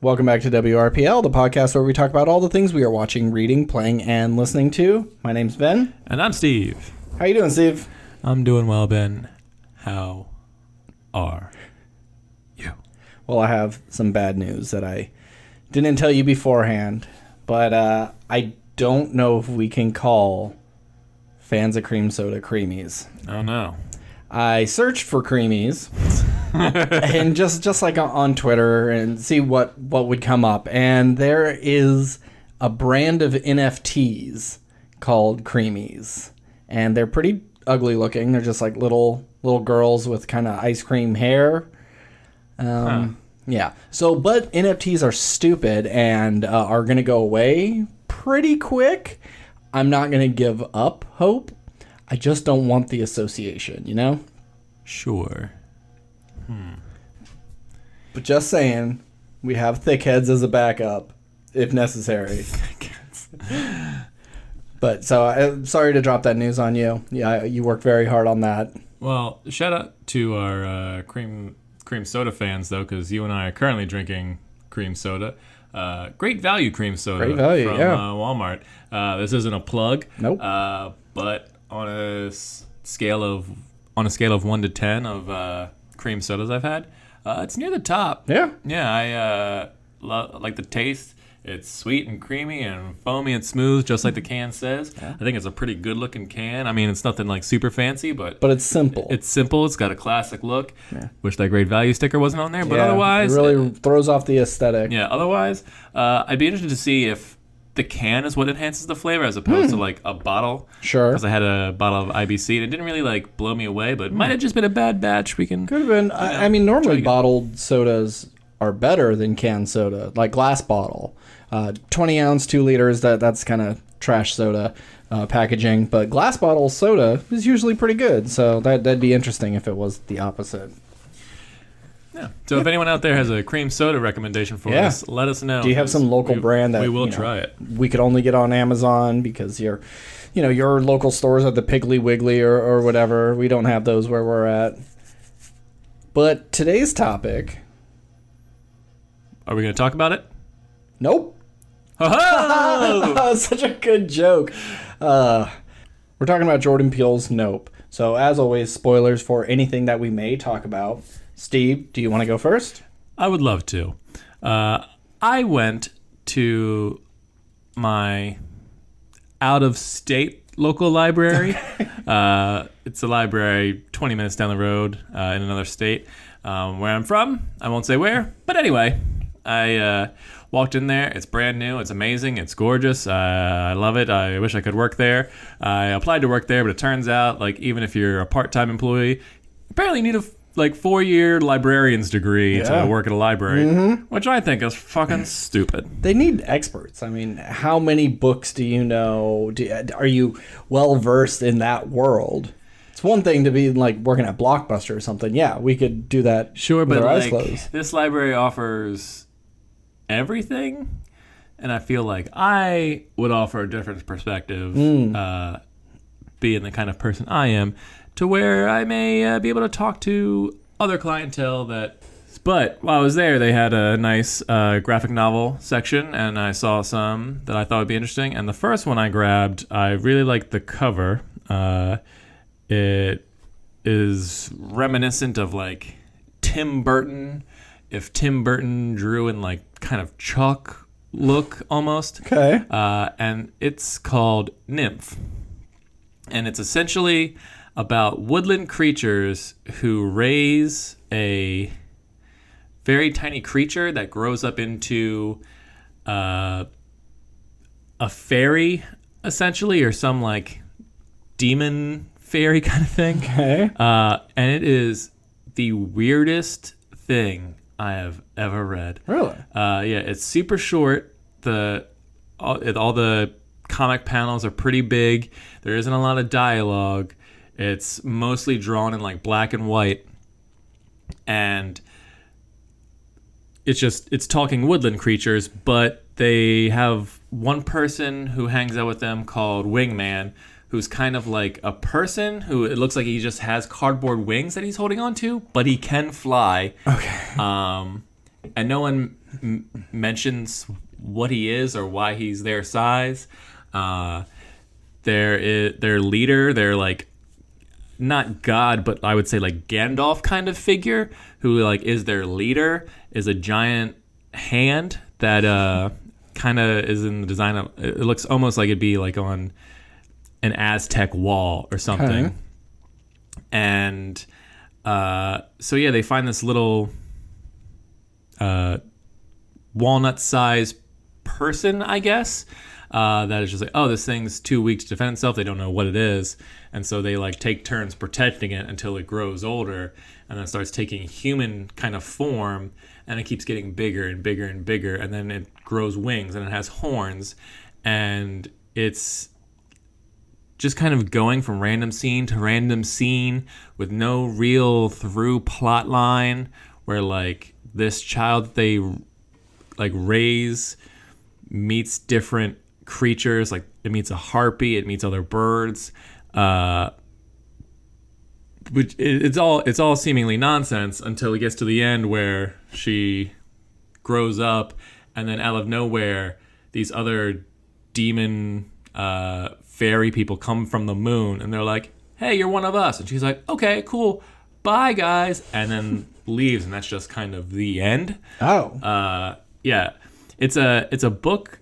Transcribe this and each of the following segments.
Welcome back to WRPL, the podcast where we talk about all the things we are watching, reading, playing, and listening to. My name's Ben. And I'm Steve. How you doing, Steve? I'm doing well, Ben. How are you? Well, I have some bad news that I didn't tell you beforehand, but I don't know if we can call fans of cream soda creamies. Oh, no. I searched for creamies and just like on Twitter and see what would come up. And there is a brand of NFTs called creamies. And they're pretty ugly looking. They're just like little girls with kind of ice cream hair. Yeah. So, but NFTs are stupid and are going to go away pretty quick. I'm not going to give up hope. I just don't want the association, you know? Sure. But just saying, we have thick heads as a backup, if necessary. But so I'm sorry to drop that news on you. Yeah, you worked very hard on that. Well, shout out to our cream soda fans, though, because you and I are currently drinking cream soda. Great value cream soda. Great value, from yeah. Walmart. This isn't a plug. Nope. But on a scale of 1 to 10 of cream sodas I've had, it's near the top. Yeah. Yeah, I like the taste. It's sweet and creamy and foamy and smooth, just like the can says. Yeah. I think it's a pretty good-looking can. I mean, it's nothing like super fancy, but it's simple. It's simple. It's got a classic look. Yeah. Wish that great value sticker wasn't on there, but otherwise... it really throws off the aesthetic. Yeah, otherwise, I'd be interested to see if the can is what enhances the flavor as opposed to like a bottle. Sure. Because I had a bottle of IBC and it didn't really like blow me away, but it might have just been a bad batch. Could have been. I mean, normally bottled sodas are better than canned soda, like glass bottle. 20 ounce, 2 liters, that's kind of trash soda packaging. But glass bottle soda is usually pretty good. So that'd be interesting if it was the opposite. Yeah. So if anyone out there has a cream soda recommendation for us, let us know. Do you have some local brand that we will try it? We could only get on Amazon because your local stores are the Piggly Wiggly or whatever. We don't have those where we're at. But today's topic. Are we going to talk about it? Nope. Oh! Such a good joke. We're talking about Jordan Peele's Nope. So as always, spoilers for anything that we may talk about. Steve, do you want to go first? I would love to. I went to my out-of-state local library. It's a library 20 minutes down the road in another state. Where I'm from, I won't say where. But anyway, I walked in there. It's brand new. It's amazing. It's gorgeous. I love it. I wish I could work there. I applied to work there, but it turns out, like, even if you're a part-time employee, you apparently need a 4-year librarian's degree to work at a library, which I think is fucking stupid. They need experts. I mean, how many books do you know? Are you well versed in that world? It's one thing to be like working at Blockbuster or something. Yeah, we could do that. Sure, with but our eyes closed. This library offers everything, and I feel like I would offer a different perspective, being the kind of person I am, to where I may be able to talk to other clientele that... But while I was there, they had a nice graphic novel section, and I saw some that I thought would be interesting. And the first one I grabbed, I really liked the cover. It is reminiscent of, like, Tim Burton, if Tim Burton drew in, like, kind of chalk look, almost. Okay. And it's called Nymph. And it's essentially about woodland creatures who raise a very tiny creature that grows up into a fairy, essentially, or some like demon fairy kind of thing. Okay. And it is the weirdest thing I have ever read. Really? Yeah, it's super short. All the comic panels are pretty big. There isn't a lot of dialogue. It's mostly drawn in like black and white, and it's talking woodland creatures, but they have one person who hangs out with them called Wingman, who's kind of like a person who it looks like he just has cardboard wings that he's holding on to, but he can fly. Okay. And no one mentions what he is or why he's their size. Their leader, they're like not God, but I would say like Gandalf kind of figure who like is their leader, is a giant hand that kind of is in the design of, it looks almost like it'd be like on an Aztec wall or something. Okay. And so yeah, they find this little walnut-sized person, I guess, that is just like, oh, this thing's too weak to defend itself. They don't know what it is, and so they like take turns protecting it until it grows older, and then starts taking human kind of form, and it keeps getting bigger and bigger and bigger, and then it grows wings and it has horns, and it's just kind of going from random scene to random scene with no real through plot line, where like this child that they like raise meets different creatures, like it meets a harpy, it meets other birds, which it's all seemingly nonsense until it gets to the end where she grows up, and then out of nowhere these other demon fairy people come from the moon, and they're like, hey, you're one of us, and she's like, okay, cool, bye guys, and then leaves, and that's just kind of the end. Yeah, it's a book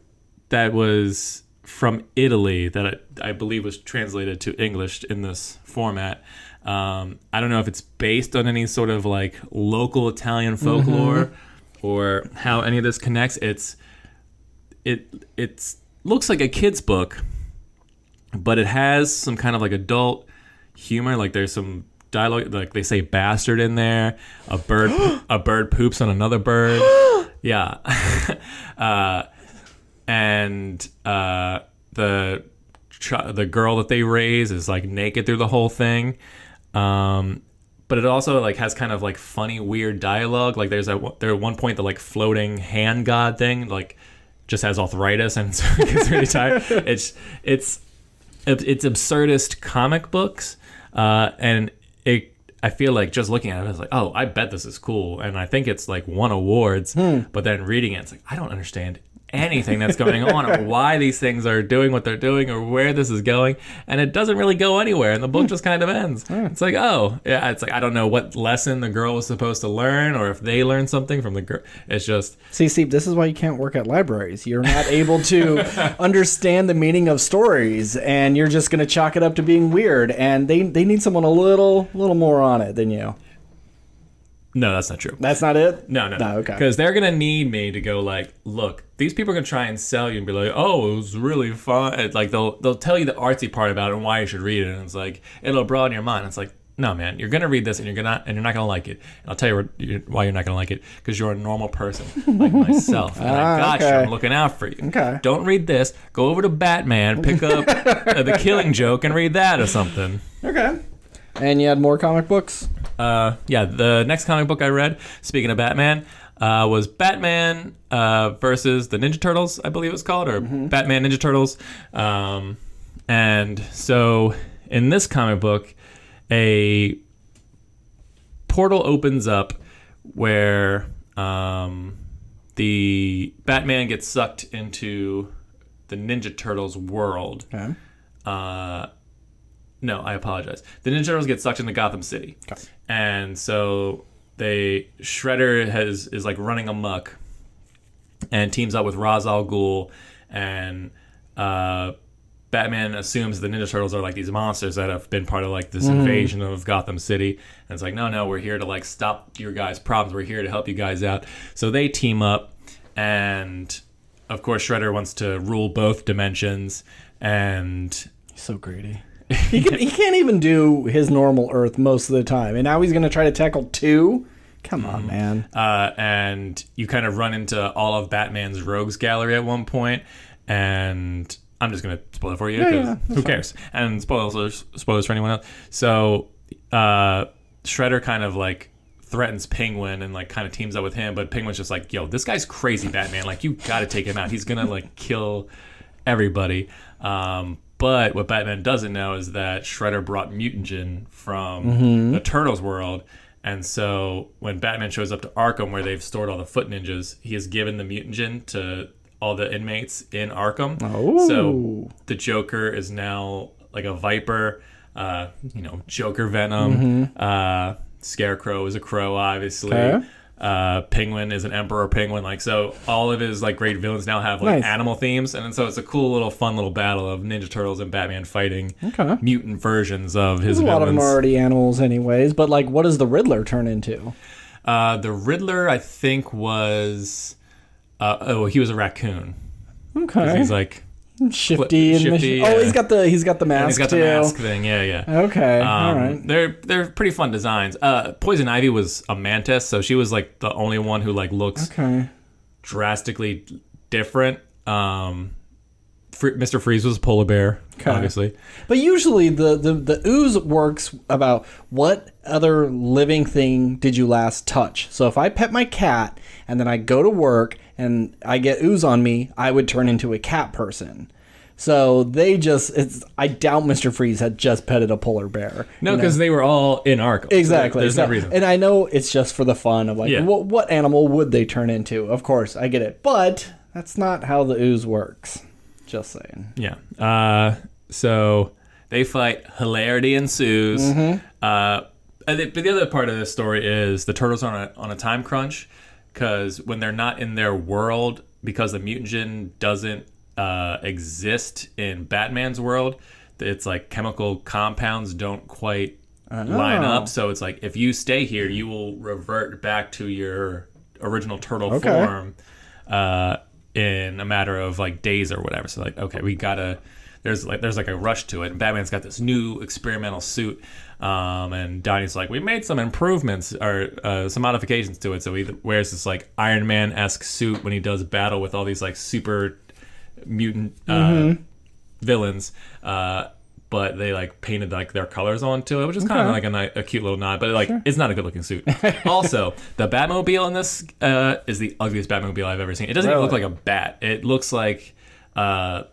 that was from Italy that I believe was translated to English in this format. I don't know if it's based on any sort of like local Italian folklore or how any of this connects. It looks like a kid's book, but it has some kind of like adult humor. Like there's some dialogue, like they say bastard in there. A bird poops on another bird. Yeah. And the girl that they raise is like naked through the whole thing. But it also like has kind of like funny, weird dialogue. Like there at one point the like floating hand god thing like just has arthritis and so it gets really tired. It's absurdist comic books, and I feel like just looking at it, I was like, oh, I bet this is cool, and I think it's like won awards. But then reading it, it's like I don't understand anything that's going on or why these things are doing what they're doing or where this is going, and it doesn't really go anywhere, and the book just kind of ends. It's like, oh yeah, it's like I don't know what lesson the girl was supposed to learn or if they learned something from the girl. It's just see, Steve, this is why you can't work at libraries. You're not able to understand the meaning of stories, and you're just going to chalk it up to being weird, and they need someone a little more on it than you. No, that's not true. That's not it? No. Okay. Because they're going to need me to go like, look, these people are going to try and sell you and be like, oh, it was really fun. It's like they'll tell you the artsy part about it and why you should read it. And it's like, it'll broaden your mind. It's like, no, man, you're going to read this and you're not going to like it. And I'll tell you why you're not going to like it. Because you're a normal person like myself. And I got you. I'm looking out for you. Okay. Don't read this. Go over to Batman, pick up The Killing Joke and read that or something. Okay. And you had more comic books? Yeah, the next comic book I read, speaking of Batman, was Batman versus the Ninja Turtles, I believe it was called, or Batman Ninja Turtles. And so in this comic book, a portal opens up where the Batman gets sucked into the Ninja Turtles world. Okay. No, I apologize. The Ninja Turtles get sucked into Gotham City. Okay. And so Shredder is like running amok and teams up with Ra's al Ghul, and Batman assumes the Ninja Turtles are like these monsters that have been part of like this invasion of Gotham City. And it's like, no, we're here to like stop your guys' problems. We're here to help you guys out. So they team up, and of course Shredder wants to rule both dimensions, and he's so greedy. He can't even do his normal Earth most of the time, and now he's going to try to tackle two? Come on, man. And you kind of run into all of Batman's rogues gallery at one point, and I'm just going to spoil it for you, because who cares? And spoilers for anyone else. So Shredder kind of like threatens Penguin and like kind of teams up with him, but Penguin's just like, yo, this guy's crazy, Batman. Like, you got to take him out. He's going to like kill everybody. But what Batman doesn't know is that Shredder brought mutagen from the Turtles world, And so when Batman shows up to Arkham, where they've stored all the foot ninjas, he has given the mutagen to all the inmates in Arkham. Oh. So the Joker is now like a viper, Joker Venom. Scarecrow is a crow, obviously. Okay. Penguin is an emperor penguin. Like, so all of his like great villains now have like animal themes, and so it's a cool little fun little battle of Ninja Turtles and Batman fighting mutant versions of his villains. A lot of them are already animals anyways, but like what does the Riddler turn into? The Riddler, I think, was he was a raccoon. Okay. He's like shifty and yeah. Oh, he's got the mask. And he's got too. the mask thing. Yeah. Okay. All right. They're pretty fun designs. Poison Ivy was a mantis, so she was like the only one who like looks drastically different. Mr. Freeze was a polar bear, obviously. But usually the ooze works about what other living thing did you last touch. So if I pet my cat and then I go to work and I get ooze on me, I would turn into a cat person. So I doubt Mr. Freeze had just petted a polar bear. No, because they were all in Arkham. Exactly. So there's no reason. And I know it's just for the fun of like, what animal would they turn into? Of course, I get it. But that's not how the ooze works. Just saying. Yeah. So they fight. Hilarity ensues. But the other part of this story is the Turtles are on a time crunch, because when they're not in their world, because the mutagen doesn't exist in Batman's world, it's like chemical compounds don't quite line up. So it's like, if you stay here, you will revert back to your original turtle form in a matter of like days or whatever. So like, okay, we gotta. There's like a rush to it. And Batman's got this new experimental suit, and Donnie's like, we made some improvements or some modifications to it. So he wears this like Iron Man-esque suit when he does battle with all these like super mutant villains. But they like painted like their colors onto it, which is kind of like a cute little nod. But like, it's not a good looking suit. Also, the Batmobile in this is the ugliest Batmobile I've ever seen. It doesn't even look like a bat. It looks like a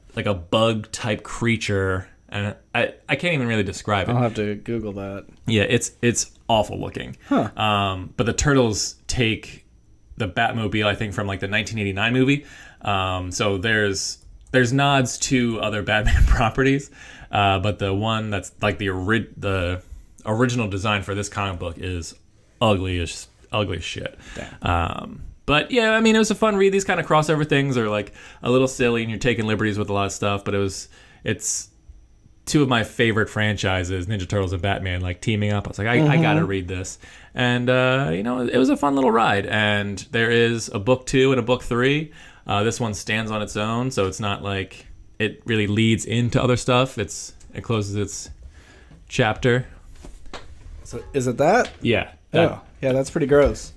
bug type creature, and I can't even really describe it. I'll have to Google that. Yeah, it's awful looking. But the Turtles take the Batmobile, I think, from like the 1989 movie. So there's nods to other Batman properties, but the one that's like the original design for this comic book is ugly as shit. But yeah, I mean, it was a fun read. These kind of crossover things are like a little silly, and you're taking liberties with a lot of stuff. But it's two of my favorite franchises, Ninja Turtles and Batman, like teaming up. I was like, I gotta read this, and it was a fun little ride. And there is a book 2 and a book 3. This one stands on its own, so it's not like it really leads into other stuff. It closes its chapter. So is it that? Yeah. Yeah, that's pretty gross.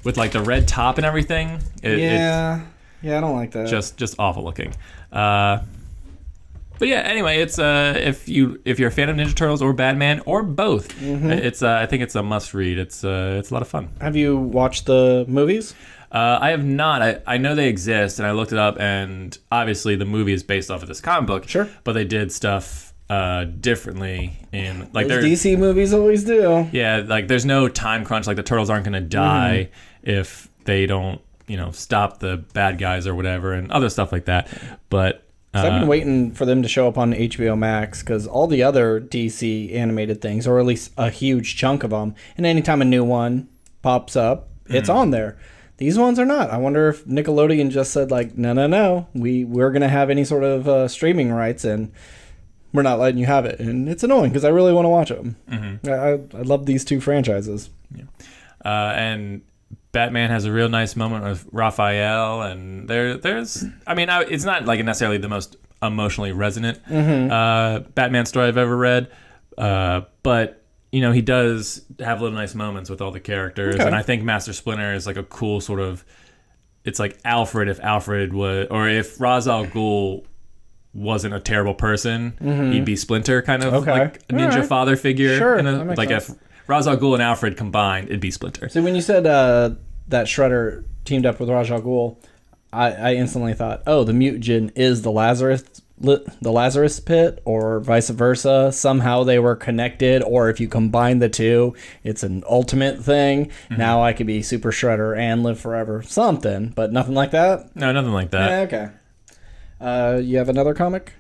With like the red top and everything. I don't like that. Just awful looking. But yeah, anyway, it's if you're a fan of Ninja Turtles or Batman or both, it's I think it's a must read. It's a lot of fun. Have you watched the movies? I have not. I know they exist, and I looked it up, and obviously the movie is based off of this comic book. Sure. But they did stuff differently in like those DC movies always do. Yeah, like there's no time crunch. Like the Turtles aren't going to die if they don't, stop the bad guys or whatever, and other stuff like that. But I've been waiting for them to show up on HBO Max, because all the other DC animated things, or at least a huge chunk of them, and anytime a new one pops up, it's on there. These ones are not. I wonder if Nickelodeon just said like, no, we're going to have any sort of streaming rights, and we're not letting you have it. And it's annoying, because I really want to watch them. I love these two franchises. Yeah. And Batman has a real nice moment with Raphael, and there's, I mean, it's not like necessarily the most emotionally resonant Batman story I've ever read, but he does have little nice moments with all the characters, and I think Master Splinter is like a cool sort of, it's like Alfred if Alfred was, or if Ra's al Ghul wasn't a terrible person, he'd be Splinter, kind of like a ninja father figure. Sure, like sense. If Ra's al Ghul and Alfred combined, it'd be Splinter. So when you said that Shredder teamed up with Ra's al Ghul, I instantly thought, oh, the mutagen is the Lazarus the Lazarus Pit or vice versa. Somehow they were connected, or if you combine the two, it's an ultimate thing. Now I could be Super Shredder and live forever. Something, but nothing like that? No, nothing like that. Yeah, okay. You have another comic?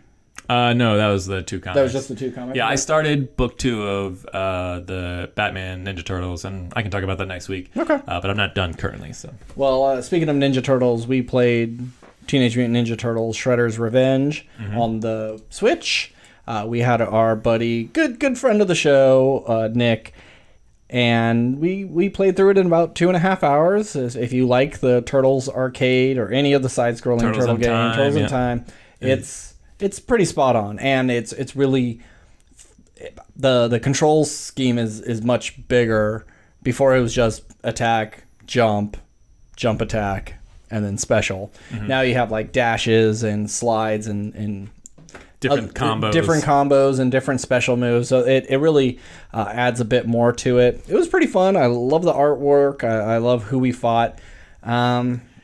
No, that was the 2 comics. That was just the 2 comics? Yeah, I started book 2 of the Batman Ninja Turtles, and I can talk about that next week. Okay. But I'm not done currently. So. Well, speaking of Ninja Turtles, we played Teenage Mutant Ninja Turtles Shredder's Revenge on the Switch. We had our buddy, good friend of the show, Nick, and we played through it in about 2.5 hours. If you like the Turtles arcade or any of the side-scrolling turtle games, Turtles in Time, it's pretty spot on, and it's really the control scheme is much bigger. Before it was just attack, jump, attack, and then special. Now you have like dashes and slides and different combos and different special moves. So it really adds a bit more to it. It was pretty fun. I love the artwork. I love who we fought.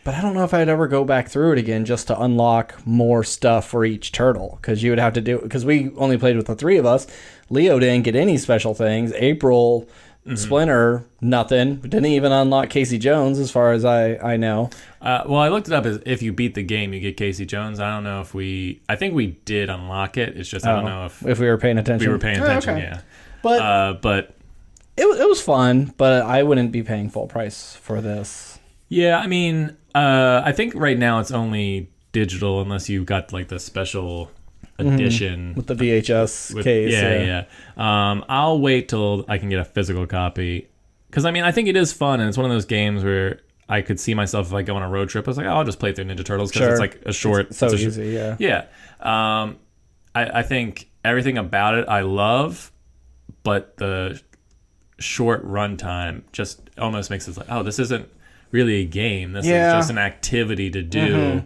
But I don't know if I'd ever go back through it again just to unlock more stuff for each turtle, because you would have to do, because we only played with the 3 of us. Leo didn't get any special things. April, Splinter, nothing. Didn't even unlock Casey Jones, as far as I know. Well, I looked it up. As if you beat the game, you get Casey Jones. I don't know if I think we did unlock it. It's just I don't know if we were paying attention. We were paying attention, okay. Yeah. But it was fun. But I wouldn't be paying full price for this. Yeah, I mean, I think right now it's only digital unless you got like the special edition with the VHS case. Yeah. I'll wait till I can get a physical copy, because I mean, I think it is fun, and it's one of those games where I could see myself if I go on a road trip. I was like, I'll just play through Ninja Turtles because it's like a short. It's so easy, yeah. Yeah. I think everything about it I love, but the short runtime just almost makes it like, oh, this isn't really a game. This is just an activity to do.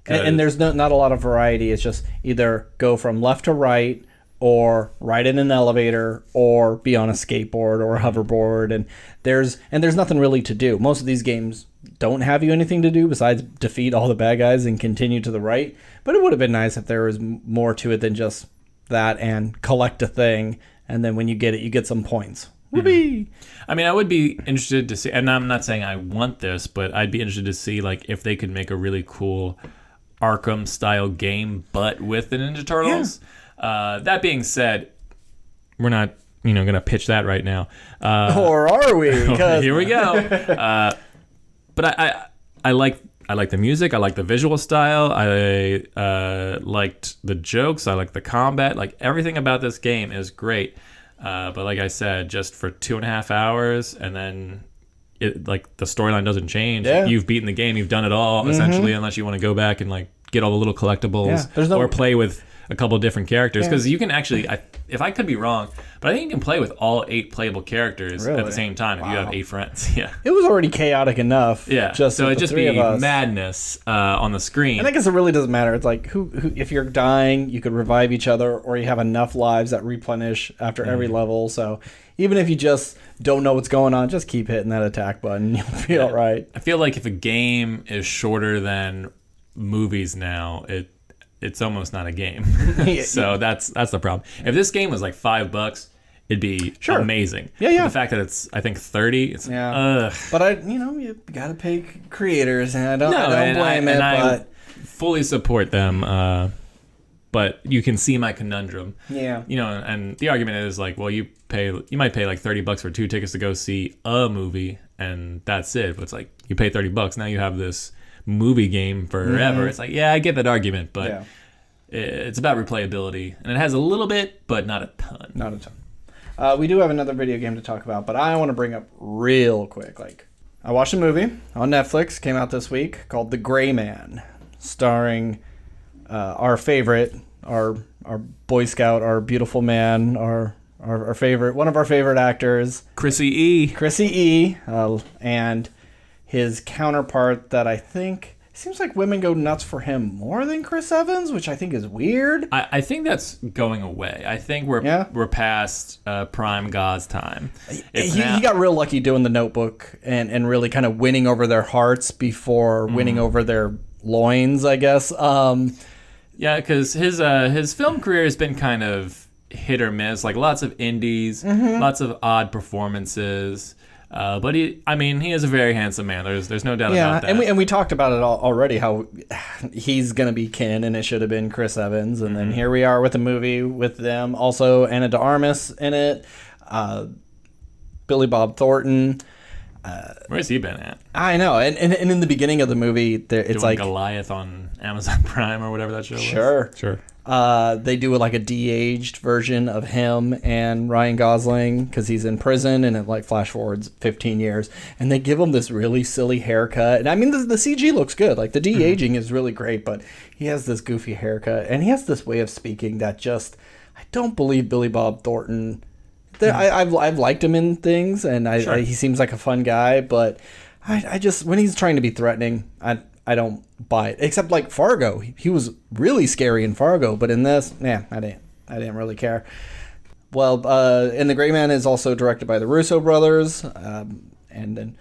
And there's not a lot of variety. It's just either go from left to right, or ride in an elevator, or be on a skateboard or a hoverboard, and there's nothing really to do. Most of these games don't have you anything to do besides defeat all the bad guys and continue to the right. But it would have been nice if there was more to it than just that and collect a thing, and then when you get it, you get some points. Whoopee! I mean, I would be interested to see, and I'm not saying I want this, but I'd be interested to see like if they could make a really cool Arkham style game, but with the Ninja Turtles. Yeah. That being said, we're not, going to pitch that right now. Or are we? Here we go. But I like the music. I like the visual style. I liked the jokes. I like the combat. Like everything about this game is great. But like I said, just for 2.5 hours, and then the storyline doesn't change. Yeah. You've beaten the game. You've done it all essentially, unless you want to go back and like get all the little collectibles or play with a couple different characters, because you can actually, if I could be wrong, but I think you can play with all 8 playable characters at the same time if you have 8 friends. Yeah, it was already chaotic enough. Yeah, so it'd just be madness on the screen. And I guess it really doesn't matter. It's like who if you're dying, you could revive each other, or you have enough lives that replenish after every level. So even if you just don't know what's going on, just keep hitting that attack button. You'll be all right. I feel like if a game is shorter than movies now, it's almost not a game. So that's the problem. If this game was like $5, it'd be amazing. Yeah. But the fact that it's, I think, 30. It's But you gotta pay creators, and I don't blame it. I fully support them. But you can see my conundrum. Yeah. And the argument is like, well, you might pay like $30 for 2 tickets to go see a movie, and that's it. But it's like you pay $30, now you have this movie game forever. It's like, yeah, I get that argument, but it's about replayability, and it has a little bit, but not a ton. We do have another video game to talk about, but I want to bring up real quick. Like, I watched a movie on Netflix, came out this week, called The Gray Man, starring our favorite, our Boy Scout, our beautiful man, our favorite, one of our favorite actors, Chrissy E, and his counterpart that I think seems like women go nuts for him more than Chris Evans, which I think is weird. I think that's going away. I think we're past prime God's time. He got real lucky doing The Notebook and really kind of winning over their hearts before winning over their loins, I guess. Yeah, because his film career has been kind of hit or miss. Like lots of indies, lots of odd performances. But he is a very handsome man. There's no doubt about that. and we talked about it already. How he's gonna be Ken, and it should have been Chris Evans, and then here we are with a movie with them. Also, Ana de Armas in it, Billy Bob Thornton. Where's he been at? I know, and in the beginning of the movie, it's Doing like Goliath on Amazon Prime or whatever that show was. Sure. They do like a de-aged version of him and Ryan Gosling because he's in prison, and it like flash forwards 15 years, and they give him this really silly haircut. And I mean, the CG looks good, like the de-aging is really great, but he has this goofy haircut, and he has this way of speaking that just, I don't believe Billy Bob Thornton. I've liked him in things, and he seems like a fun guy, but I just, when he's trying to be threatening, I don't buy it. Except like Fargo, he was really scary in Fargo, but in this, I didn't really care. Well, and The Gray Man is also directed by the Russo brothers, and then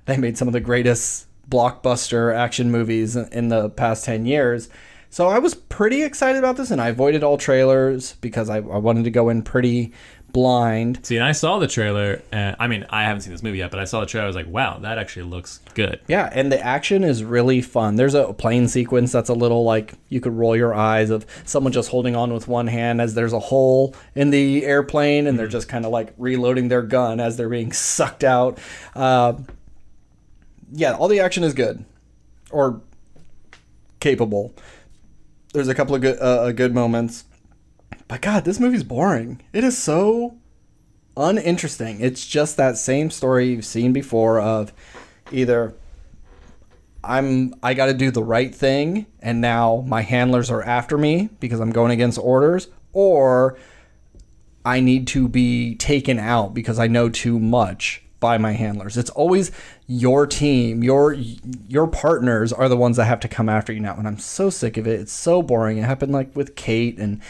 they made some of the greatest blockbuster action movies in the past 10 years. So I was pretty excited about this, and I avoided all trailers because I wanted to go in pretty blind. See, and I saw the trailer, and I haven't seen this movie yet, but I saw the trailer. I was like, wow, that actually looks good. Yeah, and the action is really fun. There's a plane sequence that's a little like you could roll your eyes of someone just holding on with one hand as there's a hole in the airplane, and they're just kind of like reloading their gun as they're being sucked out. Yeah, all the action is good, or capable. There's a couple of good moments. But God, this movie's boring. It is so uninteresting. It's just that same story you've seen before of either I got to do the right thing, and now my handlers are after me because I'm going against orders, or I need to be taken out because I know too much by my handlers. It's always your team, your partners are the ones that have to come after you now, and I'm so sick of it. It's so boring. It happened like with Kate and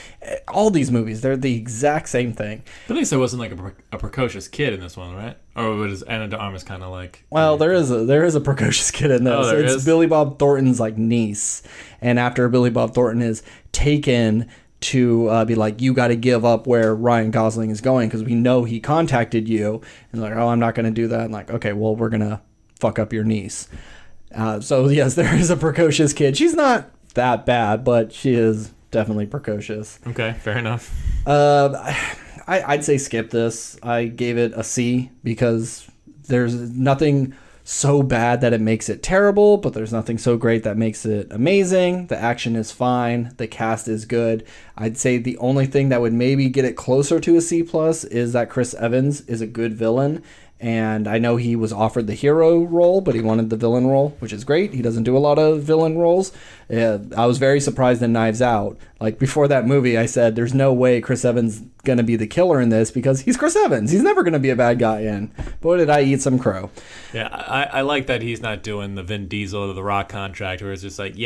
all these movies. They're the exact same thing. But at least there wasn't like a precocious kid in this one, right? Or was Ana de Armas kind of like? Well, there is a precocious kid in this. It's Billy Bob Thornton's like niece, and after Billy Bob Thornton is taken to be like, you got to give up where Ryan Gosling is going because we know he contacted you, and like, oh, I'm not going to do that. And like, okay, well, we're gonna fuck up your niece. So yes, there is a precocious kid. She's not that bad, but she is definitely precocious. Okay, fair enough. I'd say skip this. I gave it a C because there's nothing so bad that it makes it terrible, but there's nothing so great that makes it amazing. The action is fine. The cast is good. I'd say the only thing that would maybe get it closer to a C+ is that Chris Evans is a good villain. And I know he was offered the hero role, but he wanted the villain role, which is great. He doesn't do a lot of villain roles. I was very surprised in Knives Out. Like, before that movie, I said, there's no way Chris Evans going to be the killer in this because he's Chris Evans. He's never going to be a bad guy in. Boy, did I eat some crow. Yeah, I like that he's not doing the Vin Diesel or the Rock contract where it's just like,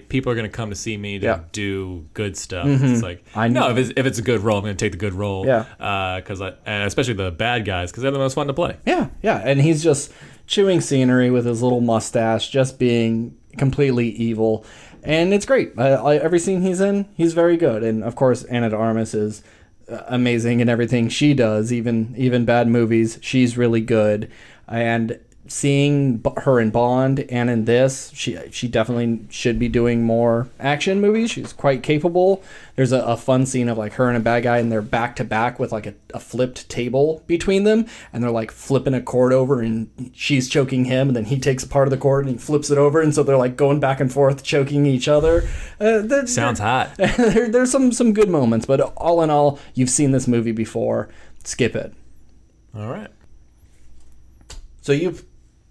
people are going to come to see me to do good stuff. It's like, if it's a good role, I'm going to take the good role. Yeah. And especially the bad guys, because they're the most fun to play. Yeah. And he's just chewing scenery with his little mustache, just being completely evil. And it's great. Every scene he's in, he's very good. And of course, Ana de Armas is amazing in everything she does, even bad movies. She's really good. And seeing her in Bond and in this, she definitely should be doing more action movies. She's quite capable. There's a fun scene of like her and a bad guy, and they're back to back with like a flipped table between them, and they're like flipping a cord over, and she's choking him, and then he takes a part of the cord and he flips it over, and so they're like going back and forth choking each other. Sounds hot. There's some good moments, but all in all, you've seen this movie before. Skip it. All right. So you've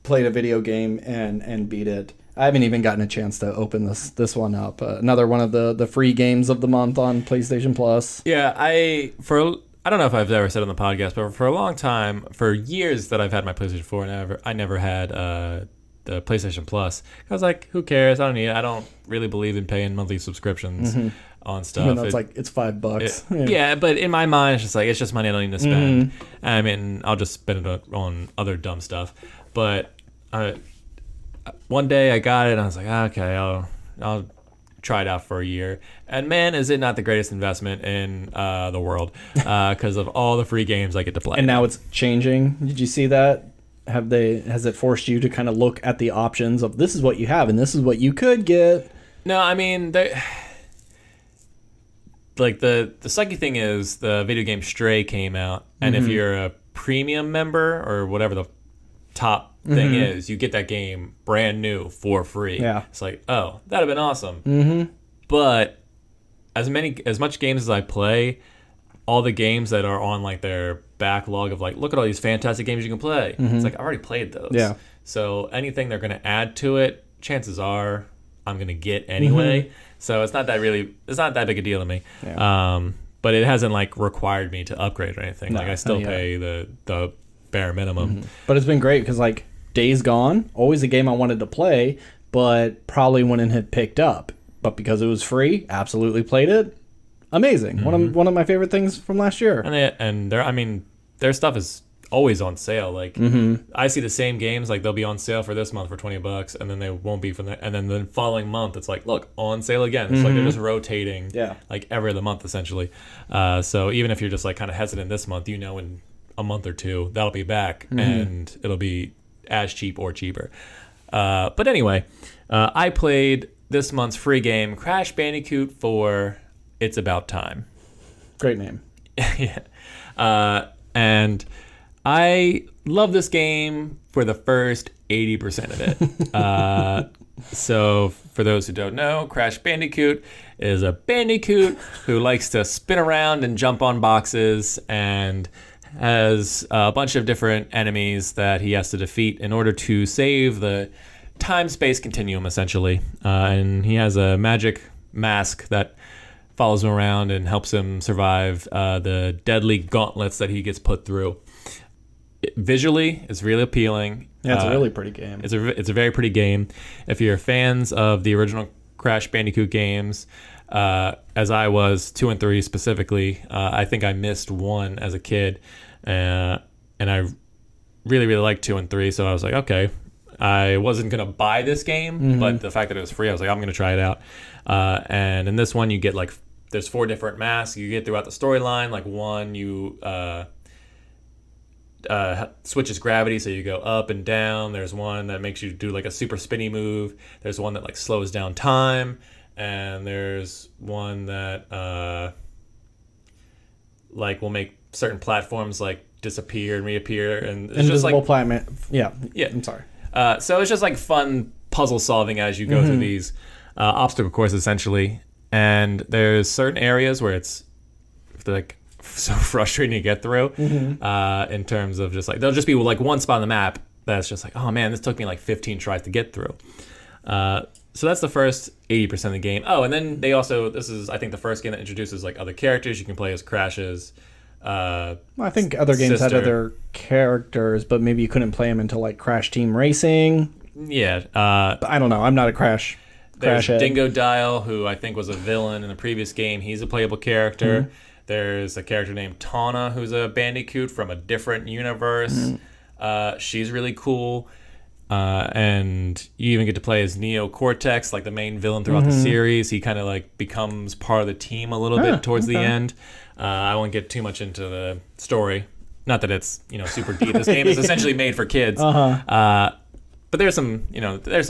played a video game and beat it. I haven't even gotten a chance to open this one up. Another one of the free games of the month on PlayStation Plus. Yeah, I don't know if I've ever said on the podcast, but for a long time, for years that I've had my PlayStation 4, I never had the PlayStation Plus. I was like, who cares? I don't need it. I don't really believe in paying monthly subscriptions on stuff. Even though it's $5. Yeah, but in my mind, it's just like, it's just money I don't need to spend. I mean, I'll just spend it on other dumb stuff. But one day I got it, and I was like, okay, I'll try it out for a year. And man, is it not the greatest investment in the world because of all the free games I get to play. And now it's changing. Did you see that? Has it forced you to kind of look at the options of this is what you have and this is what you could get? No, I mean, like the sucky thing is the video game Stray came out, and if you're a premium member or whatever the top thing is, you get that game brand new for free. Yeah. It's like, oh, that'd have been awesome. But as much games as I play, all the games that are on like their backlog of like, look at all these fantastic games you can play. It's like, I already played those. Yeah. So anything they're going to add to it, chances are I'm going to get anyway. So it's not that big a deal to me. Yeah. But it hasn't like required me to upgrade or anything. No, like I still yeah. pay the bare minimum. But it's been great because like Days Gone, always a game I wanted to play, but probably wouldn't have picked up. But because it was free, absolutely played it. Amazing. One of my favorite things from last year. And their stuff is always on sale. Like I see the same games, like they'll be on sale for this month for $20, and then they won't be for that. And then the following month, it's like, look, on sale again. It's like they're just rotating, like every other month essentially. So even if you're just like kind of hesitant this month, you know, in a month or two that'll be back and it'll be as cheap or cheaper. But anyway, I played this month's free game, Crash Bandicoot for It's About Time. Great name. Yeah. And I love this game for the first 80% of it. So for those who don't know, Crash Bandicoot is a bandicoot who likes to spin around and jump on boxes and has a bunch of different enemies that he has to defeat in order to save the time-space continuum, essentially. And he has a magic mask that follows him around and helps him survive the deadly gauntlets that he gets put through. Visually, it's really appealing. Yeah, it's a really pretty game. It's a very pretty game. If you're fans of the original Crash Bandicoot games, as I was, 2 and 3 specifically, I think I missed 1 as a kid, and I really, really liked 2 and 3, so I was like, okay. I wasn't going to buy this game, but the fact that it was free, I was like, I'm going to try it out. And in this one, you get like, there's 4 different masks you get throughout the storyline. Like one, you switches gravity, so you go up and down. There's one that makes you do like a super spinny move. There's one that like slows down time. And there's one that like will make certain platforms like disappear and reappear. And it's just like yeah. I'm sorry. So it's just like fun puzzle solving as you go through these obstacle courses, essentially. And there's certain areas where it's like so frustrating to get through in terms of just like, there'll just be like one spot on the map that's just like, oh man, this took me like 15 tries to get through. So that's the first 80% of the game. Oh, and then they also, this is, I think, the first game that introduces like other characters. You can play as Crash's I think other games had other characters, but maybe you couldn't play them until like Crash Team Racing. Yeah. I don't know. I'm not a Crash head. Dingo Dial, who I think was a villain in the previous game. He's a playable character. There's a character named Tawna, who's a Bandicoot from a different universe. She's really cool. And you even get to play as Neo Cortex, like the main villain throughout the series. He kind of like becomes part of the team a little bit towards the end. I won't get too much into the story. Not that it's, super deep. This game is essentially made for kids. But there's some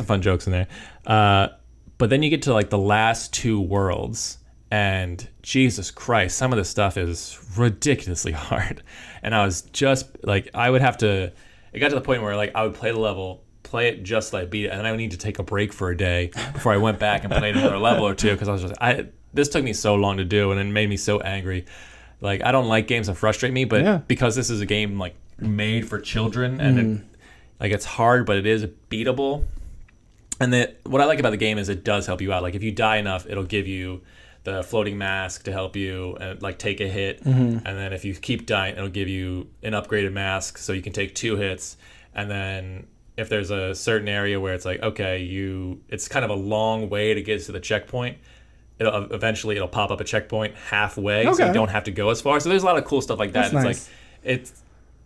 fun jokes in there. But then you get to like the last 2 worlds, and Jesus Christ, some of this stuff is ridiculously hard. And I was just like, it got to the point where like I would play the level, play it just like beat it, and then I would need to take a break for a day before I went back and played another level or 2, because I was just this took me so long to do, and it made me so angry. Like, I don't like games that frustrate me, but because this is a game like made for children, and it's hard, but it is beatable. And what I like about the game is it does help you out. Like, if you die enough, it'll give you the floating mask to help you and like take a hit. And then if you keep dying, it'll give you an upgraded mask so you can take 2 hits. And then if there's a certain area where it's like, okay, it's kind of a long way to get to the checkpoint, it'll pop up a checkpoint halfway, so you don't have to go as far. So there's a lot of cool stuff like that. That's nice. Like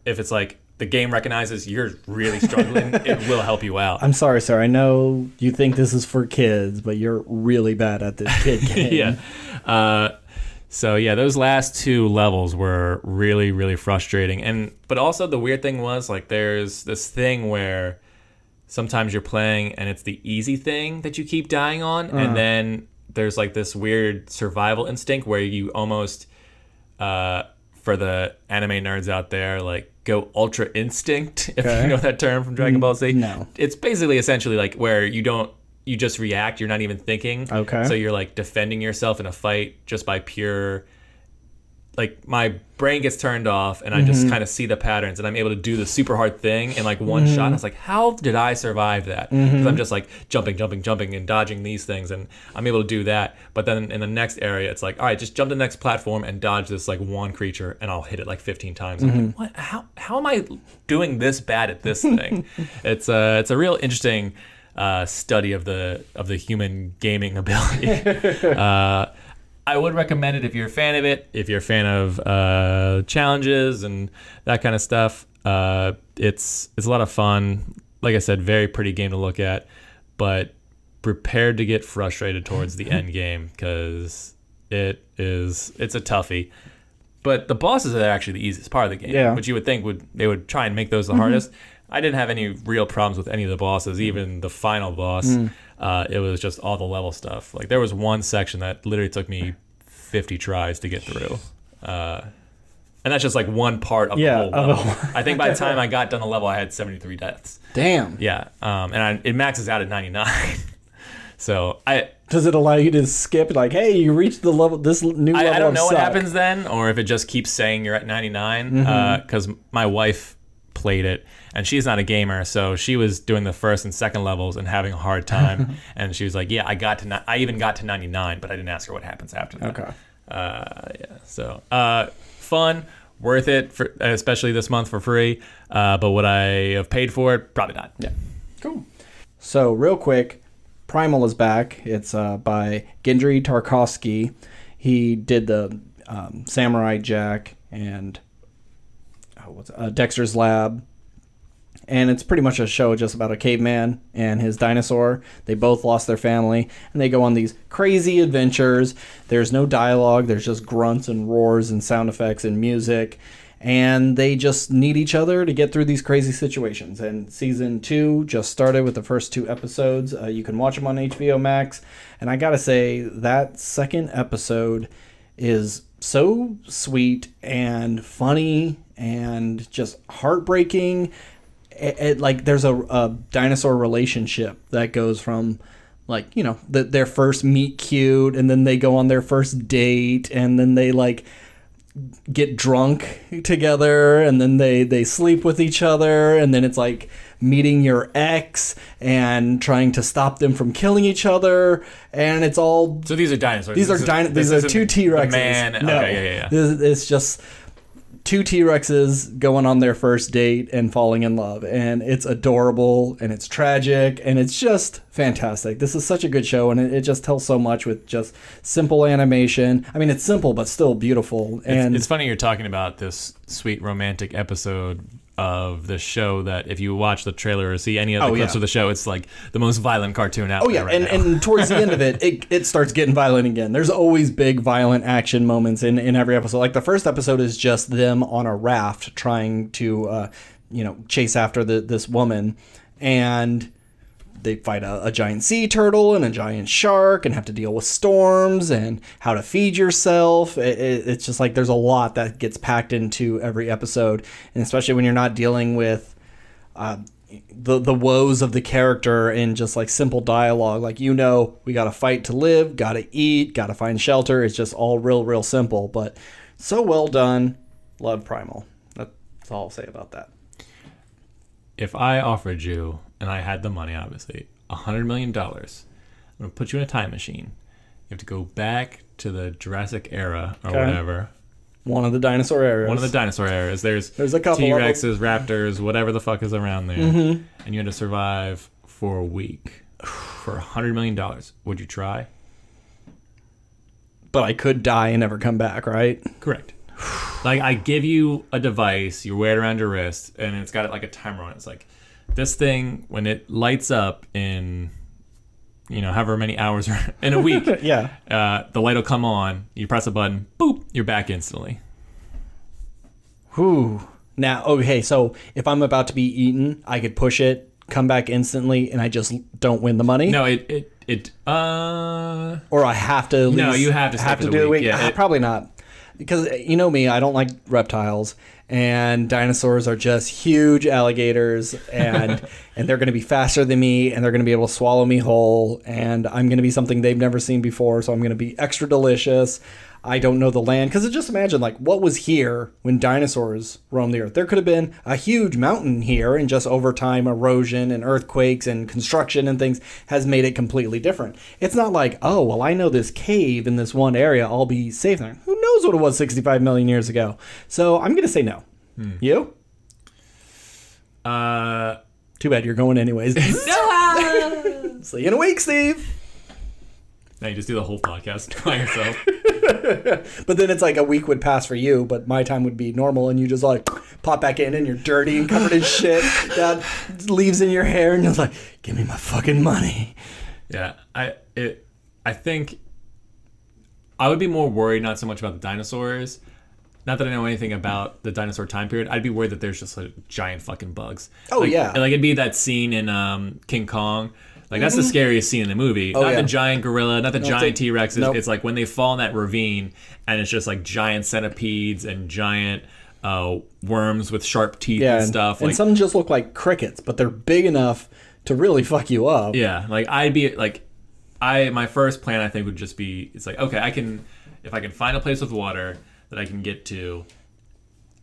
if it's like the game recognizes you're really struggling, it will help you out. I'm sorry, sir. I know you think this is for kids, but you're really bad at this kid game. Yeah. So yeah, those last 2 levels were really, really frustrating. But also the weird thing was, like, there's this thing where sometimes you're playing and it's the easy thing that you keep dying on, and then there's like this weird survival instinct where you almost, for the anime nerds out there, like, go Ultra Instinct, if you know that term from Dragon Ball Z. No. It's basically essentially like where you just react, you're not even thinking. Okay. So you're like defending yourself in a fight just by pure, like, my brain gets turned off and I just kind of see the patterns and I'm able to do the super hard thing in like one shot. And I was like, how did I survive that? Because I'm just like jumping and dodging these things, and I'm able to do that. But then in the next area, it's like, all right, just jump to the next platform and dodge this like one creature, and I'll hit it like 15 times. I'm like, what? How am I doing this bad at this thing? It's a real interesting study of the human gaming ability. I would recommend it if you're a fan of it. If you're a fan of challenges and that kind of stuff, it's a lot of fun. Like I said, very pretty game to look at, but prepared to get frustrated towards the end game because it's a toughie. But the bosses are actually the easiest part of the game, which you would think they would try and make those the hardest. I didn't have any real problems with any of the bosses, even the final boss. It was just all the level stuff. Like, there was one section that literally took me 50 tries to get through. And that's just like one part of the whole level. I think by the time I got done the level, I had 73 deaths. Damn. Yeah. And it maxes out at 99. So does it allow you to skip, like, hey, you reached the level, this new level? I don't know what happens then, or if it just keeps saying you're at 99. Because my wife played it, and she's not a gamer, so she was doing the first and second levels and having a hard time. And she was like, yeah, I even got to 99, but I didn't ask her what happens after that. Okay. Yeah. So fun, worth it, especially this month for free. But would I have paid for it? Probably not. Yeah. Cool. So real quick, Primal is back. It's by Gendry Tarkovsky. He did the Samurai Jack and Dexter's Lab. And it's pretty much a show just about a caveman and his dinosaur. They both lost their family, and they go on these crazy adventures. There's no dialogue. There's just grunts and roars and sound effects and music. And they just need each other to get through these crazy situations. And season 2 just started with the first 2 episodes. You can watch them on HBO Max. And I gotta say, that second episode is so sweet and funny and just heartbreaking. Like, there's a dinosaur relationship that goes from, like, you know, their first meet cute, and then they go on their first date, and then they like get drunk together, and then they sleep with each other, and then it's like meeting your ex and trying to stop them from killing each other, and it's all. So these are dinosaurs. These are 2 T-Rexes. Man, no, okay, yeah. It's just 2 T-Rexes going on their first date and falling in love, and it's adorable, and it's tragic, and it's just fantastic. This is such a good show, and it just tells so much with just simple animation. I mean, it's simple but still beautiful. And it's funny you're talking about this sweet romantic episode of the show, that if you watch the trailer or see any of the clips of the show, it's like the most violent cartoon out there right now. And towards the end of it, it starts getting violent again. There's always big violent action moments in every episode. Like, the first episode is just them on a raft trying to chase after this woman, and they fight a giant sea turtle and a giant shark and have to deal with storms and how to feed yourself. It's just like there's a lot that gets packed into every episode. And especially when you're not dealing with the woes of the character in just like simple dialogue. Like, we got to fight to live, got to eat, got to find shelter. It's just all real simple, but so well done. Love Primal. That's all I'll say about that. If I offered you, and I had the money, obviously, $100 million, I'm going to put you in a time machine. You have to go back to the Jurassic era or whatever. One of the dinosaur eras. There's a couple T-Rexes, raptors, whatever the fuck is around there. Mm-hmm. And you had to survive for a week for $100 million. Would you try? But I could die and never come back, right? Correct. Like, I give you a device, you wear it around your wrist, and it's got like a timer on it. It's like, this thing, when it lights up in, however many hours or in a week, Yeah. The light will come on, you press a button, boop, you're back instantly. Whew. Now, okay, so if I'm about to be eaten, I could push it, come back instantly, and I just don't win the money? No, Or I have to at least... No, you have to stick with do the the week. week? Yeah, Probably not. Because you know me, I don't like reptiles, and dinosaurs are just huge alligators, and and they're going to be faster than me, and they're going to be able to swallow me whole, and I'm going to be something they've never seen before, so I'm going to be extra delicious. I don't know the land, because just imagine, like, what was here when dinosaurs roamed the earth? There could have been a huge mountain here, and just over time, erosion and earthquakes and construction and things has made it completely different. It's not like, oh, well, I know this cave in this one area, I'll be safe there. Who knows what it was 65 million years ago? So I'm going to say no. You? Too bad you're going anyways. No! See you in a week, Steve. Now you just do the whole podcast by yourself. But then it's like a week would pass for you, but my time would be normal, and you just like pop back in and you're dirty and covered in shit. Got leaves in your hair, and you're like, give me my fucking money. Yeah, I think I would be more worried not so much about the dinosaurs. Not that I know anything about the dinosaur time period. I'd be worried that there's just like giant fucking bugs. Oh, yeah. Like it'd be that scene in King Kong. Like, that's the scariest scene in the movie. Oh, not yeah. the giant gorilla, not the giant T-Rexes. Nope. It's like when they fall in that ravine, and it's just like giant centipedes and giant worms with sharp teeth and stuff. And some just look like crickets, but they're big enough to really fuck you up. Yeah, like I'd be like, my first plan I think would just be, it's like, okay, if I can find a place with water that I can get to,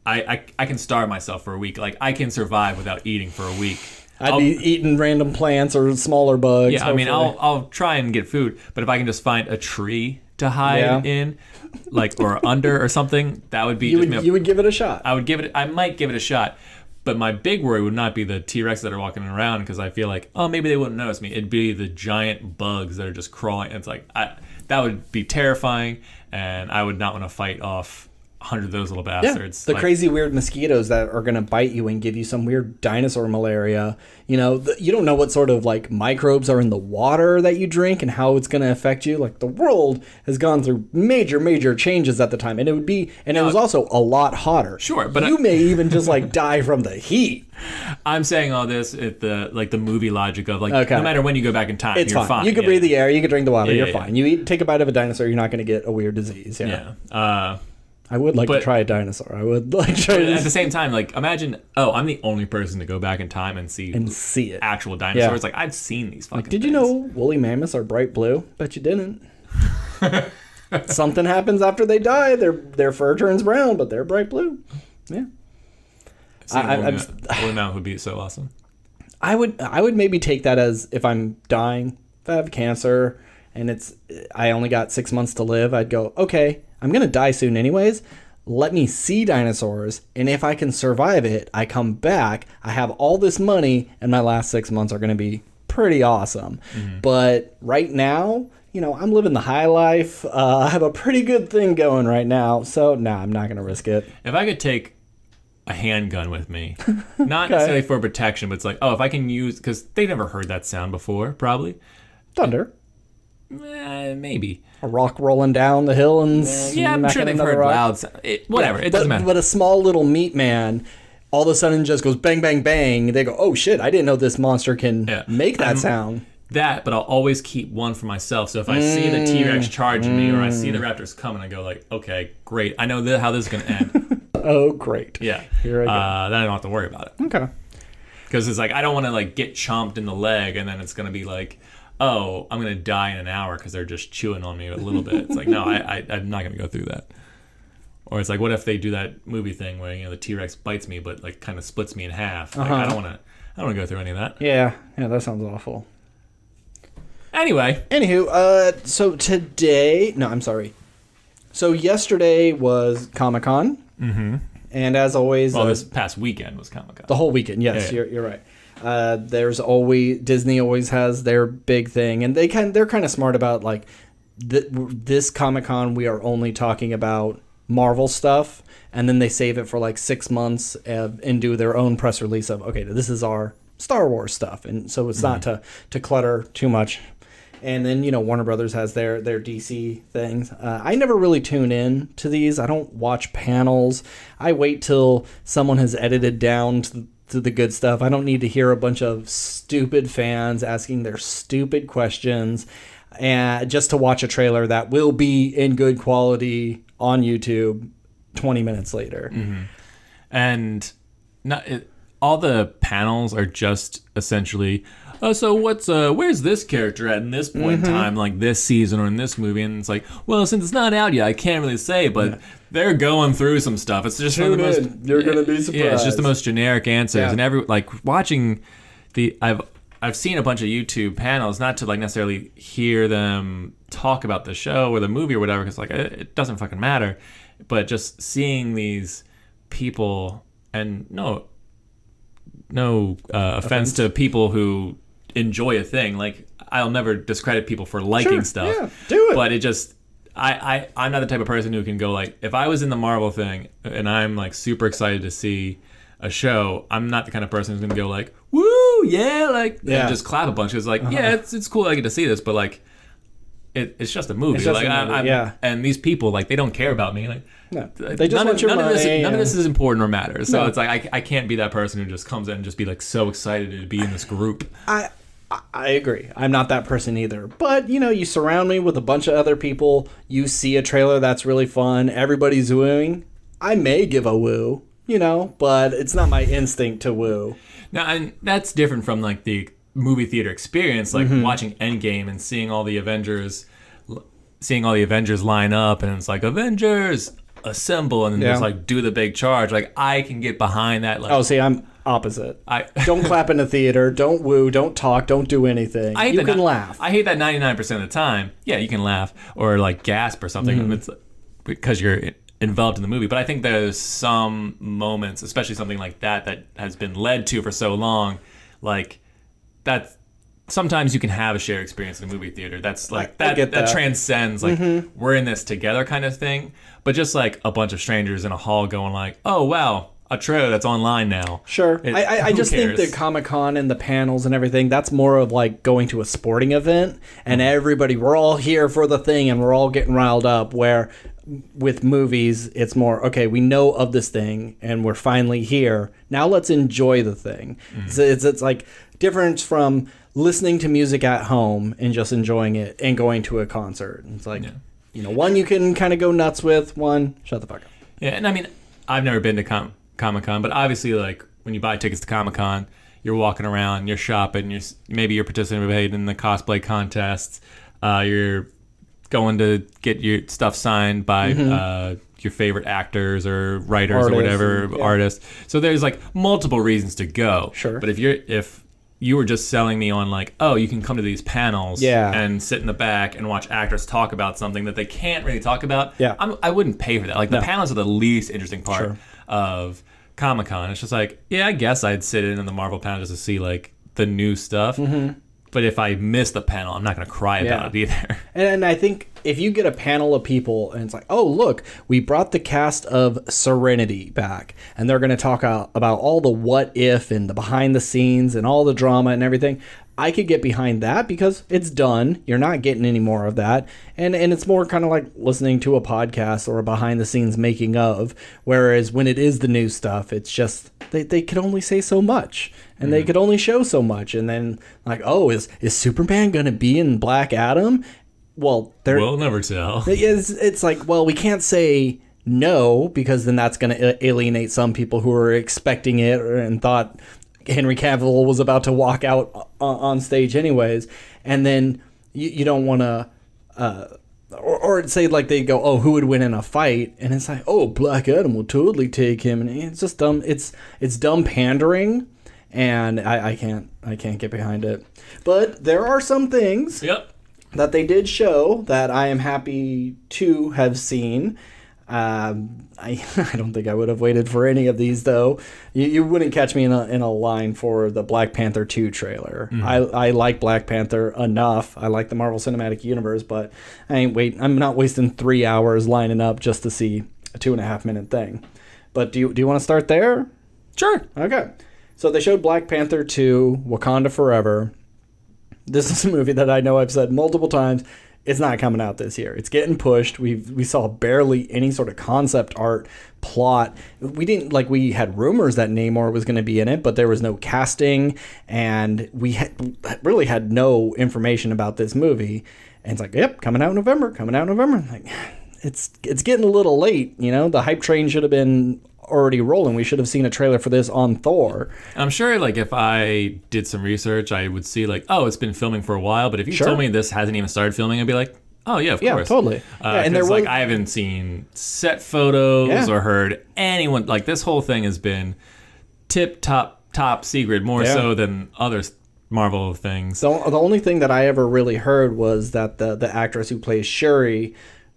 I can starve myself for a week. Like, I can survive without eating for a week. I'd be eating random plants or smaller bugs. Yeah, hopefully. I mean, I'll try and get food, but if I can just find a tree to hide in, like, or under or something, that would be... You would give it a shot. I might give it a shot, but my big worry would not be the T-Rex that are walking around, because I feel like, oh, maybe they wouldn't notice me. It'd be the giant bugs that are just crawling. It's like, that would be terrifying, and I would not want to fight off 100 of those little bastards. The crazy weird mosquitoes that are going to bite you and give you some weird dinosaur malaria. You know, you don't know what sort of like microbes are in the water that you drink and how it's going to affect you. Like, the world has gone through major changes at the time, and it was also a lot hotter. Sure, but you may even just like die from the heat. I'm saying all this at the movie logic of like, no matter when you go back in time, It's you're fine. You can breathe the air, you can drink the water, you're yeah. fine. You take a bite of a dinosaur, you're not going to get a weird disease. Yeah. I would like to try a dinosaur. I would like to try at the same time, like, imagine, I'm the only person to go back in time and see it. actual dinosaurs. Yeah. Like, I've seen these fucking Did you know woolly mammoths are bright blue? Bet you didn't. Something happens after they die. Their fur turns brown, but they're bright blue. Yeah. Woolly mammoth would be so awesome. I would maybe take that as, if I'm dying, if I have cancer, and I only got 6 months to live, I'd go, okay, I'm going to die soon anyways. Let me see dinosaurs, and if I can survive it, I come back, I have all this money, and my last 6 months are going to be pretty awesome. Mm-hmm. But right now, I'm living the high life. I have a pretty good thing going right now, so I'm not going to risk it. If I could take a handgun with me, not necessarily for protection, but it's like, if I can use, because they've never heard that sound before, probably. Thunder. Maybe a rock rolling down the hill and I'm sure they've heard loud sound. Whatever, it doesn't matter. But a small little meat man all of a sudden just goes bang bang bang. They go, oh shit, I didn't know this monster can make that sound. But I'll always keep one for myself. So if I see the T-Rex charging me, or I see the raptors coming, I go like, okay, great, I know how this is going to end. Oh, great. Yeah, here I go. Then I don't have to worry about it. Okay. Because it's like, I don't want to like get chomped in the leg, and then it's going to be like, oh, I'm going to die in an hour because they're just chewing on me a little bit. It's like, no, I'm not going to go through that. Or it's like, what if they do that movie thing where, the T-Rex bites me but like kind of splits me in half? Like, I don't want to go through any of that. Yeah, that sounds awful. Anyway. Anywho, so yesterday was Comic-Con. Mm-hmm. And as always... this past weekend was Comic-Con. The whole weekend, yes, yeah. You're right. Disney always has their big thing, and they're kind of smart about like this Comic-Con. We are only talking about Marvel stuff, and then they save it for like 6 months and do their own press release of, okay, this is our Star Wars stuff, and so it's not to clutter too much. And then, Warner Brothers has their DC things. I never really tune in to these. I don't watch panels. I wait till someone has edited down to the good stuff. I don't need to hear a bunch of stupid fans asking their stupid questions and just to watch a trailer that will be in good quality on YouTube 20 minutes later. Mm-hmm. And all the panels are just essentially... so where's this character at in this point in time, like this season or in this movie? And it's like, well, since it's not out yet, I can't really say, but they're going through some stuff. It's just Tune in. You're gonna be surprised. Yeah, it's just the most generic answers, and watching I've seen a bunch of YouTube panels, not to like necessarily hear them talk about the show or the movie or whatever, because like it doesn't fucking matter, but just seeing these people, and no offense to people who enjoy a thing. Like, I'll never discredit people for liking stuff. Yeah, do it. But it just, I'm not the type of person who can go like, if I was in the Marvel thing and I'm like super excited to see a show, I'm not the kind of person who's gonna go like, woo, yeah, like, and just clap a bunch. It's like, yeah, it's cool I get to see this, but like, it's just a movie. It's just like, a movie, and these people, like, they don't care about me. Like, no, they just want your money. None of this is important or matters. So it's like I can't be that person who just comes in and just be like so excited to be in this group. I agree. I'm not that person either. But you surround me with a bunch of other people. You see a trailer that's really fun. Everybody's wooing. I may give a woo, but it's not my instinct to woo. Now, and that's different from like the movie theater experience, like watching Endgame and seeing all the Avengers line up, and it's like, Avengers assemble, and then just like do the big charge. Like, I can get behind that. Like, see, I'm opposite. Don't clap in the theater, don't woo, don't talk, don't do anything. You can laugh. I hate that 99% of the time. Yeah, you can laugh or like gasp or something. It's because you're enveloped in the movie. But I think there's some moments, especially something like that has been led to for so long, like that. Sometimes you can have a shared experience in a movie theater. That's like that transcends like we're in this together kind of thing. But just like a bunch of strangers in a hall going like, oh wow, a trailer that's online now. Sure. I just think the Comic-Con and the panels and everything, that's more of like going to a sporting event and we're all here for the thing and we're all getting riled up, where with movies, it's more, okay, we know of this thing and we're finally here. Now let's enjoy the thing. So it's like difference from listening to music at home and just enjoying it and going to a concert. It's like, one you can kind of go nuts with, one, shut the fuck up. Yeah, and I mean, I've never been to Comic-Con, but obviously, like, when you buy tickets to Comic-Con, you're walking around, you're shopping, maybe you're participating in the cosplay contests, you're going to get your stuff signed by your favorite actors or writers or whatever, artists. So there's, like, multiple reasons to go. Sure. But if you were just selling me on like, oh, you can come to these panels and sit in the back and watch actors talk about something that they can't really talk about. Yeah. I wouldn't pay for that. Like, the panels are the least interesting part of Comic-Con. It's just like, yeah, I guess I'd sit in on the Marvel panel just to see like the new stuff. But if I miss the panel, I'm not going to cry about it either. And I think if you get a panel of people and it's like, oh, look, we brought the cast of Serenity back, and they're going to talk about all the what if and the behind the scenes and all the drama and everything, I could get behind that because it's done. You're not getting any more of that. And it's more kind of like listening to a podcast or a behind the scenes making of, whereas when it is the new stuff, it's just they could only say so much and they could only show so much. And then like, oh, is Superman going to be in Black Adam? Well, we'll never tell. It's like, well, we can't say no because then that's going to alienate some people who are expecting it and thought Henry Cavill was about to walk out on stage anyways. And then you don't want to or say like they go, oh, who would win in a fight? And it's like, oh, Black Adam will totally take him. And it's just dumb. It's dumb pandering. And I can't get behind it. But there are some things that they did show that I am happy to have seen. I don't think I would have waited for any of these, though. You wouldn't catch me in a line for the Black Panther 2 trailer. I like Black Panther enough. I like the Marvel Cinematic Universe, but I'm not wasting 3 hours lining up just to see a 2.5 minute thing. But do you want to start there? Sure. Okay. So they showed Black Panther 2, Wakanda Forever. This is a movie that I know I've said multiple times. It's not coming out this year. It's getting pushed. We saw barely any sort of concept art, plot. We had rumors that Namor was going to be in it, but there was no casting, and we really had no information about this movie. And it's like, yep, coming out in November. Like, it's getting a little late. The hype train should have been already rolling. We should have seen a trailer for this on Thor. I'm sure, like, if I did some research, I would see, like, oh, it's been filming for a while. But if you told me this hasn't even started filming, I'd be like, oh, yeah, of course. Yeah, totally. And there was, like, I haven't seen set photos or heard anyone. Like, this whole thing has been top secret, more so than other Marvel things. So the only thing that I ever really heard was that the actress who plays Shuri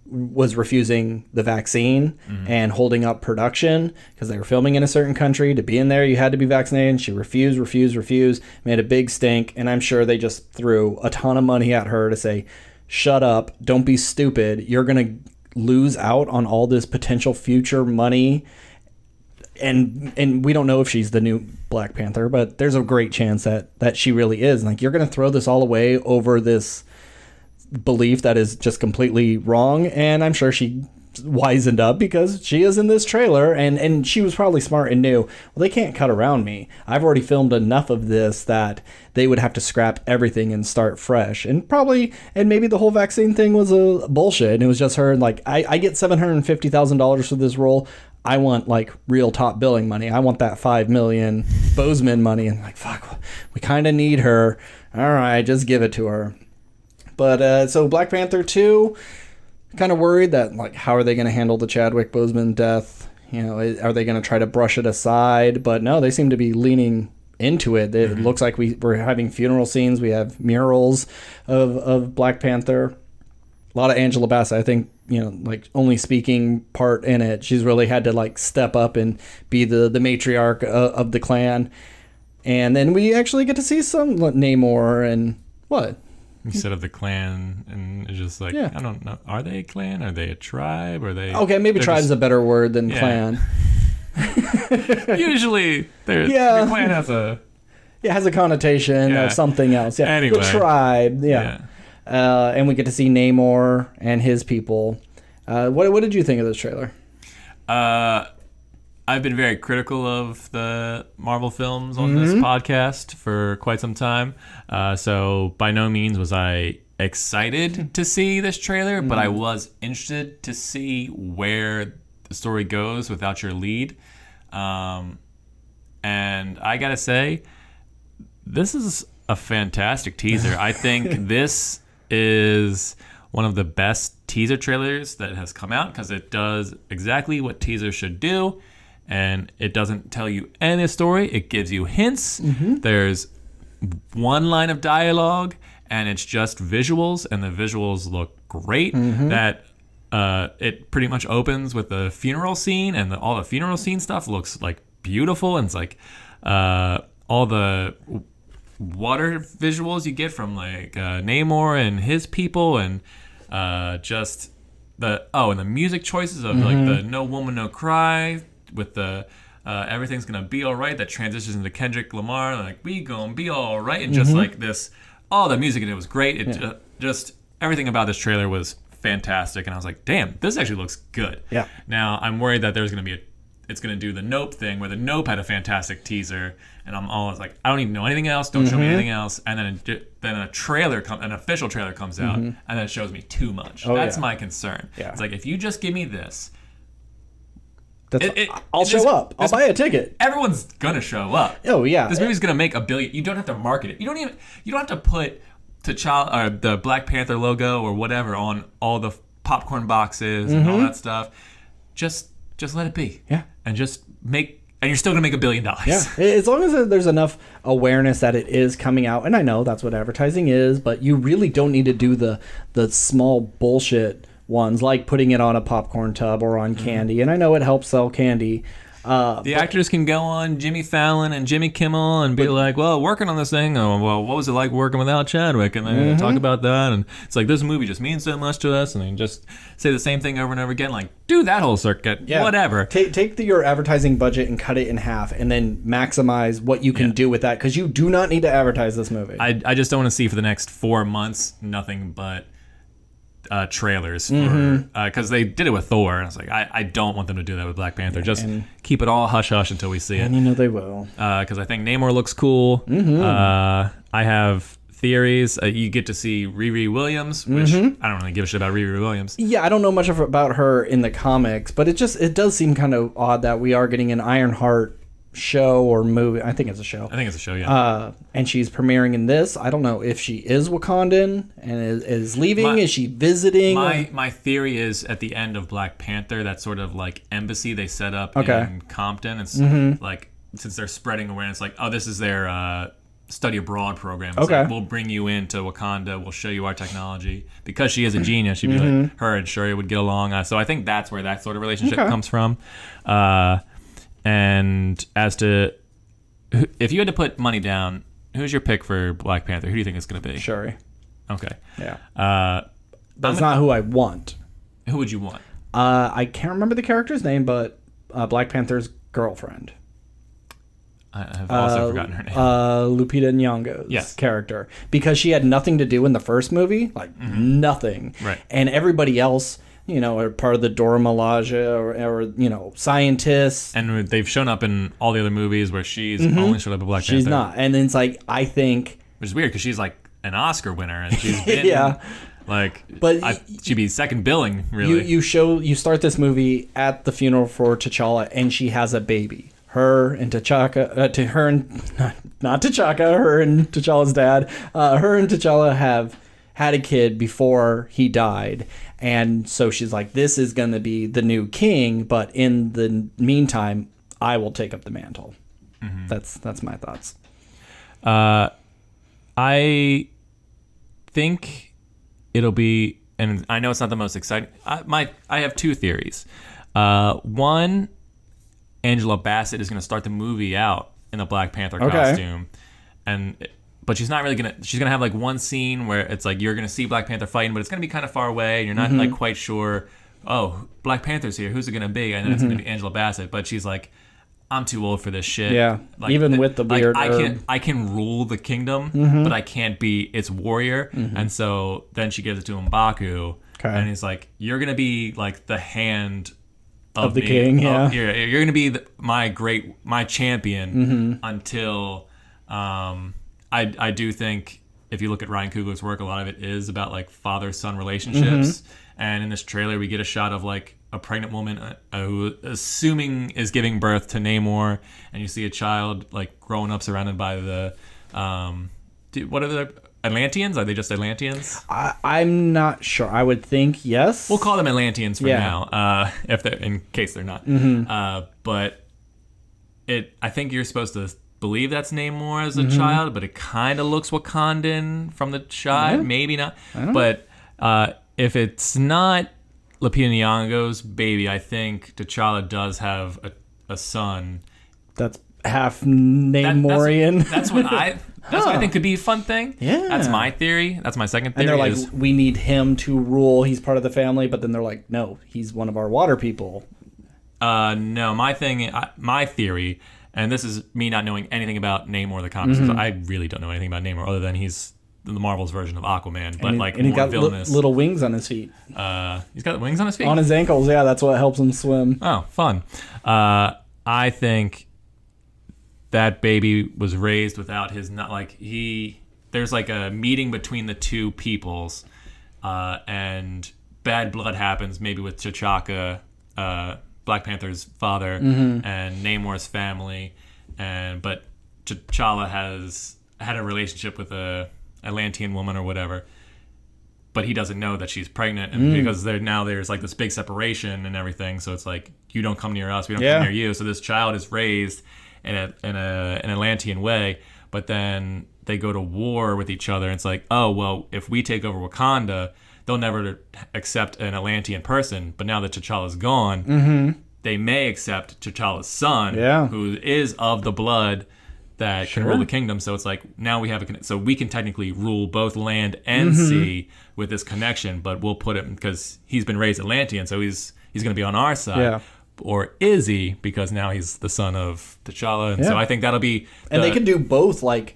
was refusing the vaccine and holding up production because they were filming in a certain country. To be in there, you had to be vaccinated. She refused, made a big stink. And I'm sure they just threw a ton of money at her to say, shut up, don't be stupid. You're going to lose out on all this potential future money. And we don't know if she's the new Black Panther, but there's a great chance that she really is. Like, you're going to throw this all away over this belief that is just completely wrong. And I'm sure she wisened up because she is in this trailer, and she was probably smart and knew, well, they can't cut around me. I've already filmed enough of this that they would have to scrap everything and start fresh. And maybe the whole vaccine thing was a bullshit, and it was just her like, I get $750,000 for this role. I want, like, real top billing money. I want that $5 million Boseman money. And like, fuck, we kind of need her. All right, just give it to her. But so Black Panther 2, kind of worried that, like, how are they going to handle the Chadwick Boseman death? Are they going to try to brush it aside? But no, they seem to be leaning into it. It looks like we're having funeral scenes. We have murals of Black Panther. A lot of Angela Bassett, I think, like, only speaking part in it. She's really had to, like, step up and be the matriarch of the clan. And then we actually get to see some Namor and what? Instead of the clan, and it's just like, I don't know. Are they a clan? Are they a tribe? Are they... Okay, maybe tribe's a better word than clan. Usually, the clan has a... Yeah, has a connotation of something else. Yeah. Anyway. The tribe, and we get to see Namor and his people. What did you think of this trailer? I've been very critical of the Marvel films on this podcast for quite some time. So by no means was I excited to see this trailer, but I was interested to see where the story goes without your lead. And I gotta say, this is a fantastic teaser. I think this is one of the best teaser trailers that has come out because it does exactly what teasers should do. And it doesn't tell you any story. It gives you hints. There's one line of dialogue, and it's just visuals, and the visuals look great. That it pretty much opens with the funeral scene, and all the funeral scene stuff looks, like, beautiful. And it's like all the water visuals you get from, like, Namor and his people, and just and the music choices of like the No Woman No Cry with the everything's gonna be all right, that transitions into Kendrick Lamar, like, we gonna be all right, and just like this, the music in it was great. It just everything about this trailer was fantastic, and I was like, damn, this actually looks good. Yeah. Now I'm worried that there's gonna be it's gonna do the Nope thing, where the Nope had a fantastic teaser, and I'm always like, I don't need to know anything else. Don't show me anything else. And then a trailer an official trailer comes out, and then it shows me too much. That's my concern. Yeah. It's like, if you just give me this. I'll show up. I'll buy a ticket. Everyone's gonna show up. Oh yeah. This movie's gonna make $1 billion. You don't have to market it. You don't have to put the Black Panther logo or whatever on all the popcorn boxes and all that stuff. Just let it be. Yeah. And just and you're still gonna make $1 billion. Yeah. As long as there's enough awareness that it is coming out, and I know that's what advertising is, but you really don't need to do the small bullshit ones, like putting it on a popcorn tub or on candy. And I know it helps sell candy, The actors can go on Jimmy Fallon and Jimmy Kimmel and be like, well, working on this thing. Oh, well, what was it like working without Chadwick? And then talk about that. And it's like, this movie just means so much to us. And then just say the same thing over and over again. Like, do that whole circuit. Yeah. Whatever. Take your advertising budget and cut it in half and then maximize what you can do with that. Because you do not need to advertise this movie. I just don't want to see for the next 4 months nothing but trailers because they did it with Thor, and I was like, I don't want them to do that with Black Panther. Just keep it all hush hush until we see it. And you know they will, because I think Namor looks cool. I have theories. You get to see Riri Williams, which I don't really give a shit about Riri Williams. Yeah, I don't know much about her in the comics, but it does seem kind of odd that we are getting an Ironheart show or movie. I think it's a show. I think it's a show, yeah. And she's premiering in this. I don't know if she is Wakandan and is leaving. Is she visiting? My theory is at the end of Black Panther, that sort of like embassy they set up in Compton. It's like, since they're spreading awareness, like, oh, this is their study abroad program. It's like, we'll bring you into Wakanda. We'll show you our technology. Because she is a genius, she'd be like, her and Shuri would get along. So I think that's where that sort of relationship comes from. And as to if you had to put money down, who's your pick for Black Panther? Who do you think it's going to be? Shuri. Okay. Yeah. That's not who I want. Who would you want? I can't remember the character's name, but Black Panther's girlfriend. I have also forgotten her name. Lupita Nyong'o's character. Because she had nothing to do in the first movie. Like, nothing. Right. And everybody else, are part of the Dora Milaje or scientists. And they've shown up in all the other movies where she's only showed up in Black Panther. She's not. And then it's like, I think... Which is weird because she's like an Oscar winner and she's been... she'd be second billing, really. You start this movie at the funeral for T'Challa and she has a baby. Her and T'Chaka, not T'Chaka, her and T'Challa's dad. Her and T'Challa have had a kid before he died. And so she's like, this is going to be the new king, but in the meantime, I will take up the mantle. That's my thoughts. I think it'll be, and I know it's not the most exciting. I have two theories. One, Angela Bassett is going to start the movie out in the Black Panther costume, but she's not really she's gonna have like one scene where it's like you're gonna see Black Panther fighting, but it's gonna be kind of far away and you're not like quite sure, oh, Black Panther's here, who's it gonna be? And then it's gonna be Angela Bassett, but she's like, I'm too old for this shit. Yeah, like, even with the beard. I can rule the kingdom, but I can't be its warrior. And so then she gives it to M'Baku, and he's like, you're gonna be like the hand of the me. king. Yeah, you're gonna be my champion until. I do think if you look at Ryan Coogler's work, a lot of it is about like father-son relationships. And in this trailer, we get a shot of like a pregnant woman who, assuming, is giving birth to Namor, and you see a child like growing up surrounded by the what are the Atlanteans? Are they just Atlanteans? I'm not sure. I would think yes. We'll call them Atlanteans for now, if they're in case they're not. But I think you're supposed to believe that's Namor as a child, but it kind of looks Wakandan from the shot. Maybe not. But if it's not Lupita Nyong'o's baby, I think T'Challa does have a son. That's half Namorian. That's what I think could be a fun thing. Yeah. That's my theory. That's my second theory. And they're like, we need him to rule. He's part of the family. But then they're like, no, he's one of our water people. No, my theory... And this is me not knowing anything about Namor or the comics. I really don't know anything about Namor other than he's the Marvel's version of Aquaman, but he's got little wings on his feet. He's got wings on his feet? On his ankles, yeah. That's what helps him swim. Oh, fun. I think that baby was raised without his... There's like a meeting between the two peoples, and bad blood happens, maybe with T'Chaka, Black Panther's father, and Namor's family, but T'Challa has had a relationship with a Atlantean woman or whatever, but he doesn't know that she's pregnant, and because there's like this big separation and everything, so it's like, you don't come near us, we don't come near you. So this child is raised in an Atlantean way, but then they go to war with each other, and it's like, oh well, if we take over Wakanda, they'll never accept an Atlantean person, but now that T'Challa's gone, they may accept T'Challa's son, Yeah. who is of the blood that can rule the kingdom. So it's like now we have so we can technically rule both land and sea with this connection, but we'll put him because he's been raised Atlantean, so he's going to be on our side. Yeah. Or is he? Because now he's the son of T'Challa, and so I think that'll be. And they can do both. Like,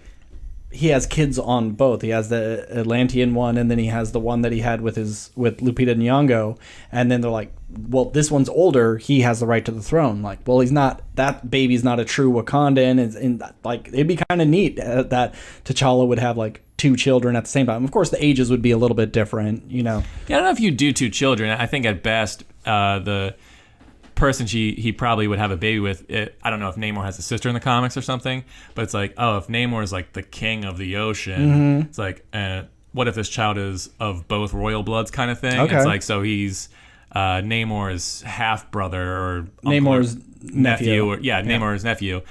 he has kids on both. He has the Atlantean one, and then he has the one that he had with Lupita Nyong'o. And then they're like, well, this one's older. He has the right to the throne. Like, well, he's not. That baby's not a true Wakandan. And like, it'd be kind of neat that T'Challa would have like 2 children at the same time. Of course, the ages would be a little bit different. You know. Yeah, I don't know if you do 2 children. I think at best, the person he probably would have a baby with, I don't know if Namor has a sister in the comics or something, but it's like, oh, if Namor is like the king of the ocean, it's like, what if this child is of both royal bloods kind of thing? Okay. It's like, so he's Namor's half brother or Namor's nephew. Namor's nephew.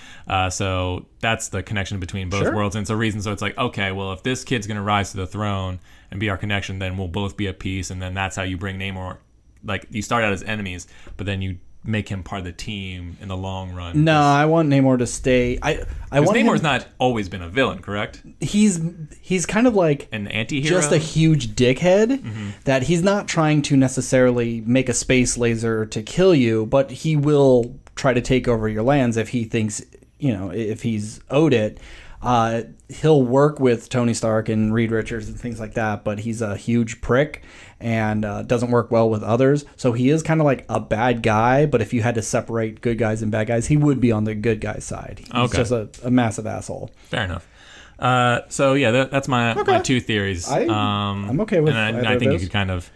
So that's the connection between both worlds, and it's a reason. So it's like, okay, well, if this kid's gonna rise to the throne and be our connection, then we'll both be at peace, and then that's how you bring Namor. Like, you start out as enemies, but then you make him part of the team in the long run. No, I want Namor to stay. I want Namor's not always been a villain, correct? He's kind of like an anti-hero, just a huge dickhead. That he's not trying to necessarily make a space laser to kill you, but he will try to take over your lands if he thinks, if he's owed it. He'll work with Tony Stark and Reed Richards and things like that, but he's a huge prick and doesn't work well with others. So he is kind of like a bad guy, but if you had to separate good guys and bad guys, he would be on the good guy side. He's just a massive asshole. Fair enough. So yeah, that's my 2 theories. I'm okay with and I think you could kind of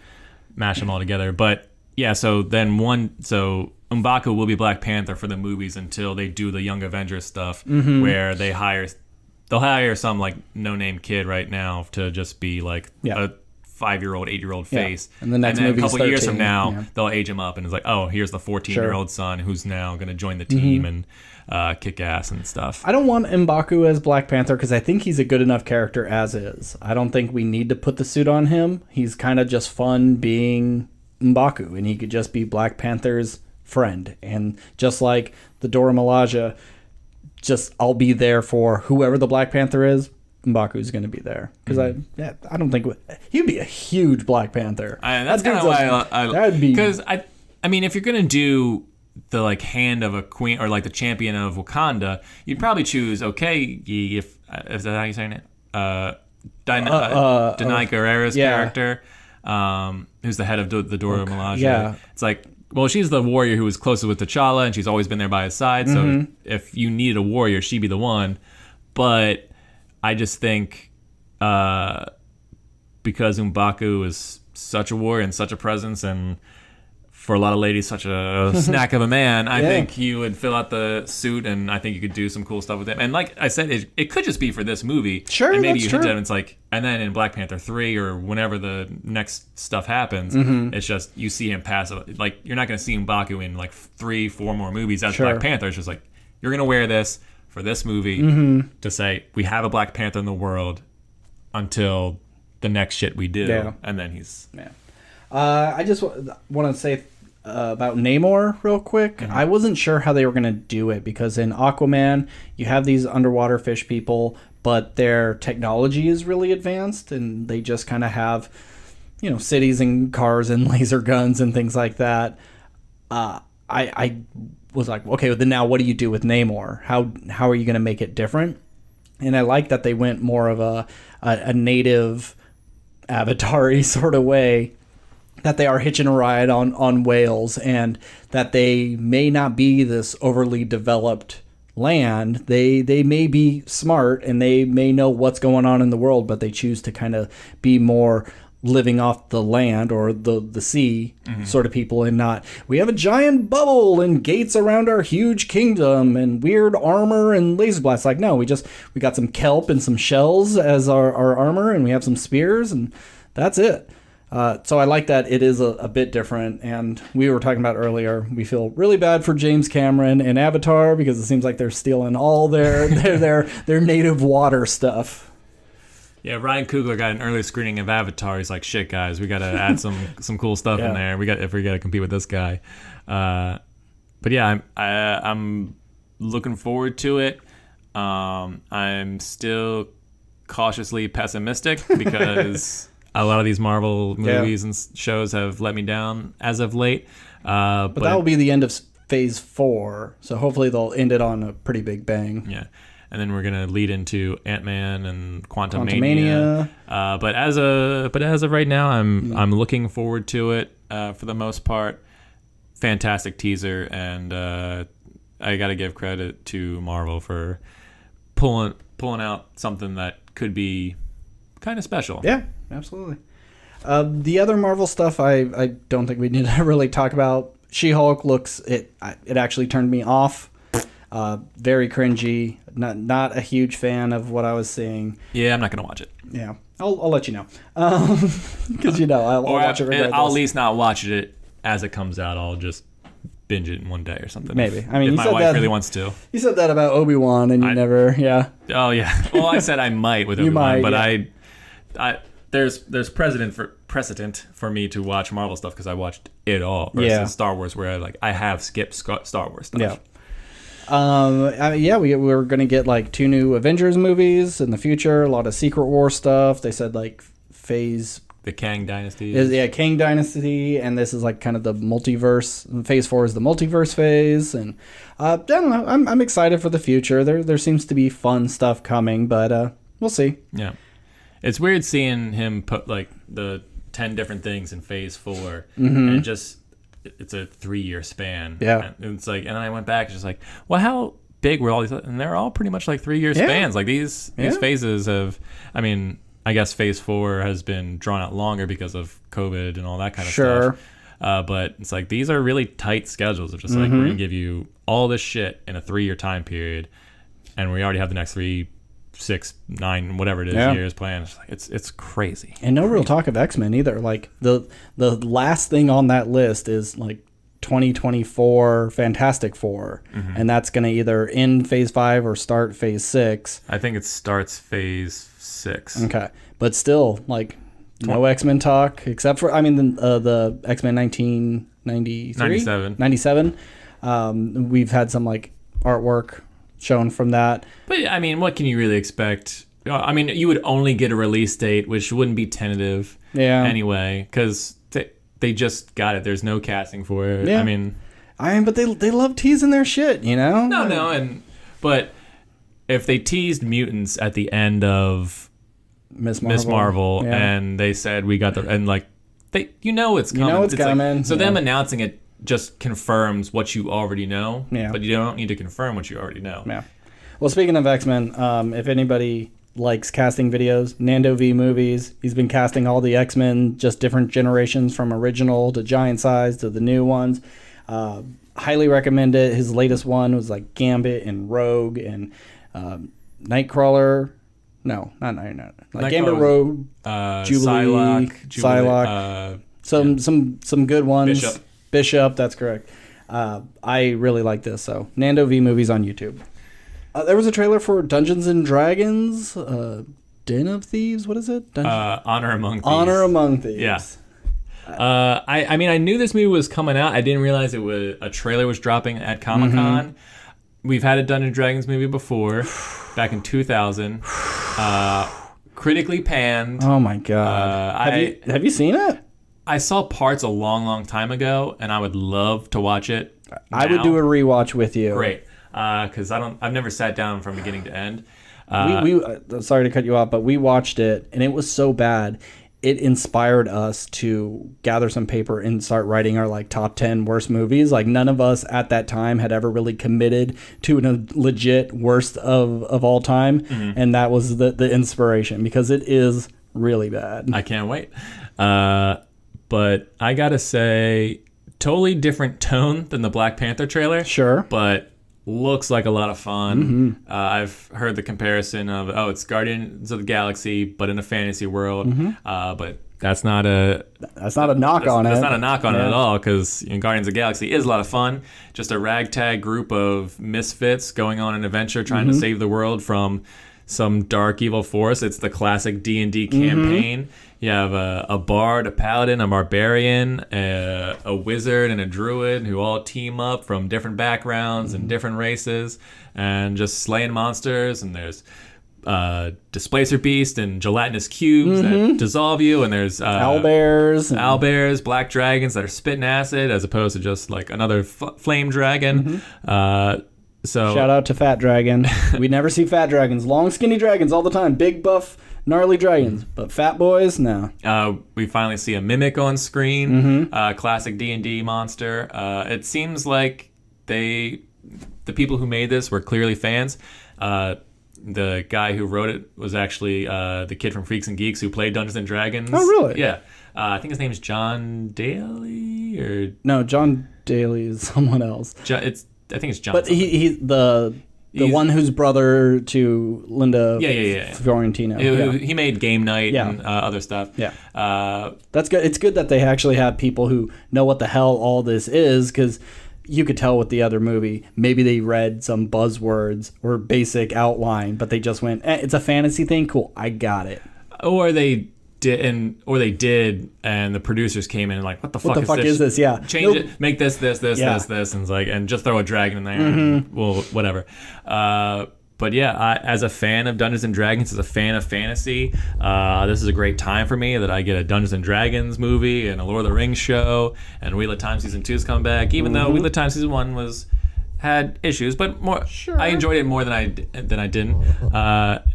mash them all together. But yeah, so then M'Baku will be Black Panther for the movies until they do the Young Avengers stuff, where they'll hire some like no-name kid right now to just be like a 5-year-old, 8-year-old face. And the next movie, movie a couple 13, years from now, they'll age him up, and it's like, oh, here's the 14-year-old son who's now going to join the team and kick ass and stuff. I don't want M'Baku as Black Panther because I think he's a good enough character as is. I don't think we need to put the suit on him. He's kind of just fun being M'Baku, and he could just be Black Panther's friend. And just like the Dora Milaje, I'll be there for whoever the Black Panther is. M'Baku's going to be there because I don't think he'd be a huge Black Panther. That's kind of why that'd be, because I mean, if you're going to do the like hand of a queen or like the champion of Wakanda, you'd probably choose if is that how you say it? Denai Guerrera's character, who's the head of the Dora Milaje. Yeah, it's like, well, she's the warrior who was closest with T'Challa, and she's always been there by his side. So if you needed a warrior, she'd be the one. But I just think because M'Baku is such a warrior and such a presence, and for a lot of ladies, such a snack of a man, I think you would fill out the suit, and I think you could do some cool stuff with him. And like I said, it could just be for this movie. Sure, and maybe that's you hint true. at it, it's like, and then in Black Panther 3 or whenever the next stuff happens, it's just you see him pass. Like, you're not going to see M'Baku in like 3-4 more movies as Black Panther. It's just like, you're going to wear this for this movie to say we have a Black Panther in the world until the next shit we do, and then he's. Yeah. I just want to say about Namor real quick. I wasn't sure how they were going to do it because in Aquaman you have these underwater fish people, but their technology is really advanced, and they just kind of have, cities and cars and laser guns and things like that. I was like, okay, then now what do you do with Namor? How are you going to make it different? And I like that they went more of a native Avatar-y sort of way, that they are hitching a ride on whales, and that they may not be this overly developed land. They may be smart and they may know what's going on in the world, but they choose to kind of be more living off the land or the sea sort of people, and not, we have a giant bubble and gates around our huge kingdom and weird armor and laser blasts. Like, no, we got some kelp and some shells as our armor, and we have some spears, and that's it. So I like that it is a bit different, and we were talking about earlier, we feel really bad for James Cameron and Avatar because it seems like they're stealing all their native water stuff. Yeah, Ryan Coogler got an early screening of Avatar. He's like, shit, guys, we got to add some cool stuff in there. If we got to compete with this guy. but yeah, I'm looking forward to it. I'm still cautiously pessimistic because a lot of these Marvel movies and shows have let me down as of late. But that will be the end of Phase 4, so hopefully they'll end it on a pretty big bang. Yeah. And then we're gonna lead into Ant-Man and Quantumania. But as of right now, I'm looking forward to it for the most part. Fantastic teaser, and I got to give credit to Marvel for pulling out something that could be kind of special. Yeah, absolutely. The other Marvel stuff, I don't think we need to really talk about. She-Hulk it actually turned me off. Very cringy. Not a huge fan of what I was seeing. Yeah, I'm not gonna watch it. Yeah, I'll let you know. Because I'll watch it regardless. I'll at least not watch it as it comes out. I'll just binge it in one day or something. Maybe. I mean, if my wife really wants to. You said that about Obi-Wan, and you never. Yeah. Oh yeah. Well, I said I might with Obi-Wan, but I there's precedent for me to watch Marvel stuff because I watched it all versus Star Wars, where I have skipped Star Wars stuff. Yeah. We're going to get like 2 new Avengers movies in the future, a lot of Secret War stuff. They said like the Kang Dynasty. Kang Dynasty, and this is like kind of the multiverse. Phase 4 is the multiverse phase, and I don't know. I'm excited for the future. There seems to be fun stuff coming, but we'll see. Yeah, it's weird seeing him put like the 10 different things in Phase 4, and it's a 3-year span. Yeah. And it's like, and then I went back, just like, well, how big were all these? And they're all pretty much like 3-year spans. Like these phases have, I mean, I guess Phase 4 has been drawn out longer because of COVID and all that kind of stuff. But it's like, these are really tight schedules of just like, we're going to give you all this shit in a 3-year time period. And we already have the next 3, 6, 9, whatever it is, years planned. It's crazy. And no real talk of X-Men either. Like the last thing on that list is like 2024 Fantastic Four, and that's going to either end Phase 5 or start Phase 6. I think it starts Phase 6. Okay, but still, like no X-Men talk except for the X-Men 1993, 97. We've had some like artwork shown from that. But I mean, what can you really expect? I mean, you would only get a release date, which wouldn't be tentative anyway, because they just got it. There's no casting for it. Yeah. I mean, but they love teasing their shit, but if they teased mutants at the end of Miss Marvel and they said we got it's coming. You know it's coming. So them announcing it just confirms what you already know, but you don't need to confirm what you already know. Yeah. Well, speaking of X-Men, if anybody likes casting videos, Nando V Movies, he's been casting all the X-Men, just different generations from original to giant size to the new ones. Highly recommend it. His latest one was like Gambit and Rogue and Nightcrawler. No, not Nightcrawler. Like Gambit, Rogue, Jubilee, Psylocke. Some good ones. Bishop, that's correct. I really like this. So Nando V Movies on YouTube. There was a trailer for Dungeons and Dragons, Den of Thieves. What is it? Honor Among Thieves. Honor Among Thieves. Yeah. I mean, I knew this movie was coming out. I didn't realize a trailer was dropping at Comic-Con. We've had a Dungeons and Dragons movie before, back in 2000. Critically panned. Oh my god! Have you seen it? I saw parts a long, long time ago, and I would love to watch it now. I would do a rewatch with you. Great, because I've never sat down from beginning to end. We sorry to cut you off, but we watched it, and it was so bad. It inspired us to gather some paper and start writing our like top 10 worst movies. Like none of us at that time had ever really committed to a legit worst of all time, and that was the inspiration because it is really bad. I can't wait. But I gotta say, totally different tone than the Black Panther trailer. Sure. But looks like a lot of fun. I've heard the comparison of, it's Guardians of the Galaxy, but in a fantasy world. But that's not a knock on it. That's not a knock on it at all, because Guardians of the Galaxy is a lot of fun. Just a ragtag group of misfits going on an adventure trying to save the world from some dark evil force. It's the classic D&D campaign. You have a bard, a paladin, a barbarian, a wizard, and a druid who all team up from different backgrounds and different races and just slaying monsters. And there's displacer beast and gelatinous cubes that dissolve you. And there's owlbears, black dragons that are spitting acid as opposed to just like another flame dragon. So shout out to Fat Dragon. We never see fat dragons. Long, skinny dragons all the time. Big, buff, gnarly dragons. But fat boys, no. We finally see a mimic on screen. Classic D&D monster. It seems like the people who made this were clearly fans. The guy who wrote it was actually the kid from Freaks and Geeks who played Dungeons and Dragons. Oh, really? Yeah. I think his name is John Daly or no, John Daly is someone else. I think it's John. But he's the one who's brother to Linda Fiorentino. He made Game Night and other stuff. Yeah. That's good. It's good that they actually have people who know what the hell all this is, because you could tell with the other movie, maybe they read some buzzwords or basic outline, but they just went, it's a fantasy thing. Cool. I got it. Or they did, and the producers came in and like, what the fuck is this? Yeah. Change it, make this, this, and it's like, and just throw a dragon in there, and well, whatever. But yeah, as a fan of Dungeons and Dragons, as a fan of fantasy, this is a great time for me that I get a Dungeons and Dragons movie and a Lord of the Rings show, and Wheel of Time Season 2 is coming back, even though Wheel of Time Season 1 had issues, but more. Sure. I enjoyed it more than I didn't.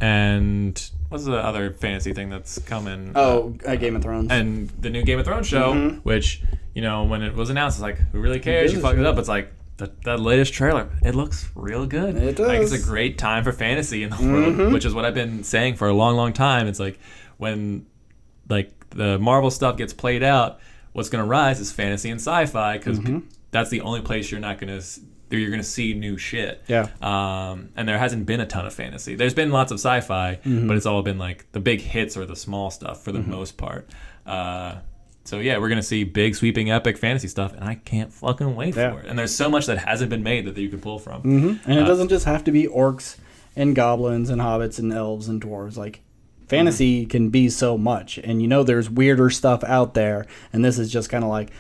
And what's the other fantasy thing that's coming? Game of Thrones. And the new Game of Thrones show, which, when it was announced, it's like, who really cares? You fucked it up. It's like, that latest trailer, it looks real good. It does. Like, it's a great time for fantasy in the world, which is what I've been saying for a long, long time. It's like, when like the Marvel stuff gets played out, what's going to rise is fantasy and sci-fi, because that's the only place you're going to see new shit. Yeah. And there hasn't been a ton of fantasy. There's been lots of sci-fi, but it's all been like the big hits or the small stuff for the most part. So yeah, we're going to see big, sweeping, epic fantasy stuff, and I can't fucking wait for it. And there's so much that hasn't been made that you can pull from. And it doesn't just have to be orcs and goblins and hobbits and elves and dwarves. Like, fantasy can be so much. And there's weirder stuff out there, and this is just kind of like,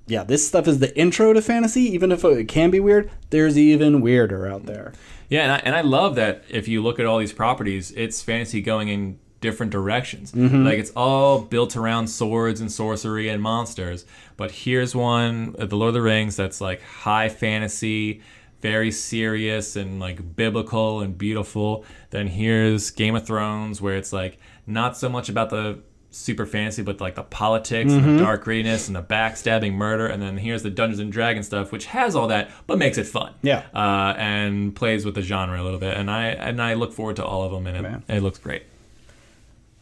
yeah, this stuff is the intro to fantasy. Even if it can be weird, there's even weirder out there. Yeah, and I love that if you look at all these properties, it's fantasy going in different directions. Like, it's all built around swords and sorcery and monsters. But here's one, The Lord of the Rings, that's like high fantasy, very serious and like biblical and beautiful. Then here's Game of Thrones, where it's like not so much about the super fantasy, but like the politics and the dark grittiness and the backstabbing murder. And then here's the Dungeons and Dragons stuff, which has all that but makes it fun. Yeah. And plays with the genre a little bit. And I look forward to all of them, and it looks great.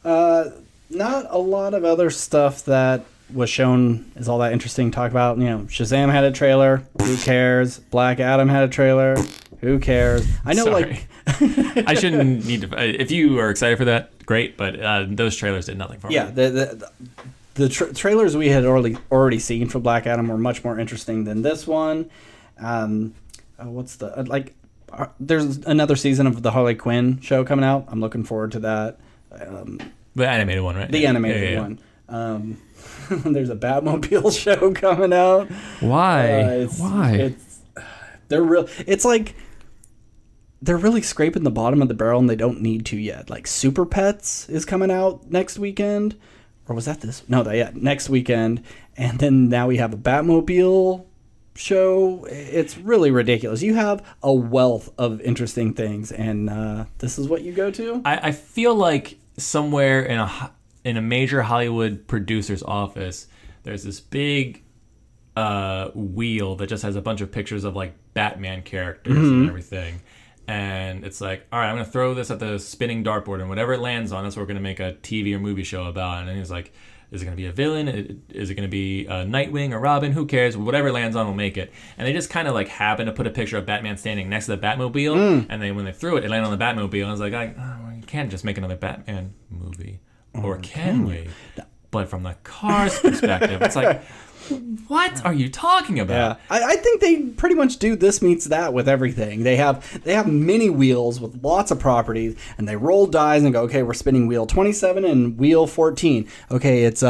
Not a lot of other stuff that was shown is all that interesting to talk about. Shazam had a trailer. Who cares? Black Adam had a trailer. Who cares? I know, Sorry. I shouldn't need to. If you are excited for that, great. But those trailers did nothing for me. Yeah, the trailers we had already seen for Black Adam were much more interesting than this one. There's another season of the Harley Quinn show coming out. I'm looking forward to that. The animated one, right? The animated one. There's a Batmobile show coming out. Why? Why? It's like they're really scraping the bottom of the barrel, and they don't need to yet. Like, Super Pets is coming out next weekend. Or was that this? No, next weekend. And then now we have a Batmobile show. It's really ridiculous. You have a wealth of interesting things, and this is what you go to? I feel like somewhere in a major Hollywood producer's office, there's this big wheel that just has a bunch of pictures of like Batman characters and everything. And it's like, all right, I'm going to throw this at the spinning dartboard, and whatever it lands on, that's what we're going to make a TV or movie show about. And then he's like, is it going to be a villain? Is it going to be a Nightwing or Robin? Who cares? Whatever it lands on, we'll make it. And they just kind of like happen to put a picture of Batman standing next to the Batmobile. And then when they threw it, it landed on the Batmobile. And I was like, you can't just make another Batman movie. Or can we? But from the car's perspective, it's like, What are you talking about? I think they pretty much do this meets that with everything. They have mini wheels with lots of properties, and they roll dice and go, okay, we're spinning wheel 27 and wheel 14. Okay, it's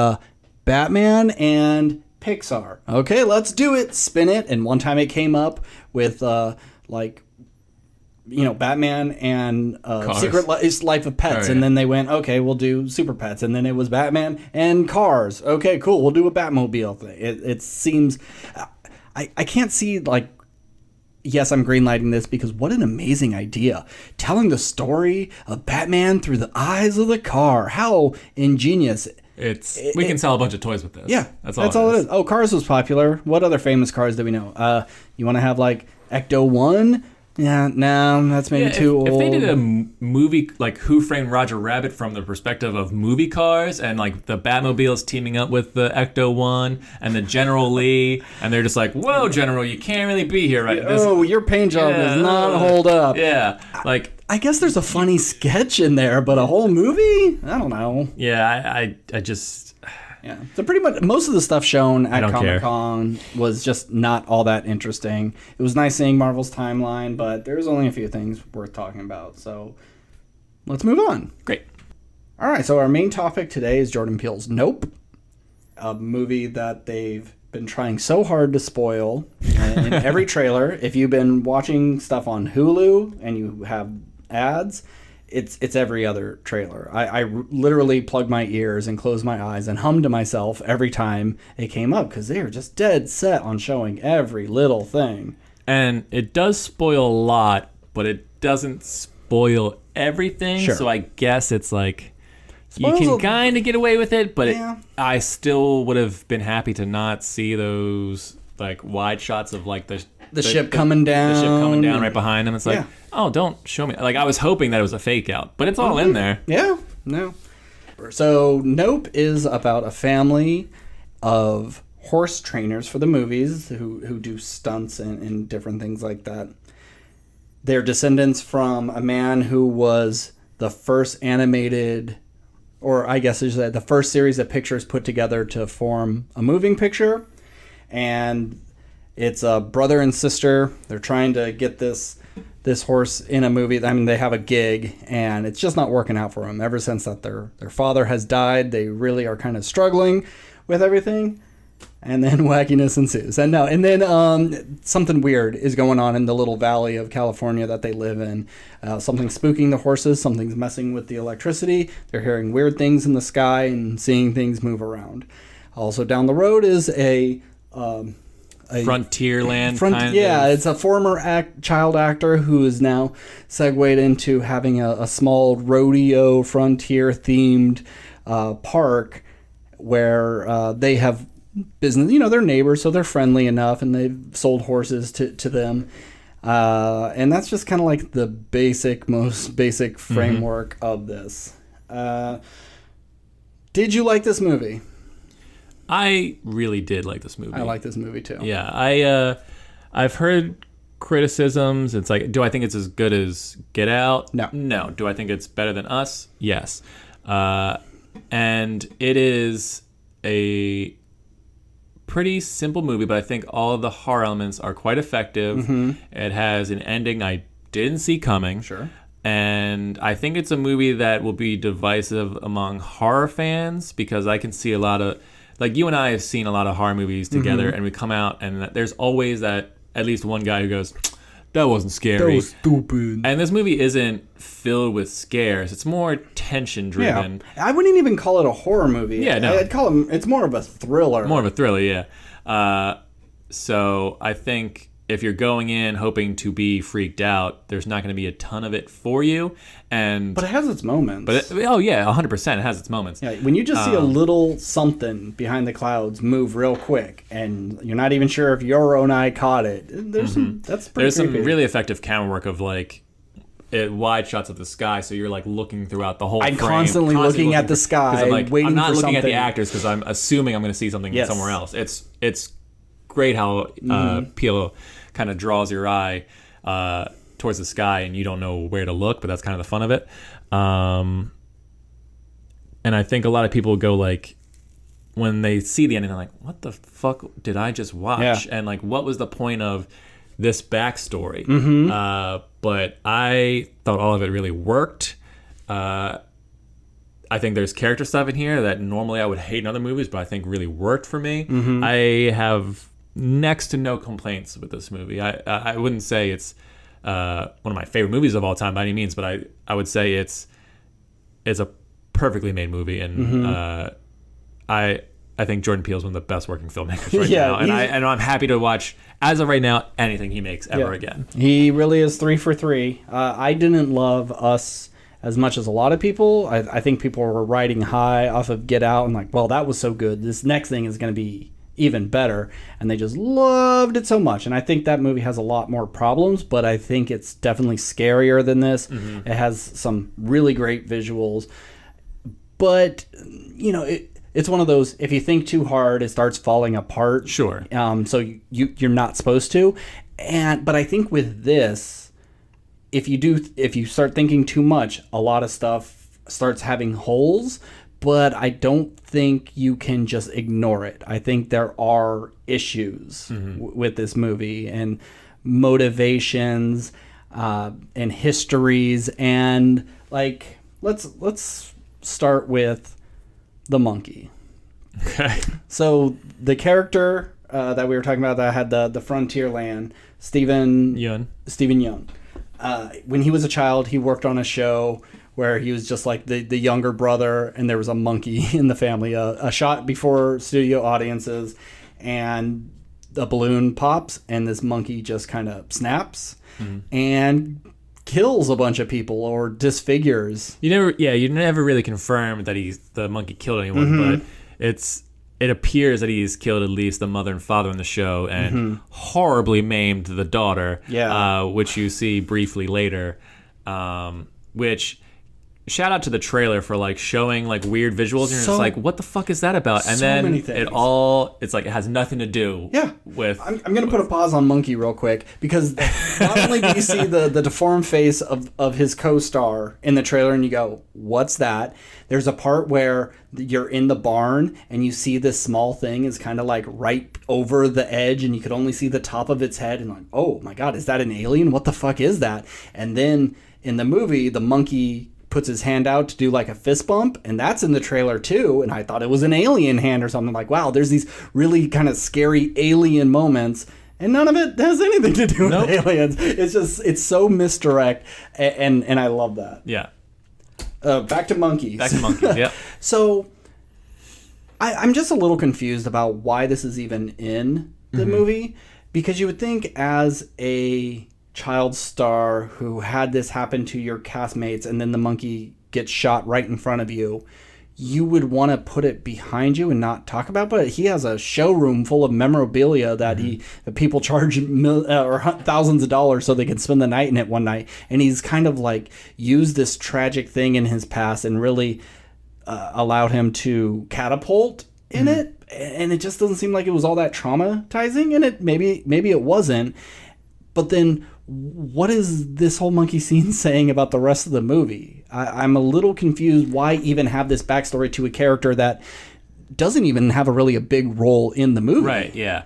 Batman and Pixar. Okay, let's do it. Spin it. And one time it came up with Batman and Secret Life of Pets. Oh, yeah. And then they went, okay, we'll do Super Pets. And then it was Batman and Cars. Okay, cool. We'll do a Batmobile thing. It seems... I can't see, yes, I'm greenlighting this because what an amazing idea. Telling the story of Batman through the eyes of the car. How ingenious. We can sell a bunch of toys with this. Yeah, That's all it is. Oh, Cars was popular. What other famous cars do we know? You want to have, Ecto 1? Yeah, no, that's maybe too old. If they did a movie like Who Framed Roger Rabbit from the perspective of movie cars, and the Batmobile's teaming up with the Ecto One and the General Lee, and they're just like, "Whoa, General, you can't really be here right now." Your paint job does not hold up. Yeah, I guess there's a funny sketch in there, but a whole movie? I don't know. Yeah, I just. Yeah. So pretty much most of the stuff shown at care. Comic-Con was just not all that interesting. It was nice seeing Marvel's timeline, but there's only a few things worth talking about. So let's move on. Great. All right. So our main topic today is Jordan Peele's Nope, a movie that they've been trying so hard to spoil in every trailer. If you've been watching stuff on Hulu and you have ads, it's every other trailer. I literally plugged my ears and closed my eyes and hummed to myself every time it came up because they are just dead set on showing every little thing. And it does spoil a lot, but it doesn't spoil everything. Sure. So I guess it's you Spoils can kind of get away with it, but Yeah. I still would have been happy to not see those wide shots of The ship coming down. The ship coming down right behind him. It's Yeah. oh, don't show me. I was hoping that it was a fake out, but it's all in there. Yeah, no. So Nope is about a family of horse trainers for the movies who do stunts and different things like that. They're descendants from a man who was the first animated, or I guess it's the first series of pictures put together to form a moving picture. And it's a brother and sister. They're trying to get this horse in a movie. I mean, they have a gig, and it's just not working out for them. Ever since that their father has died, they really are kind of struggling with everything. And then wackiness ensues. And then something weird is going on in the little valley of California that they live in. Something's spooking the horses. Something's messing with the electricity. They're hearing weird things in the sky and seeing things move around. Also down the road is a Frontierland it's a former child actor who is now segued into having a small rodeo frontier themed park where they have business. They're neighbors, so they're friendly enough, and they've sold horses to them. And that's just kind of the most basic framework of this. Did you like this movie? I really did like this movie. I like this movie too. Yeah, I've heard criticisms. It's do I think it's as good as Get Out? No. Do I think it's better than Us? Yes. And it is a pretty simple movie, but I think all of the horror elements are quite effective. Mm-hmm. It has an ending I didn't see coming. Sure. And I think it's a movie that will be divisive among horror fans because I can see a lot of... you and I have seen a lot of horror movies together, and we come out, and there's always at least one guy who goes, that wasn't scary. That was stupid. And this movie isn't filled with scares. It's more tension-driven. Yeah. I wouldn't even call it a horror movie. Yeah, no. I'd call it, it's more of a thriller. More of a thriller, yeah. So I think if you're going in hoping to be freaked out, there's not going to be a ton of it for you. But it has its moments. 100%, it has its moments. Yeah, when you just see a little something behind the clouds move real quick, and you're not even sure if your own eye caught it. There's that's pretty There's creepy. some really effective camera work of wide shots of the sky, so you're looking throughout the whole frame. I'm constantly looking at the sky, waiting I'm not for looking something. at the actors because I'm assuming I'm going to see something somewhere else. It's great how Peele kind of draws your eye towards the sky and you don't know where to look, but that's kind of the fun of it. And I think a lot of people go when they see the ending, they're like, what the fuck did I just watch? Yeah. And like, what was the point of this backstory? Mm-hmm. But I thought all of it really worked. I think there's character stuff in here that normally I would hate in other movies, but I think really worked for me. Mm-hmm. I have next to no complaints with this movie. I wouldn't say it's one of my favorite movies of all time by any means, but I would say it's a perfectly made movie, and I think Jordan Peele is one of the best working filmmakers right now, and I'm happy to watch, as of right now, anything he makes ever again. He really is 3 for 3. I didn't love Us as much as a lot of people. I think people were riding high off of Get Out and like, well, that was so good. This next thing is going to be even better. And they just loved it so much. And I think that movie has a lot more problems, but I think it's definitely scarier than this. Mm-hmm. It has some really great visuals. But, you know, it's one of those, if you think too hard, it starts falling apart. Sure. So you're not supposed to. But I think with this, if you start thinking too much, a lot of stuff starts having holes, but I don't think you can just ignore it. I think there are issues with this movie and motivations and histories, and like let's start with the monkey. Okay. So the character that we were talking about that had the Frontierland, Stephen Yeun. When he was a child, he worked on a show where he was just like the younger brother, and there was a monkey in the family. A shot before studio audiences, and the balloon pops, and this monkey just kind of snaps and kills a bunch of people or disfigures. You never really confirmed that the monkey killed anyone, but it appears that he's killed at least the mother and father in the show and horribly maimed the daughter, which you see briefly later. Which, shout out to the trailer for like showing like weird visuals. And you're just like, what the fuck is that about? And then it's like it has nothing to do with... I'm going to put a pause on Monkey real quick, because not only do you see the deformed face of his co-star in the trailer and you go, what's that? There's a part where you're in the barn and you see this small thing is kind of like right over the edge and you could only see the top of its head and like, oh my God, is that an alien? What the fuck is that? And then in the movie, the monkey puts his hand out to do like a fist bump, and that's in the trailer too, and I thought it was an alien hand or something. Like, wow, there's these really kind of scary alien moments, and none of it has anything to do with aliens. It's so misdirect, and I love that. Yeah. Back to monkeys. Yeah. So I'm just a little confused about why this is even in the movie, because you would think as a child star who had this happen to your castmates and then the monkey gets shot right in front of you, you would want to put it behind you and not talk about. But he has a showroom full of memorabilia that that people charge thousands of dollars so they can spend the night in it one night, and he's kind of like used this tragic thing in his past and really allowed him to catapult in it, and it just doesn't seem like it was all that traumatizing. And it maybe it wasn't, but then what is this whole monkey scene saying about the rest of the movie? I'm a little confused why even have this backstory to a character that doesn't even have a big role in the movie. Right, yeah.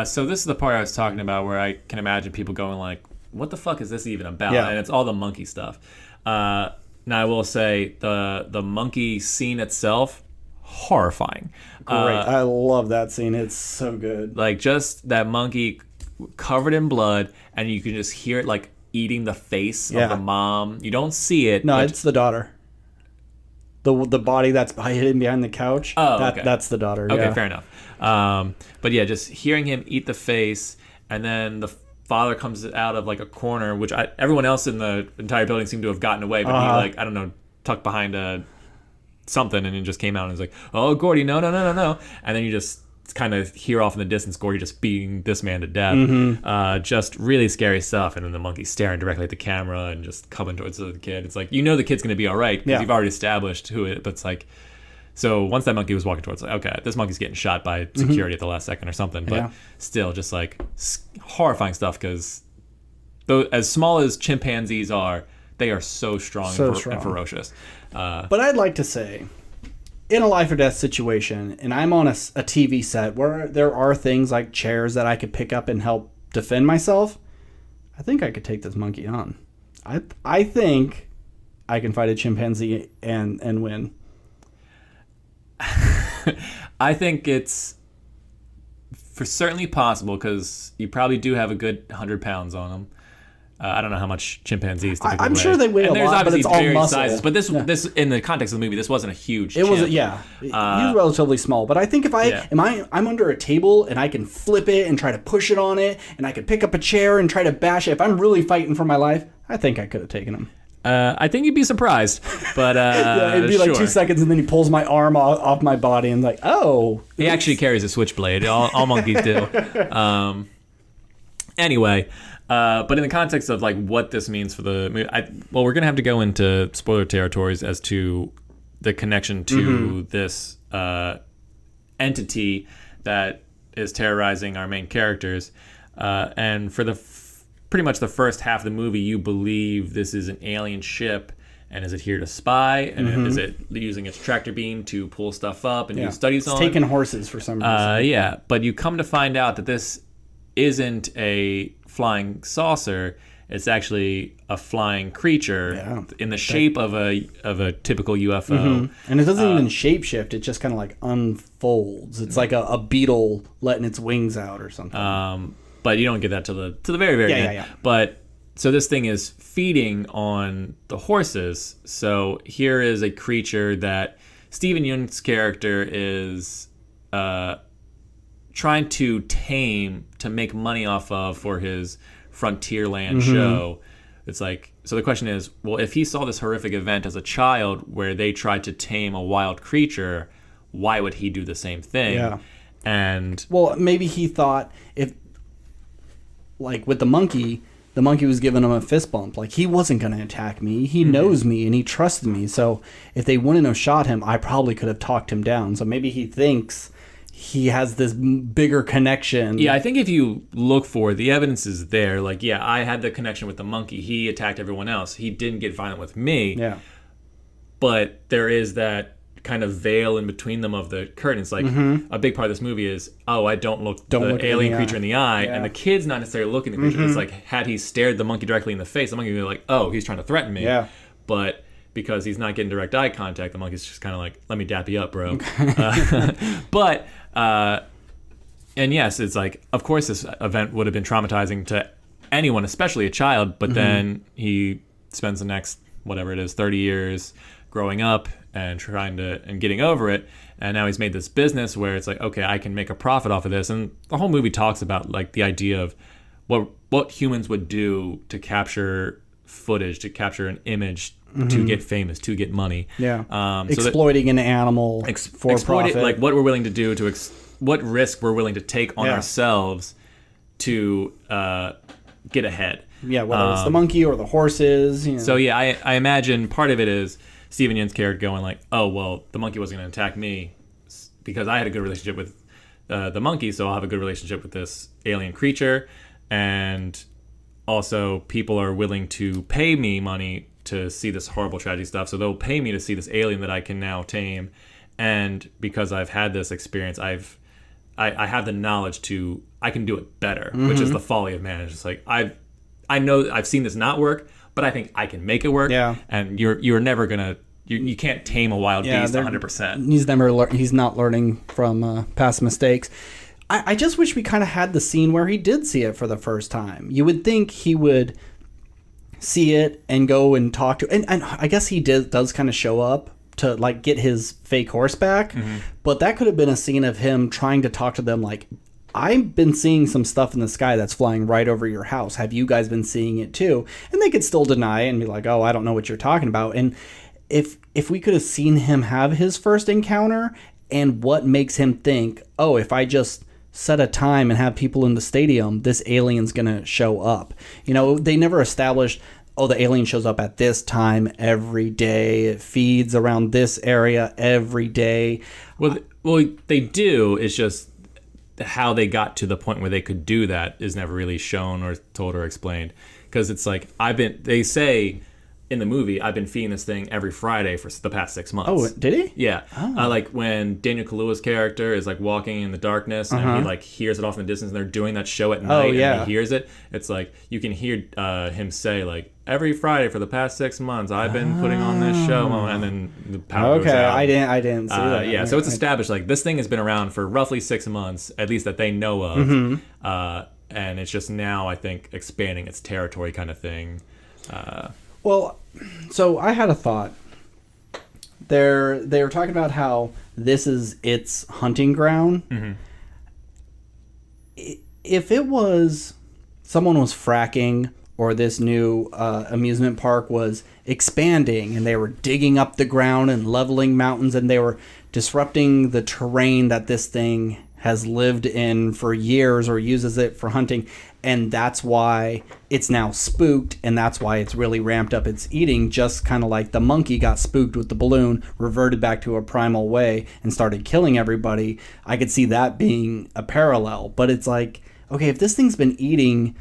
So this is the part I was talking about where I can imagine people going like, what the fuck is this even about? Yeah. And it's all the monkey stuff. Now I will say the monkey scene itself, horrifying. Great. I love that scene. It's so good. Like just that monkey covered in blood, and you can just hear it like eating the face of the mom. You don't see it. No, it's the daughter. The body that's hidden behind the couch. Okay. That's the daughter. Okay, fair enough. But yeah, just hearing him eat the face, and then the father comes out of like a corner, which everyone else in the entire building seemed to have gotten away, but he like, I don't know, tucked behind something, and then just came out and was like, oh, Gordy, no. And then you just kind of hear off in the distance Gordy just beating this man to death. Just really scary stuff. And then the monkey staring directly at the camera and just coming towards the kid. It's like, you know the kid's going to be all right because you've already established who it, but it's like, so once that monkey was walking towards, like, okay, this monkey's getting shot by security at the last second or something, but still just like horrifying stuff, because as small as chimpanzees are, they are so strong and ferocious. But I'd like to say, in a life or death situation, and I'm on a TV set where there are things like chairs that I could pick up and help defend myself, I think I could take this monkey on. I think I can fight a chimpanzee and win. I think it's for certainly possible because you probably do have a good 100 pounds on them. I don't know how much chimpanzees typically weigh. I'm sure they weigh a lot, but it's all muscle. Sizes. But this, in the context of the movie, this wasn't a huge chimp. He was relatively small. But I think if I'm under a table and I can flip it and try to push it on it, and I could pick up a chair and try to bash it, if I'm really fighting for my life, I think I could have taken him. I think you'd be surprised, but it'd be like 2 seconds, and then he pulls my arm off my body, and like, oh, he actually carries a switchblade. All monkeys do. Anyway, but in the context of like what this means for the movie, we're gonna have to go into spoiler territories as to the connection to this entity that is terrorizing our main characters, and for pretty much the first half of the movie, you believe this is an alien ship, and is it here to spy, and is it using its tractor beam to pull stuff up and do studies on? It's taking horses for some reason. Yeah, but you come to find out that this isn't a flying saucer. It's actually a flying creature in the shape of a typical UFO. And it doesn't even shapeshift. It just kind of like unfolds. It's like a beetle letting its wings out or something. But you don't get that to the very, very end. Yeah. But so this thing is feeding on the horses. So here is a creature that Steven Yeun's character is trying to tame to make money off of for his Frontierland show. It's like, so the question is, well, if he saw this horrific event as a child where they tried to tame a wild creature, why would he do the same thing? Yeah. And well, maybe he thought if, like with the monkey was giving him a fist bump. Like, he wasn't going to attack me. He knows me and he trusted me. So if they wouldn't have shot him, I probably could have talked him down. So maybe he thinks he has this bigger connection. Yeah, I think if you look for it, the evidence is there. Like, yeah, I had the connection with the monkey. He attacked everyone else. He didn't get violent with me. Yeah. But there is that kind of veil in between them of the curtains. Like, a big part of this movie is, I don't look the alien creature in the eye. And the kid's not necessarily looking at the creature. It's like, had he stared the monkey directly in the face, the monkey would be like, oh, he's trying to threaten me. Yeah. But because he's not getting direct eye contact, the monkey's just kind of like, let me dap you up, bro. But, and yes, it's like, of course this event would have been traumatizing to anyone, especially a child. But then he spends the next, whatever it is, 30 years growing up and getting over it, and now he's made this business where it's like, okay, I can make a profit off of this. And the whole movie talks about like the idea of what humans would do to capture footage, to capture an image, to get famous, to get money. Exploiting an animal for profit. Like what we're willing to do what risk we're willing to take on ourselves to get ahead. Yeah, whether it's the monkey or the horses. You know. So yeah, I imagine part of it is Steven Yeun's character going like, oh, well, the monkey wasn't going to attack me because I had a good relationship with the monkey, so I'll have a good relationship with this alien creature. And also, people are willing to pay me money to see this horrible tragedy stuff, so they'll pay me to see this alien that I can now tame. And because I've had this experience, I have the knowledge I can do it better, which is the folly of man. It's just like, I know I've seen this not work, but I think I can make it work. Yeah. And you're never gonna you can't tame a wild beast 100%. He's not learning from past mistakes. I just wish we kind of had the scene where he did see it for the first time. You would think he would see it and go and talk to, and I guess he does kind of show up to like get his fake horse back, but that could have been a scene of him trying to talk to them like, I've been seeing some stuff in the sky that's flying right over your house. Have you guys been seeing it too? And they could still deny it and be like, oh, I don't know what you're talking about. And if we could have seen him have his first encounter and what makes him think, oh, if I just set a time and have people in the stadium, this alien's going to show up. You know, they never established, oh, the alien shows up at this time every day. It feeds around this area every day. Well, they do. It's just how they got to the point where they could do that is never really shown or told or explained, because it's like they say in the movie, I've been feeding this thing every Friday for the past 6 months. Oh, did he? Yeah. Oh. Like when Daniel Kaluuya's character is like walking in the darkness and he like hears it off in the distance and they're doing that show at night and he hears it. It's like you can hear him say like, every Friday for the past 6 months I've been putting on this show, and then the power goes out. I didn't see that. Yeah, so it's established like this thing has been around for roughly 6 months, at least that they know of. And it's just now, I think, expanding its territory kind of thing. Well, so I had a thought. They were talking about how this is its hunting ground. Mm-hmm. If it was someone was fracking or this new amusement park was expanding and they were digging up the ground and leveling mountains and they were disrupting the terrain that this thing has lived in for years or uses it for hunting, and that's why it's now spooked and that's why it's really ramped up its eating, just kind of like the monkey got spooked with the balloon, reverted back to a primal way and started killing everybody. I could see that being a parallel. But it's like, okay, if this thing's been eating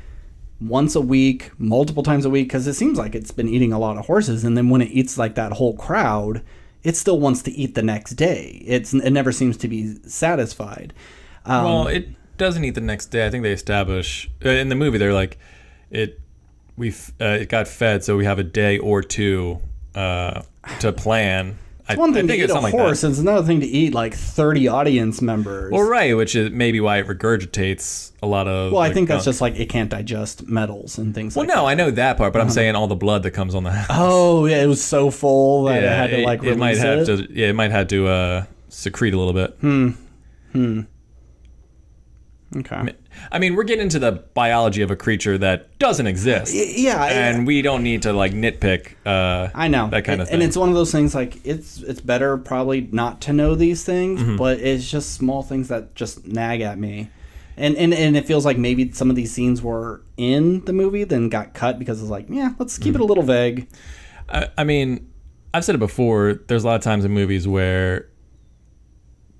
once a week, multiple times a week, because it seems like it's been eating a lot of horses, and then when it eats like that whole crowd, it still wants to eat the next day. It never seems to be satisfied. Well, it doesn't eat the next day. I think they establish in the movie they're like it got fed, so we have a day or two to plan. It's one thing to eat a horse, and it's another thing to eat like 30 audience members. Well, right, which is maybe why it regurgitates a lot of. Well, I think that's just like it can't digest metals and things like that. Well, no, I know that part, but I'm saying all the blood that comes on the house. Oh, yeah, it was so full that it had to like release it. It might have to secrete a little bit. Okay. I mean, we're getting into the biology of a creature that doesn't exist. Yeah. And we don't need to like nitpick I know. That kind of thing. And it's one of those things like it's better probably not to know these things, but it's just small things that just nag at me. And it feels like maybe some of these scenes were in the movie then got cut because it's like, yeah, let's keep it a little vague. I mean, I've said it before, there's a lot of times in movies where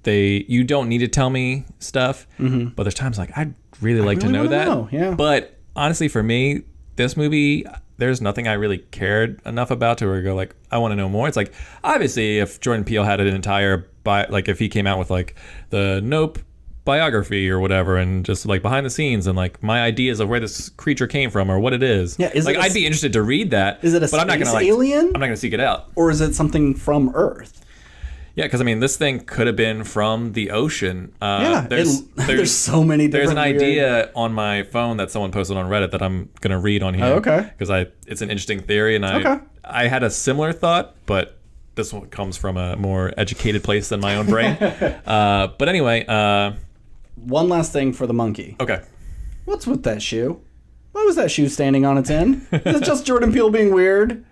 you don't need to tell me stuff, but there's times like I'd really like to know that. Yeah. But honestly, for me, this movie, there's nothing I really cared enough about to where I go like, I want to know more. It's like, obviously, if Jordan Peele had an entire like if he came out with like the Nope biography or whatever, and just like behind the scenes and like my ideas of where this creature came from or what it is. Yeah, like I'd be interested to read that. Is it a but I'm not gonna, alien? I'm not going to seek it out. Or is it something from Earth? Yeah, because I mean, this thing could have been from the ocean. There's so many different. There's an idea on my phone that someone posted on Reddit that I'm gonna read on here. Oh, okay. Because it's an interesting theory, and I had a similar thought, but this one comes from a more educated place than my own brain. But anyway, one last thing for the monkey. Okay. What's with that shoe? Why was that shoe standing on its end? Is it just Jordan Peele being weird?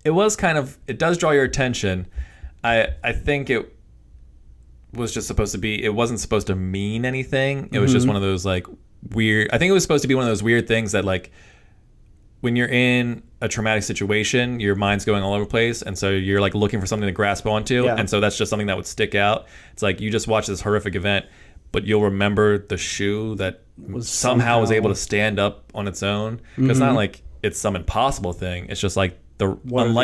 It was kind of, it does draw your attention. I think it was just supposed to be, it wasn't supposed to mean anything. It was just one of those like weird, I think it was supposed to be one of those weird things that like when you're in a traumatic situation, your mind's going all over the place. And so you're like looking for something to grasp onto. Yeah. And so that's just something that would stick out. It's like you just watch this horrific event, but you'll remember the shoe that somehow was able to stand up on its own. Because it's not like it's some impossible thing. It's just like one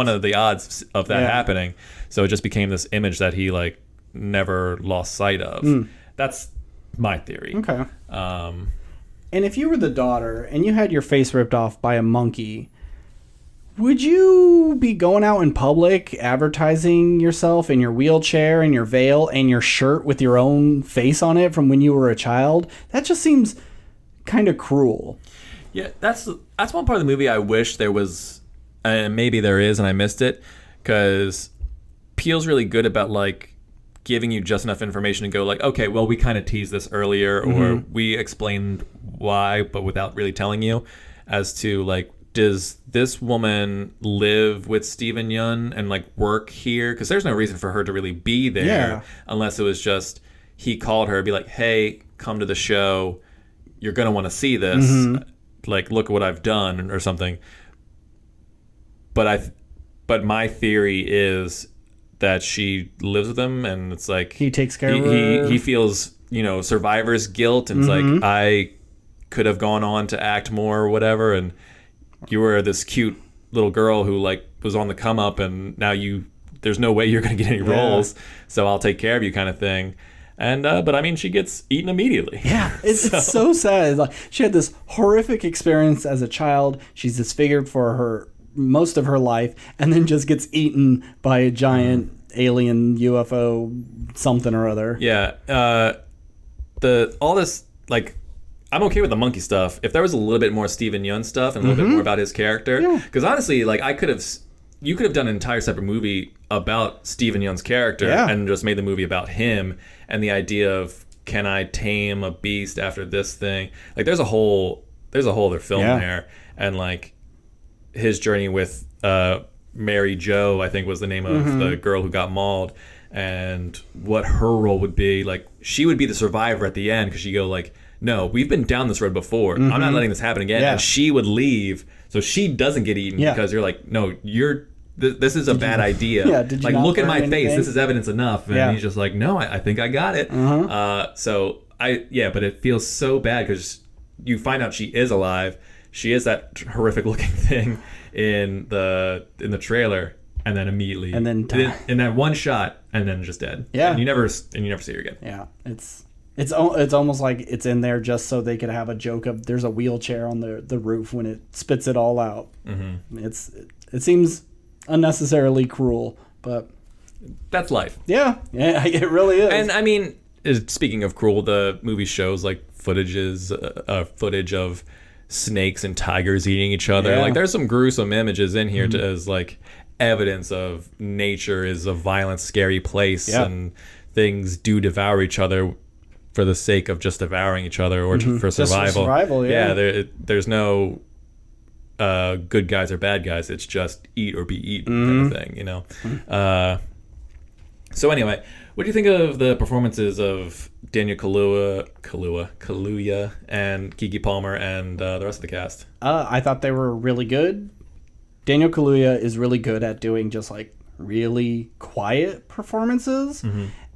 of the odds of that happening. So it just became this image that he like never lost sight of. That's my theory. Okay. And if you were the daughter and you had your face ripped off by a monkey, would you be going out in public advertising yourself in your wheelchair and your veil and your shirt with your own face on it from when you were a child? That just seems kind of cruel. Yeah, that's one part of the movie I wish there was, and maybe there is and I missed it, because Peele's really good about like giving you just enough information to go like, okay, well, we kind of teased this earlier, or we explained why, but without really telling you, as to like, does this woman live with Steven Yeun and like work here? Because there's no reason for her to really be there unless it was just he called her, be like, hey, come to the show. You're going to want to see this. Like, look at what I've done or something. But my theory is that she lives with him, and it's like he takes care of her. He feels, survivor's guilt, and it's like, I could have gone on to act more or whatever, and you were this cute little girl who like was on the come up, and now there's no way you're going to get any roles, so I'll take care of you kind of thing. And but I mean, she gets eaten immediately. Yeah, it's so sad. It's like she had this horrific experience as a child. She's disfigured for most of her life, and then just gets eaten by a giant alien UFO something or other. Yeah. All this, like, I'm okay with the monkey stuff. If there was a little bit more Steven Yeun stuff and a little bit more about his character, because honestly, like, you could have done an entire separate movie about Steven Yeun's character and just made the movie about him and the idea of, can I tame a beast after this thing? Like, there's a whole other film there, and like his journey with Mary Jo, I think was the name of the girl who got mauled. And what her role would be, like, she would be the survivor at the end, because she'd go like, no, we've been down this road before. I'm not letting this happen again. And she would leave so she doesn't get eaten because you're like, no, this is a bad idea. Like, look at my face. This is evidence enough. And he's just like, no, I think I got it. But it feels so bad because you find out she is alive. She is that horrific looking thing in the trailer. And then immediately, and then in that one shot, and then just dead. Yeah, and you never see her again. Yeah, it's almost like it's in there just so they could have a joke of there's a wheelchair on the roof when it spits it all out. It seems unnecessarily cruel, but that's life. Yeah, it really is. And I mean, speaking of cruel, the movie shows like footage of snakes and tigers eating each other. Yeah. Like, there's some gruesome images in here as like evidence of nature is a violent, scary place, and things do devour each other for the sake of just devouring each other or for survival. There's no good guys or bad guys. It's just eat or be eaten kind of thing, you know. So anyway, what do you think of the performances of Daniel Kaluuya and Keke Palmer and the rest of the cast? I thought they were really good. Daniel Kaluuya is really good at doing just like really quiet performances,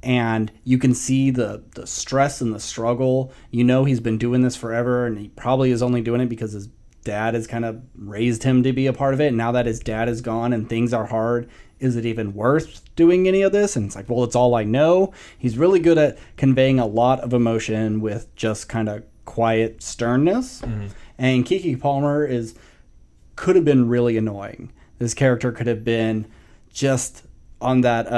and you can see the stress and the struggle. You know, he's been doing this forever, and he probably is only doing it because his dad has kind of raised him to be a part of it. And now that his dad is gone and things are hard, is it even worth doing any of this? And it's like, well, it's all I know. He's really good at conveying a lot of emotion with just kind of quiet sternness. And Keke Palmer could have been really annoying. This character could have been just on that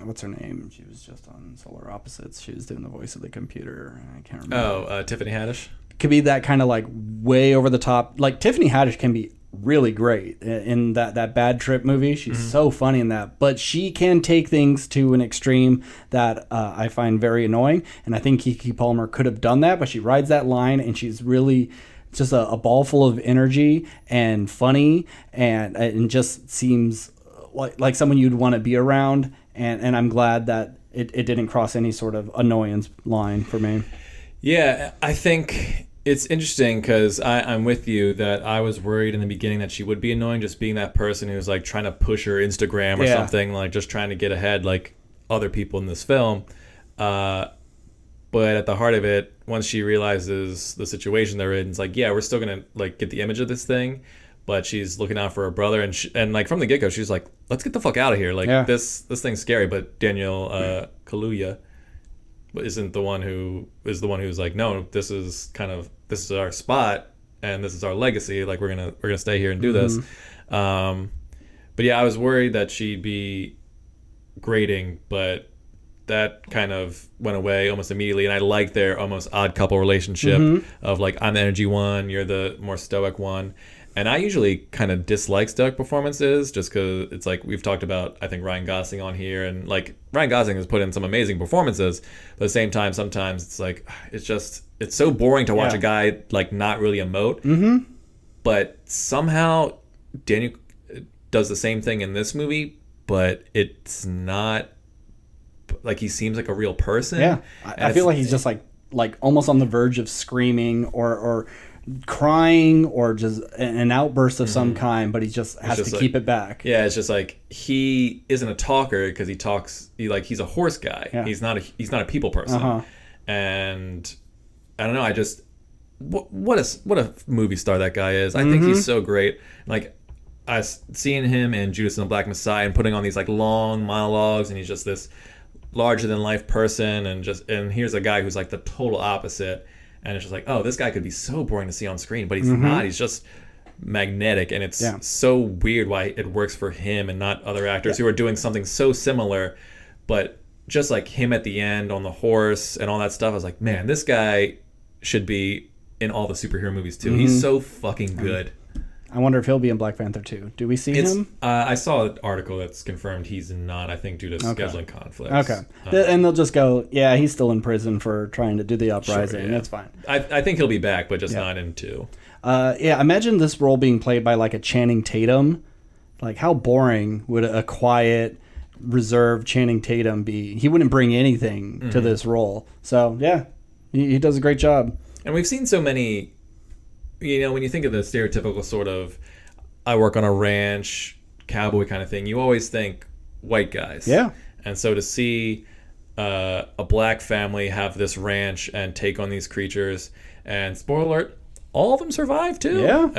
what's her name? She was just on Solar Opposites. She was doing the voice of the computer. I can't remember. Tiffany Haddish. Could be that kind of like way over the top. Like, Tiffany Haddish can be really great in that Bad Trip movie. She's so funny in that, but she can take things to an extreme that I find very annoying. And I think Keke Palmer could have done that, but she rides that line, and she's really just a ball full of energy and funny, and just seems like someone you'd want to be around. And I'm glad that it didn't cross any sort of annoyance line for me. Yeah, I think it's interesting because I'm with you that I was worried in the beginning that she would be annoying, just being that person who's like trying to push her Instagram or something, like just trying to get ahead like other people in this film. But at the heart of it, once she realizes the situation they're in, it's like, yeah, we're still gonna like get the image of this thing, but she's looking out for her brother, and like from the get-go, she's like, let's get the fuck out of here. Like this thing's scary. But Daniel Kaluuya isn't the one who's like, no, this is our spot and this is our legacy. Like, we're gonna stay here and do this. But yeah, I was worried that she'd be grating, but that kind of went away almost immediately, and I like their almost odd couple relationship of like, I'm the energy one, you're the more stoic one. And I usually kind of dislike stoic performances just because it's like, we've talked about, I think, Ryan Gosling on here, and like Ryan Gosling has put in some amazing performances, but at the same time, sometimes it's like, it's so boring to watch a guy like not really emote. But somehow Daniel does the same thing in this movie, but it's not like he seems like a real person. Yeah, I feel like he's just like almost on the verge of screaming or crying or just an outburst of some kind, but he just has to keep it back. Yeah, it's just like, he isn't a talker because he's a horse guy. Yeah. He's not a people person. And I don't know, what a movie star that guy is. I think he's so great. Like, I seeing him in Judas and the Black Messiah and putting on these like long monologues, and he's just this larger than life person, and here's a guy who's like the total opposite, and it's just like, oh, this guy could be so boring to see on screen, but he's not. He's just magnetic, and it's so weird why it works for him and not other actors who are doing something so similar. But just like him at the end on the horse and all that stuff, I was like, man, this guy should be in all the superhero movies too. He's so fucking good. I wonder if he'll be in Black Panther 2. Do we see him? I saw an article that's confirmed he's not, I think, due to scheduling conflicts. Okay. And they'll just go, yeah, he's still in prison for trying to do the uprising. Sure, that's fine. I think he'll be back, but just not in 2. Imagine this role being played by like a Channing Tatum. Like, how boring would a quiet, reserved Channing Tatum be? He wouldn't bring anything to this role. So, yeah, he does a great job. And we've seen so many... when you think of the stereotypical sort of, I work on a ranch, cowboy kind of thing, you always think white guys. Yeah. And so to see a black family have this ranch and take on these creatures, and spoiler alert, all of them survive too. Yeah.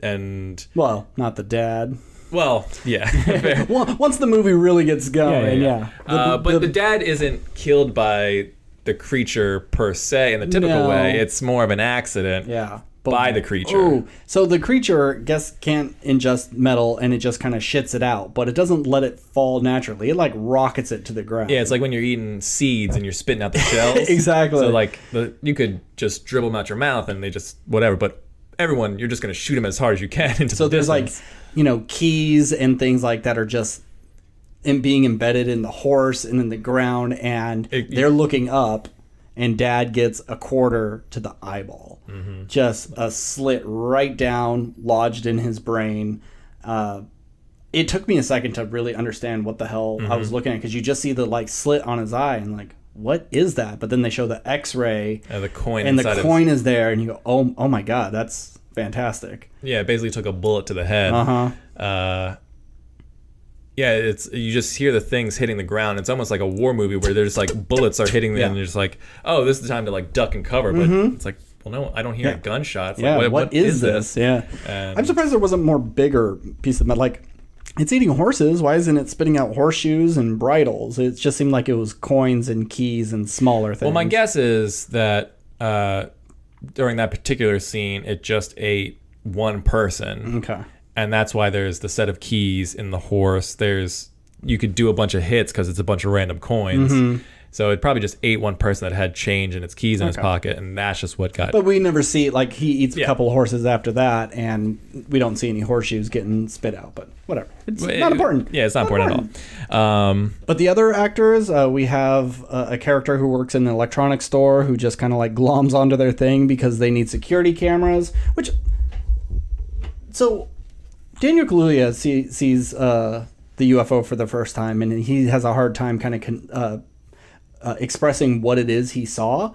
And well, not the dad. Well, yeah. Well, once the movie really gets going, but the dad isn't killed by the creature per se in the typical way. It's more of an accident by the creature. Oh, so the creature can't ingest metal, and it just kind of shits it out, but it doesn't let it fall naturally. It like rockets it to the ground. Yeah, it's like when you're eating seeds and you're spitting out the shells. Exactly. So like you could just dribble them out your mouth and they just whatever, but everyone, you're just going to shoot them as hard as you can into the there's distance. like, keys and things like that are just being embedded in the horse and in the ground, and they're looking up, and dad gets a quarter to the eyeball. Just a slit right down, lodged in his brain. It took me a second to really understand what the hell I was looking at, because you just see the like slit on his eye and like, what is that? But then they show the X-ray and the coin, is there, and you go, oh my god, that's fantastic. Yeah, it basically took a bullet to the head. Yeah, you just hear the things hitting the ground. It's almost like a war movie where there's like bullets are hitting them, and you're just like, oh, this is the time to like duck and cover. But it's like, well, no, I don't hear a gunshot. It's like, what is this? Yeah, I'm surprised there wasn't more bigger piece of metal. Like, it's eating horses. Why isn't it spitting out horseshoes and bridles? It just seemed like it was coins and keys and smaller things. Well, my guess is that during that particular scene, it just ate one person. Okay. And that's why there's the set of keys in the horse. You could do a bunch of hits because it's a bunch of random coins. So it probably just ate one person that had change and its keys in his pocket, and that's just what got... But we never see, like, he eats a couple of horses after that, and we don't see any horseshoes getting spit out, but whatever. It's not important. Yeah, it's not important at all. But the other actors, we have a character who works in an electronics store who just kind of, like, gloms onto their thing because they need security cameras, which... So... Daniel Kaluuya sees the UFO for the first time, and he has a hard time kind of expressing what it is he saw.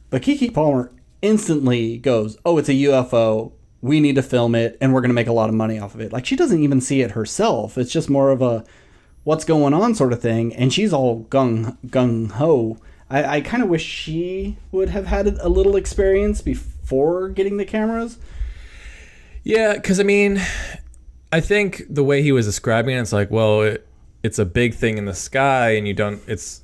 But Keke Palmer instantly goes, oh, it's a UFO. We need to film it, and we're going to make a lot of money off of it. Like, she doesn't even see it herself. It's just more of a what's going on sort of thing, and she's all gung-ho. I kind of wish she would have had a little experience before getting the cameras. Yeah, because, I mean... I think the way he was describing it, it's like, well, it's a big thing in the sky, and it's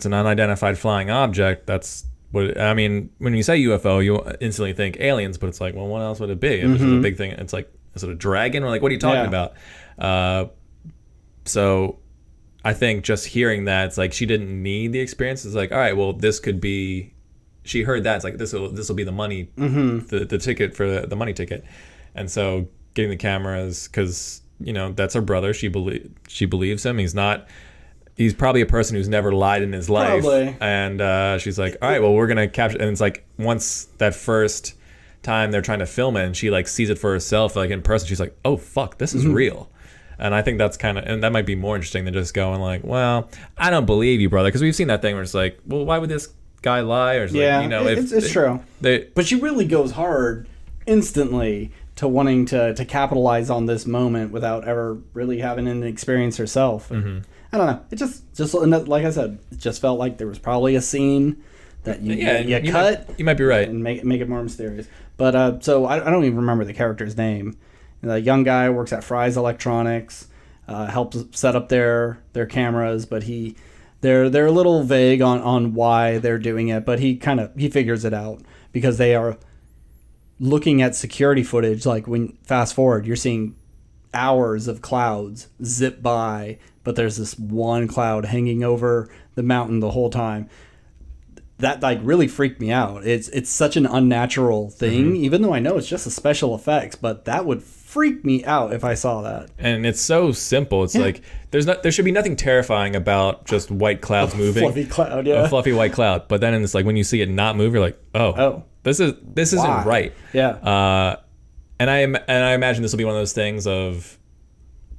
an unidentified flying object. That's what I mean. When you say UFO, you instantly think aliens, but it's like, well, what else would it be? If it's a big thing, it's like, is it a dragon? Or like, what are you talking about? So I think just hearing that, it's like she didn't need the experience. It's like, all right, well, this could be. She heard that. It's like this will be the money, the ticket for the money ticket, and so. Getting the cameras because that's her brother. She believes him. He's probably a person who's never lied in his life. Probably. And she's like, all right, well, we're gonna capture. And it's like once that first time they're trying to film it, and she like sees it for herself, like in person, she's like, oh fuck, this is real. And I think that's and that might be more interesting than just going like, well, I don't believe you, brother, because we've seen that thing where it's like, well, why would this guy lie? Or it's it's true. But she really goes hard instantly to wanting to capitalize on this moment without ever really having an experience herself. I don't know. It just like I said, it just felt like there was probably a scene that you cut. You might be right. And make it more mysterious. But so I don't even remember the character's name. The young guy works at Fry's Electronics, helps set up their cameras, but they're a little vague on why they're doing it, but he figures it out because they are looking at security footage. Like when fast forward, you're seeing hours of clouds zip by, but there's this one cloud hanging over the mountain the whole time. That like really freaked me out. It's such an unnatural thing, even though I know it's just a special effects, but that would freak me out if I saw that. And it's so simple. It's like there should be nothing terrifying about just white clouds moving. Fluffy cloud, yeah. A fluffy white cloud. But then it's like when you see it not move, you're like, oh, this isn't right. Yeah. And I imagine this will be one of those things of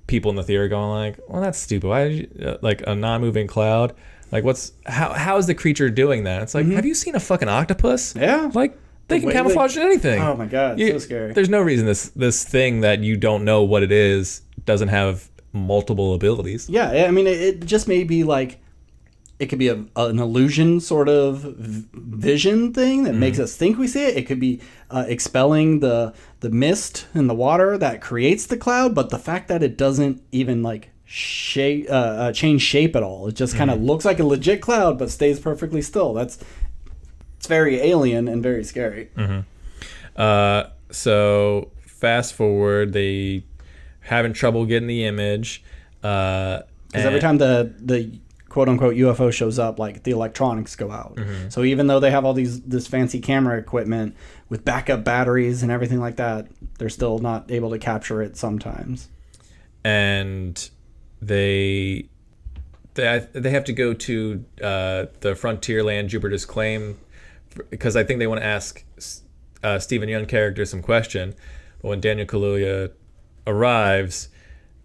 people in the theater going like, well, that's stupid. Why did you, like a non-moving cloud? Like how is the creature doing that? It's like, have you seen a fucking octopus? Yeah. Like they can camouflage anything. Oh my God, so scary. There's no reason this thing that you don't know what it is doesn't have multiple abilities. Yeah, I mean, it just may be like, it could be an illusion sort of vision thing that makes us think we see it. It could be expelling the mist in the water that creates the cloud, but the fact that it doesn't even like change shape at all. It just kind of looks like a legit cloud, but stays perfectly still. It's very alien and very scary. So fast forward, they having trouble getting the image. Because every time the quote unquote UFO shows up, like the electronics go out. So even though they have all this fancy camera equipment with backup batteries and everything like that, they're still not able to capture it sometimes. And they have to go to the Frontierland Jupiter's Claim because I think they want to ask Stephen Yeun character some question. But when Daniel Kaluuya arrives,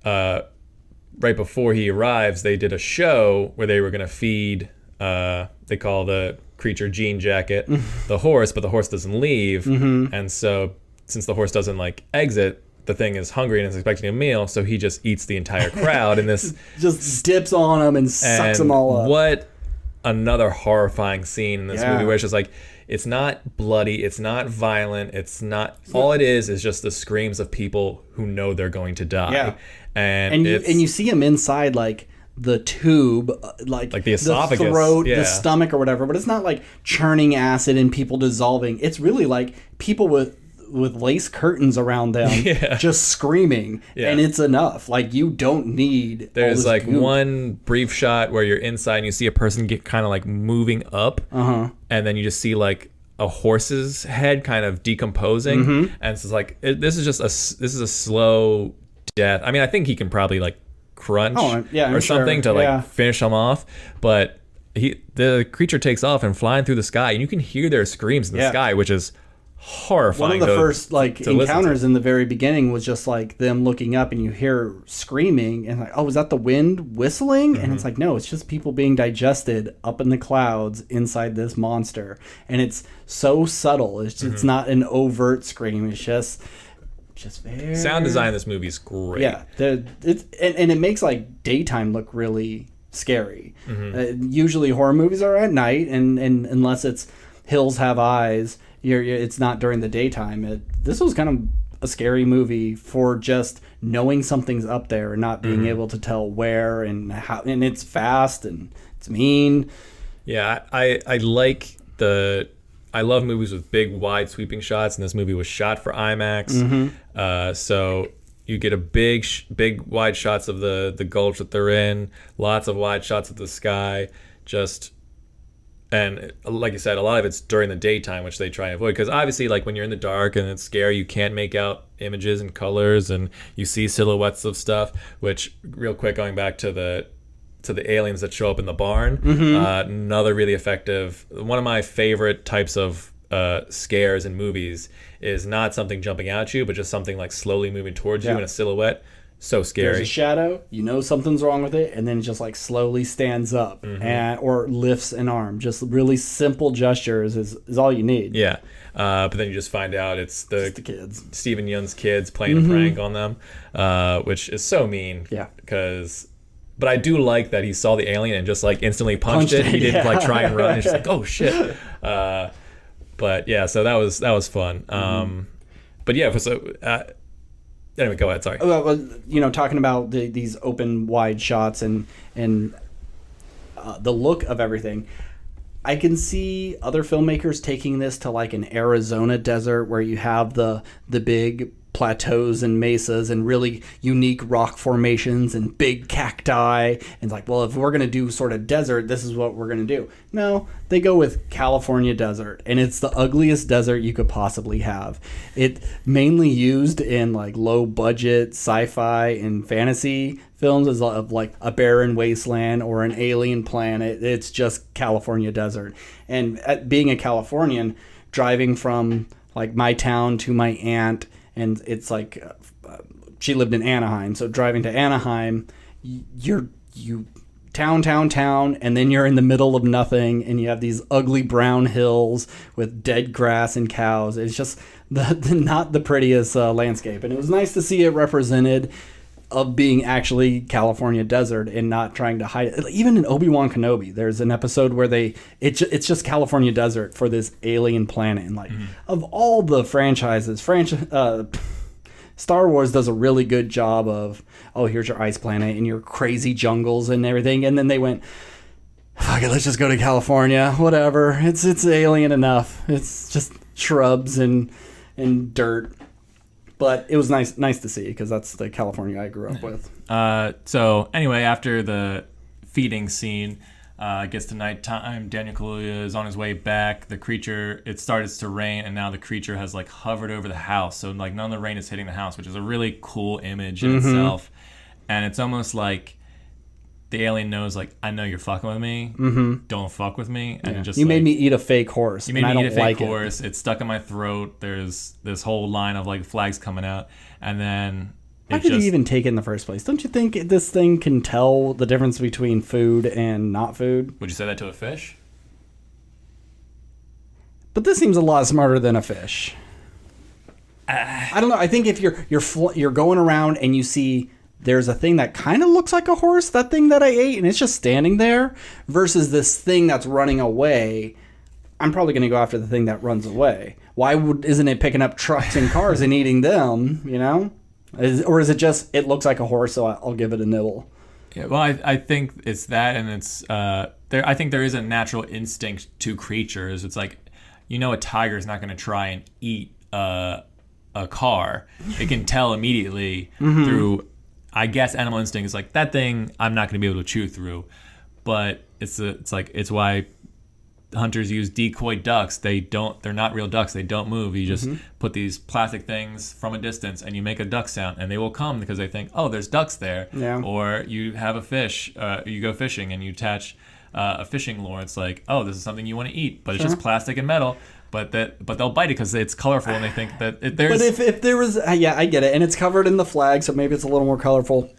right before he arrives, they did a show where they were going to feed, they call the creature Jean Jacket, the horse, but the horse doesn't leave. And so since the horse doesn't like exit, the thing is hungry and is expecting a meal, so he just eats the entire crowd in this just dips on them and sucks them all up. What another horrifying scene in this movie where it's just like, it's not bloody, it's not violent, it's not, all it is just the screams of people who know they're going to die. And you see them inside like the tube, like the esophagus, the throat, the stomach or whatever, but it's not like churning acid and people dissolving. It's really like people with lace curtains around them just screaming, and it's enough. Like you don't need there's like goop. One brief shot where you're inside and you see a person get kind of like moving up, and then you just see like a horse's head kind of decomposing, and it's like this is a slow death. I mean, I think he can probably like crunch or something to like finish him off, but the creature takes off and flying through the sky, and you can hear their screams in the sky, which is horrifying. One of the first like encounters in the very beginning was just like them looking up and you hear screaming and like, oh, is that the wind whistling? And it's like, no, it's just people being digested up in the clouds inside this monster, and it's so subtle. It's not an overt scream. It's just very sound design in this movie is great. And it makes like daytime look really scary. Usually horror movies are at night, and unless it's Hills Have Eyes, it's not during the daytime. This was kind of a scary movie for just knowing something's up there and not being able to tell where and how. And it's fast and it's mean. Yeah, I love movies with big, wide, sweeping shots, and this movie was shot for IMAX. So you get a big, wide shots of the gulch that they're in, lots of wide shots of the sky, and like you said, a lot of it's during the daytime, which they try and avoid. Because obviously, like when you're in the dark and it's scary, you can't make out images and colors, and you see silhouettes of stuff. Which, real quick, going back to the aliens that show up in the barn, another really effective. One of my favorite types of scares in movies is not something jumping at you, but just something like slowly moving towards you in a silhouette. So scary. There's a shadow, you know something's wrong with it, and then it just like slowly stands up or lifts an arm. Just really simple gestures is all you need. Yeah. But then you just find out it's the kids. Stephen Yeun's kids playing a prank on them, which is so mean. Yeah. Because But I do like that he saw the alien and just like instantly punched it. He didn't like try and run. He's just like, oh shit. But yeah, so that was fun. But yeah, so anyway, go ahead. Sorry. Well, talking about these open wide shots and the look of everything, I can see other filmmakers taking this to like an Arizona desert where you have the big plateaus and mesas and really unique rock formations and big cacti, and it's like, well, if we're going to do sort of desert, this is what we're going to do. No, they go with California desert, and it's the ugliest desert you could possibly have. It mainly used in like low budget sci-fi and fantasy films as of like a barren wasteland or an alien planet. It's just California desert. And being a Californian, driving from like my town to my aunt, and it's like she lived in Anaheim, so driving to Anaheim, you town, and then you're in the middle of nothing, and you have these ugly brown hills with dead grass and cows. It's just not the prettiest landscape, and it was nice to see it represented of being actually California desert and not trying to hide it. Even in Obi-Wan Kenobi, there's an episode where it's just California desert for this alien planet, and like of all the franchises, Star Wars does a really good job of, oh, here's your ice planet and your crazy jungles and everything, and then they went, fuck it, let's just go to California, whatever, it's alien enough, it's just shrubs and dirt. But it was nice to see, because that's the California I grew up with. So anyway, after the feeding scene, it gets to nighttime. Daniel Kaluuya is on his way back. The creature, it starts to rain, and now the creature has like hovered over the house. So like none of the rain is hitting the house, which is a really cool image in itself. And it's almost like the alien knows, like, I know you're fucking with me. Don't fuck with me. And just you made me eat a fake horse. You made me eat a fake horse. It's stuck in my throat. There's this whole line of like flags coming out, and then how did he even take it in the first place? Don't you think this thing can tell the difference between food and not food? Would you say that to a fish? But this seems a lot smarter than a fish. I don't know. I think if you're going around and you see there's a thing that kind of looks like a horse, that thing that I ate, and it's just standing there, versus this thing that's running away, I'm probably going to go after the thing that runs away. Why isn't it picking up trucks and cars and eating them, Or is it just, it looks like a horse, so I'll give it a nibble? Yeah, well, I think it's that, and it's I think there is a natural instinct to creatures. It's like, a tiger is not going to try and eat a car. It can tell immediately through, I guess, animal instinct is like, that thing I'm not going to be able to chew through. But it's why hunters use decoy ducks. They're not real ducks. They don't move. You just put these plastic things from a distance and you make a duck sound, and they will come because they think, oh, there's ducks there. Yeah. Or you have a fish, you go fishing and you attach a fishing lure. It's like, oh, this is something you want to eat, but it's just plastic and metal. But they'll bite it because it's colorful, and they think that there's. But if there was, I get it, and it's covered in the flag, so maybe it's a little more colorful.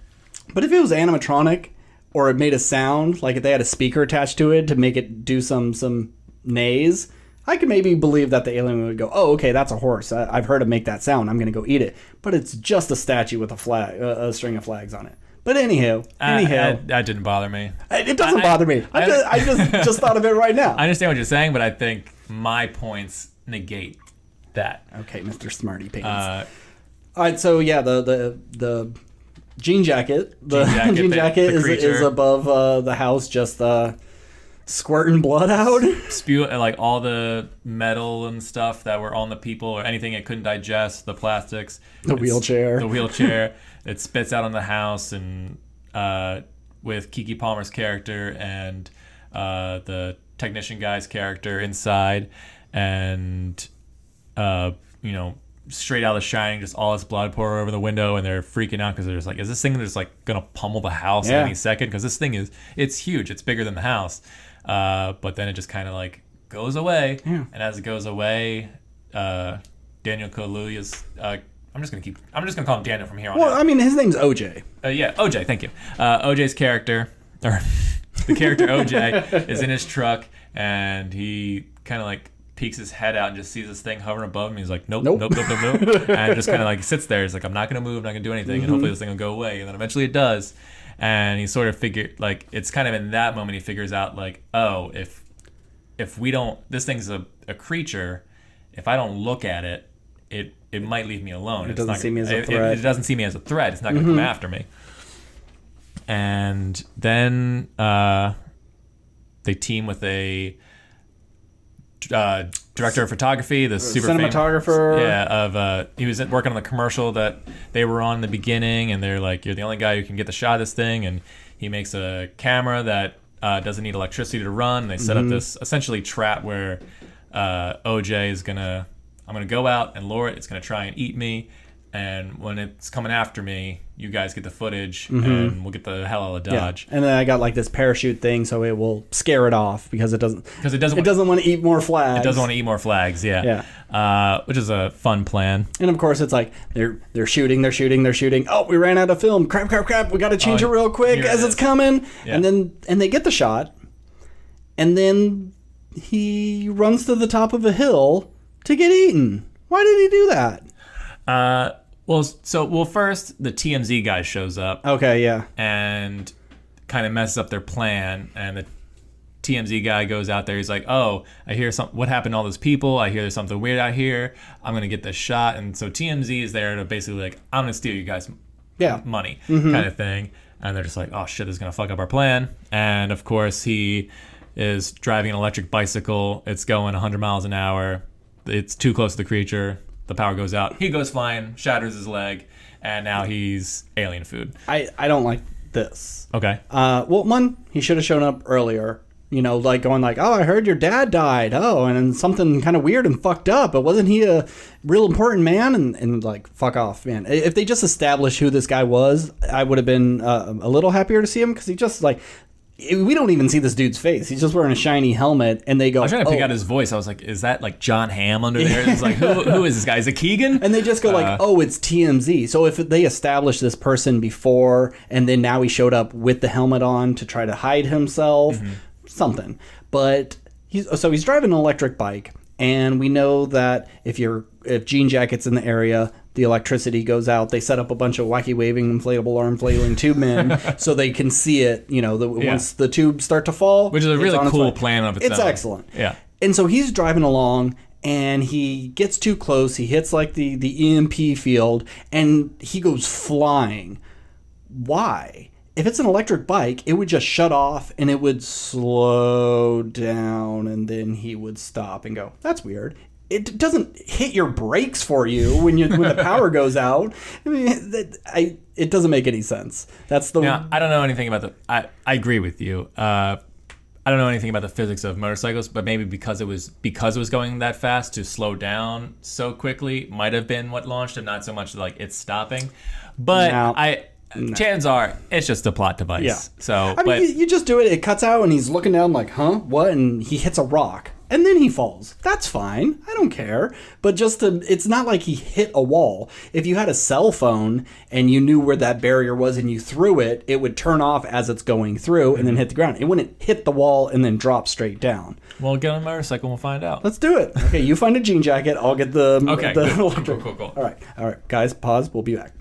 But if it was animatronic, or it made a sound, like if they had a speaker attached to it to make it do some neighs, I could maybe believe that the alien would go, oh, okay, that's a horse. I've heard it make that sound. I'm going to go eat it. But it's just a statue with a flag, a string of flags on it. But anyhow, that didn't bother me. It doesn't bother me. I just thought of it right now. I understand what you're saying, but I think my points negate that. Okay, Mr. Smarty Pants. All right, so yeah, the jean jacket, jean jacket is above the house, just squirting blood out. Spew like all the metal and stuff that were on the people, or anything it couldn't digest, the plastics, the wheelchair. It spits out on the house, and with Keke Palmer's character and the technician guy's character inside, and straight out of The Shining, just all this blood pour over the window, and they're freaking out because they're just like, is this thing just like gonna pummel the house any second? Because this thing it's huge, it's bigger than the house. But then it just kind of like goes away, and as it goes away, Daniel Kaluuya's I'm just gonna call him Daniel from here on out. Well, I mean, his name's OJ. OJ, thank you. OJ's character, or the character OJ, is in his truck, and he kind of like peeks his head out and just sees this thing hovering above him. He's like, nope, Nope. nope, nope, nope, nope. And just kind of like sits there. He's like, I'm not going to move. I'm not going to do anything. And hopefully this thing will go away. And then eventually it does. And he sort of figured, like, it's kind of in that moment he figures out, like, oh, if we don't, this thing's a creature. If I don't look at it, it might leave me alone. It doesn't see me as a threat. It doesn't see me as a threat. It's not going to come after me. And then they team with a director of photography, the super cinematographer. he was working on the commercial that they were on in the beginning, and they're like, you're the only guy who can get the shot of this thing. And he makes a camera that doesn't need electricity to run. They set up this essentially trap where OJ is I'm gonna go out and lure it. It's gonna try and eat me, and when it's coming after me, you guys get the footage, and we'll get the hell out of Dodge. And then I got like this parachute thing, so it will scare it off because it doesn't want to eat more flags. It doesn't want to eat more flags. Which is a fun plan. And of course, it's like they're shooting. Oh, we ran out of film. Crap. We got to change it real quick as it's coming. Yeah. And they get the shot, and then he runs to the top of a hill to get eaten. Why did he do that? First the TMZ guy shows up. Okay, yeah. And kind of messes up their plan. And the TMZ guy goes out there. He's like, "Oh, I hear something. What happened to all those people? I hear there's something weird out here. I'm gonna get this shot." And so TMZ is there to basically like, "I'm gonna steal you guys' money," kind of thing. And they're just like, "Oh shit, this is gonna fuck up our plan." And of course, he is driving an electric bicycle. It's going 100 miles an hour. It's too close to the creature. The power goes out. He goes flying, shatters his leg, and now he's alien food. I don't like this. Okay. One, he should have shown up earlier. You know, like going like, "Oh, I heard your dad died. Oh, and then something kind of weird and fucked up. But wasn't he a real important man?" And like, fuck off, man. If they just established who this guy was, I would have been a little happier to see him, because he just like, we don't even see this dude's face. He's just wearing a shiny helmet, and they go, I was trying to pick out his voice. I was like, is that like John Hamm under there? It's like, who is this guy? Is it Keegan? And they just go like, "Oh, it's TMZ." So if they established this person before, and then now he showed up with the helmet on to try to hide himself, something. But he's driving an electric bike, and we know that if Jean Jacket's in the area, the electricity goes out. They set up a bunch of wacky waving inflatable arm flailing tube men so they can see it, once the tubes start to fall. Which is a really cool plan of its own. It's excellent. Yeah. And so he's driving along, and he gets too close. He hits like the EMP field, and he goes flying. Why? If it's an electric bike, it would just shut off, and it would slow down, and then he would stop and go, "That's weird." It doesn't hit your brakes for you when the power goes out. I mean, it doesn't make any sense. That's the. Yeah, I don't know anything about I agree with you. I don't know anything about the physics of motorcycles, but maybe because it was going that fast, to slow down so quickly might have been what launched it, not so much like it's stopping. But chances are it's just a plot device. Yeah. So I mean, you just do it. It cuts out, and he's looking down like, "Huh? What?" And he hits a rock. And then he falls. That's fine. I don't care. But it's not like he hit a wall. If you had a cell phone and you knew where that barrier was and you threw it, it would turn off as it's going through and then hit the ground. It wouldn't hit the wall and then drop straight down. Well, get on a motorcycle and we'll find out. Let's do it. Okay, you find a jean jacket. I'll get the... Okay, cool. All right. Guys, pause. We'll be back.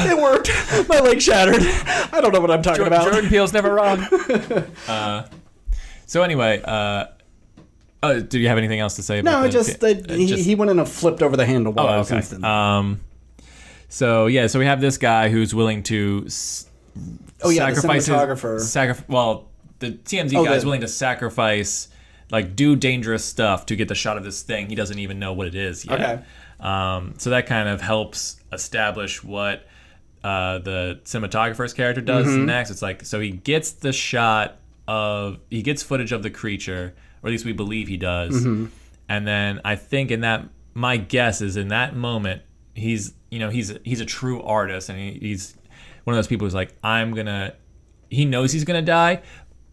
It worked. My leg shattered. I don't know what I'm talking about. Jordan Peele's never wrong. So anyway, do you have anything else to say about he went in and flipped over the handlebars. Oh, okay. So we have this guy who's willing to sacrifice the cinematographer. The TMZ guy is willing to sacrifice, like, do dangerous stuff to get the shot of this thing. He doesn't even know what it is yet. Okay. So that kind of helps establish what the cinematographer's character does next. It's like, so he gets the shot he gets footage of the creature, or at least we believe he does. And then I think my guess is in that moment, he's a true artist, and he's one of those people who's like, he knows he's gonna die,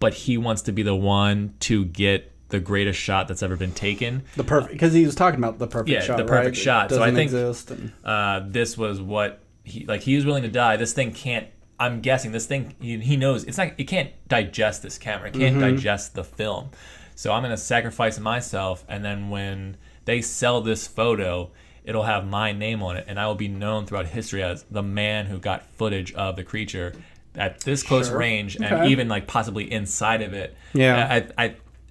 but he wants to be the one to get the greatest shot that's ever been taken. Because he was talking about the perfect shot. Yeah, the perfect shot. So I think this was what he was willing to die. This thing can't. I'm guessing this thing, he knows it can't digest this camera. It can't digest the film. So I'm going to sacrifice myself, and then when they sell this photo, it'll have my name on it, and I will be known throughout history as the man who got footage of the creature at this close range, and even like possibly inside of it. Yeah.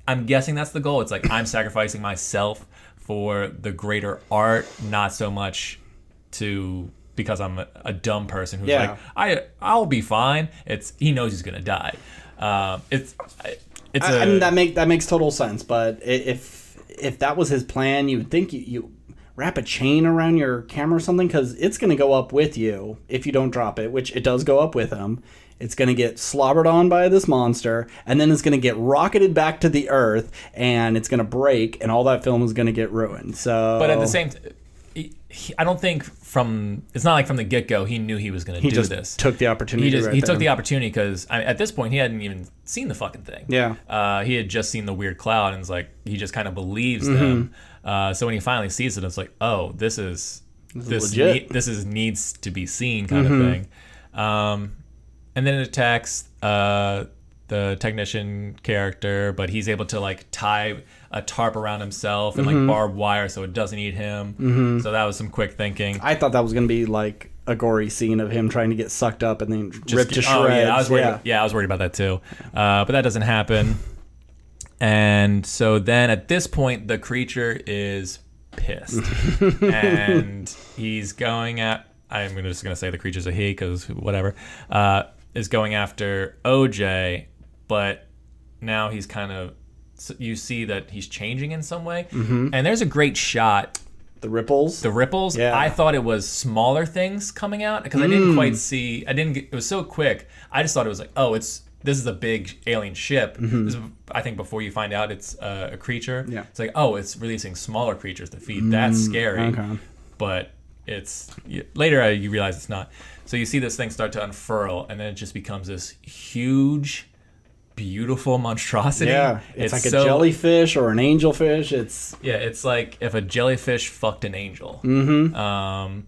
I'm guessing that's the goal. It's like I'm sacrificing myself for the greater art, not so much because I'm a dumb person who's like, I'll be fine. He knows he's gonna die. I mean, that makes total sense. But if that was his plan, you would think you wrap a chain around your camera or something, because it's gonna go up with you if you don't drop it, which it does go up with him. It's going to get slobbered on by this monster, and then it's going to get rocketed back to the earth, and it's going to break, and all that film is going to get ruined. So, but at the same time, I don't think it's not like from the get-go he knew he was going to do this. Took the opportunity. He took the opportunity because at this point he hadn't even seen the fucking thing. Yeah. He had just seen the weird cloud, and it's like he just kind of believes them. So when he finally sees it, it's like, oh, this legit. This needs to be seen kind of thing. And then it attacks the technician character, but he's able to like tie a tarp around himself and like barbed wire so it doesn't eat him. So that was some quick thinking. I thought that was going to be like a gory scene of him trying to get sucked up and then ripped to shreds. I was worried about that too. But that doesn't happen. And so then at this point, the creature is pissed. And he's going at... I'm just going to say the creature's a he because whatever. Is going after OJ, but now he's kind of... You see that he's changing in some way. And there's a great shot. The ripples? Yeah. I thought it was smaller things coming out because I didn't quite see... It was so quick. I just thought it was like, this is a big alien ship. This is, I think before you find out it's a creature, it's like, it's releasing smaller creatures to feed. That's scary. Okay. But later you realize it's not. So you see this thing start to unfurl, and then it just becomes this huge, beautiful monstrosity. Yeah, it's like a jellyfish or an angelfish. It's like if a jellyfish fucked an angel. And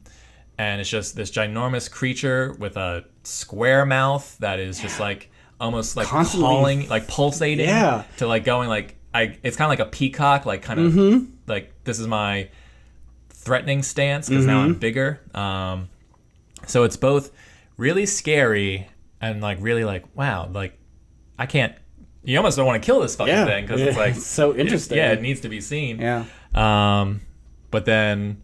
it's just this ginormous creature with a square mouth that is just like almost like constantly calling, like pulsating. Yeah. To like going like it's kind of like a peacock, like kind of like this is my threatening stance because now I'm bigger. So it's both really scary and like really like, wow, like I can't... You almost don't want to kill this fucking thing because it's like... It's so interesting. It needs to be seen. Yeah. But then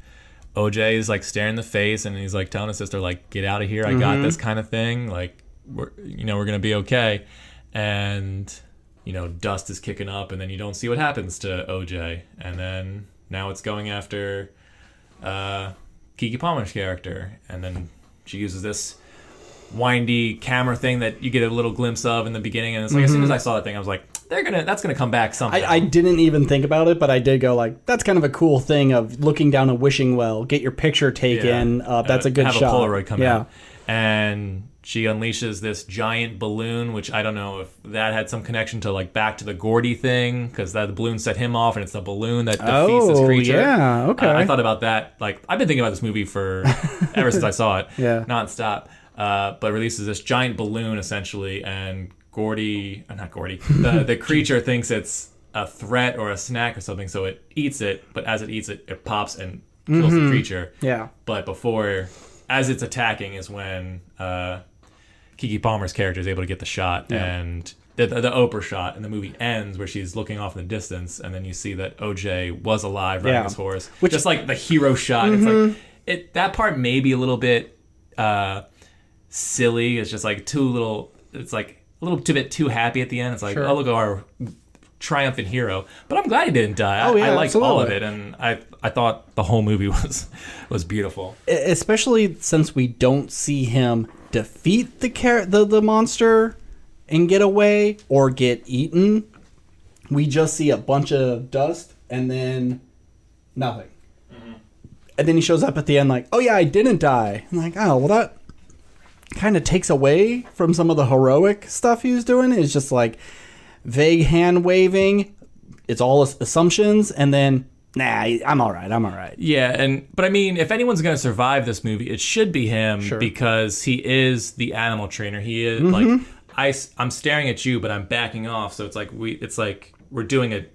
OJ is like staring in the face and he's like telling his sister like, get out of here. I got this kind of thing. Like, we're going to be okay. And, dust is kicking up and then you don't see what happens to OJ. And then now it's going after Keke Palmer's character. And then she uses this windy camera thing that you get a little glimpse of in the beginning, and it's like as soon as I saw that thing, I was like, that's gonna come back somehow. I didn't even think about it, but I did go like, that's kind of a cool thing of looking down a wishing well, get your picture taken. That's a good shot. Have a Polaroid come out, and she unleashes this giant balloon, which I don't know if that had some connection to like back to the Gordy thing, because the balloon set him off, and it's the balloon that defeats this creature. Yeah, okay. I thought about that. Like I've been thinking about this movie for ever since I saw it, nonstop. But releases this giant balloon essentially, and the creature thinks it's a threat or a snack or something, so it eats it. But as it eats it, it pops and kills the creature. Yeah. But as it's attacking, is when Keke Palmer's character is able to get the shot, and the Oprah shot, and the movie ends where she's looking off in the distance, and then you see that OJ was alive riding his horse, just like the hero shot. It's like that part may be a little bit silly. It's just like it's like a little bit too happy at the end. It's like, oh, look at our triumphant hero. But I'm glad he didn't die. I liked all of it, and I thought the whole movie was beautiful. Especially since we don't see him defeat the monster and get away or get eaten. We just see a bunch of dust and then nothing. And then he shows up at the end like, oh yeah, I didn't die. I'm like, oh, well, that kind of takes away from some of the heroic stuff he was doing. It's just like vague hand waving. It's all assumptions. And then, nah, I'm all right. Yeah, but I mean, if anyone's going to survive this movie, it should be him because he is the animal trainer. He is like, I'm staring at you, but I'm backing off. So it's like we're doing a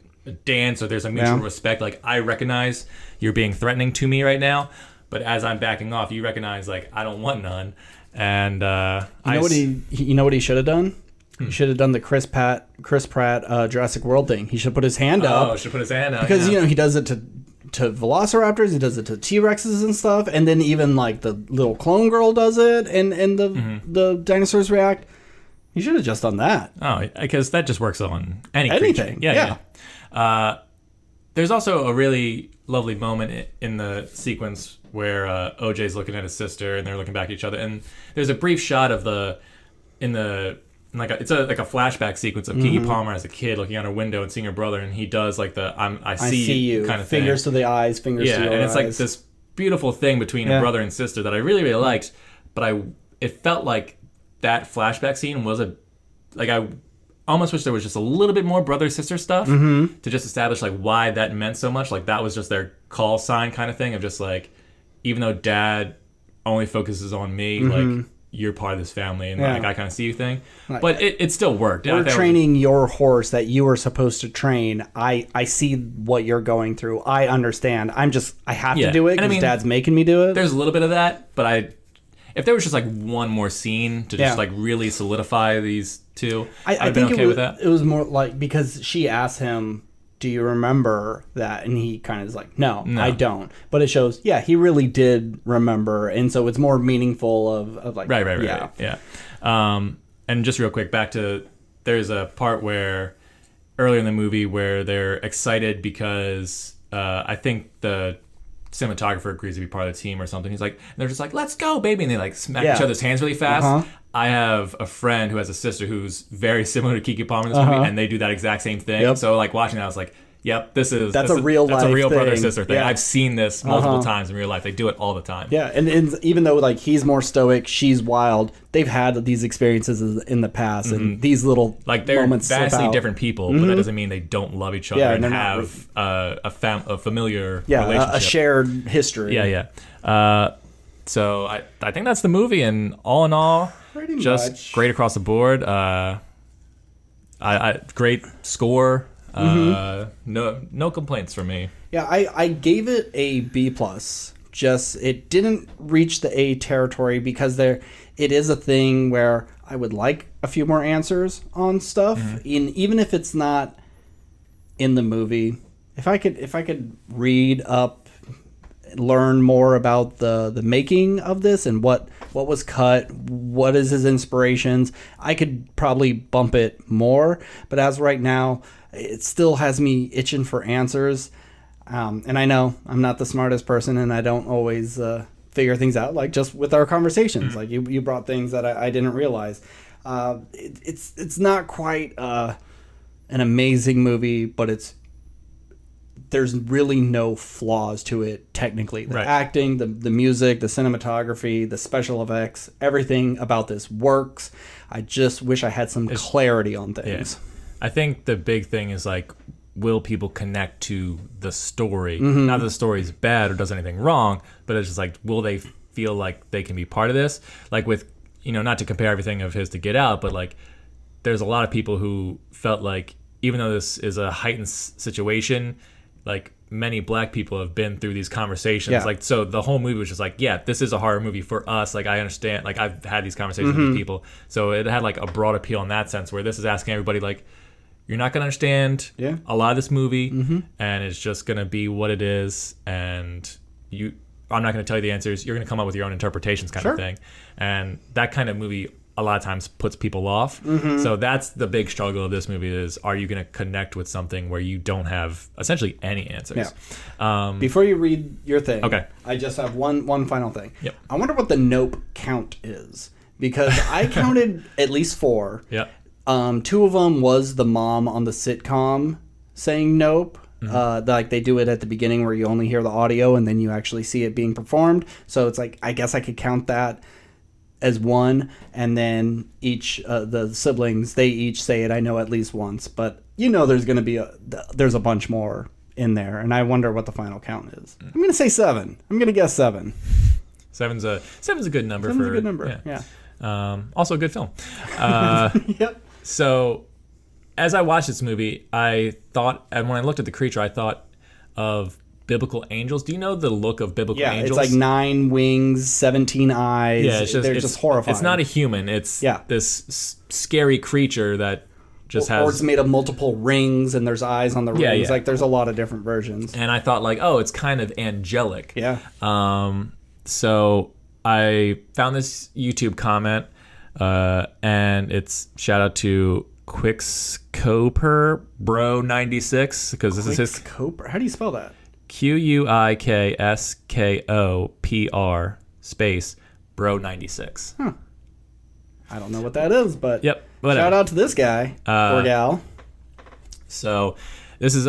dance, or there's a mutual respect. Like, I recognize you're being threatening to me right now, but as I'm backing off, you recognize like I don't want none. And you know what he should have done? He should have done the Chris Pratt Jurassic World thing. He should put his hand up. Oh, should put his hand up because he does it to velociraptors, he does it to T-Rexes and stuff, and then even like the little clone girl does it, and the dinosaurs react. He should have just done that. Oh, because that just works on anything. Yeah. There's also a really lovely moment in the sequence where OJ's looking at his sister and they're looking back at each other, and there's a brief shot of it's like a flashback sequence of Keke Palmer as a kid looking out her window and seeing her brother, and he does like the I see you kind of thing. Fingers to the eyes, fingers to your eyes. And it's like this beautiful thing between a brother and sister that I really, really liked, but it felt like that flashback scene was I almost wish there was just a little bit more brother-sister stuff to just establish like why that meant so much. Like that was just their call sign kind of thing of just like, even though dad only focuses on me, like you're part of this family, and like I kind of see you thing. But it still worked. We're training your horse that you were supposed to train. I see what you're going through. I understand. I have to do it because Dad's making me do it. There's a little bit of that, but if there was just like one more scene to just like really solidify these two, I'd been okay with that. It was more like because she asked him, do you remember that? And he kind of is like, no, I don't. But it shows, he really did remember. And so it's more meaningful of like... Right. Yeah. And just real quick, back to... There's a part where, earlier in the movie, where they're excited because I think the cinematographer agrees to be part of the team or something. He's like... And they're just like, let's go, baby! And they like smack each other's hands really fast. I have a friend who has a sister who's very similar to Keke Palmer in this movie, and they do that exact same thing. So like watching that, I was like, "Yep, that's a real brother sister thing." I've seen this multiple times in real life. They do it all the time. Yeah, and even though like he's more stoic, she's wild. They've had these experiences in the past, and these little like they're moments vastly different people, but that doesn't mean they don't love each other and have a familiar relationship, a shared history. So I think that's the movie, and all in all, just great across the board. Great score. No complaints from me. Yeah, I gave it a B+. Just it didn't reach the A territory because it is a thing where I would like a few more answers on stuff, even if it's not in the movie. If I could read up, learn more about the making of this and what was cut, what is his inspirations, I could probably bump it more. But as right now, it still has me itching for answers. And I know I'm not the smartest person, and I don't always figure things out. Like just with our conversations, like you brought things that I didn't realize. It's not quite an amazing movie, but there's really no flaws to it technically. The acting, the music, the cinematography, the special effects, everything about this works. I just wish I had some clarity on things. Yeah. I think the big thing is like, will people connect to the story? Not that the story's bad or does anything wrong, but it's just like, will they feel like they can be part of this? Like with, not to compare everything of his to Get Out, but like there's a lot of people who felt like even though this is a heightened situation, like many black people have been through these conversations. Like, so the whole movie was just like, this is a horror movie for us. Like, I understand, like I've had these conversations with people. So it had like a broad appeal in that sense, where this is asking everybody like, you're not going to understand a lot of this movie, and it's just going to be what it is. And I'm not going to tell you the answers. You're going to come up with your own interpretations kind of thing. And that kind of movie a lot of times puts people off. So that's the big struggle of this movie is, are you going to connect with something where you don't have essentially any answers? Before you read your thing, okay. I just have one final thing. Yep. I wonder what the nope count is, because I counted at least 4. Yep. 2 of them was the mom on the sitcom saying nope. Like they do it at the beginning where you only hear the audio and then you actually see it being performed. So it's like, I guess I could count that as 1, and then each the siblings, they each say it, I know, at least once, but there's going to be there's a bunch more in there, and I wonder what the final count is. I'm going to say 7. I'm going to guess 7. 7's a good number. 7's a good number. Yeah. Also a good film. Yep. So as I watched this movie, I thought, and when I looked at the creature, I thought of biblical angels. Do you know the look of biblical angels? It's like 9 wings, 17 eyes. Yeah, they're just horrifying. It's not a human. It's this scary creature that just has... Or it's made of multiple rings and there's eyes on the rings. Yeah. Like, there's a lot of different versions. And I thought, like, oh, it's kind of angelic. Yeah. So I found this YouTube comment, and it's shout out to Quickscoper Bro 96, because this is his... Quickscoper? How do you spell that? Quickskopr space Bro 96. Huh. I don't know what that is, but Yep. Whatever. Shout out to this guy or gal. So this is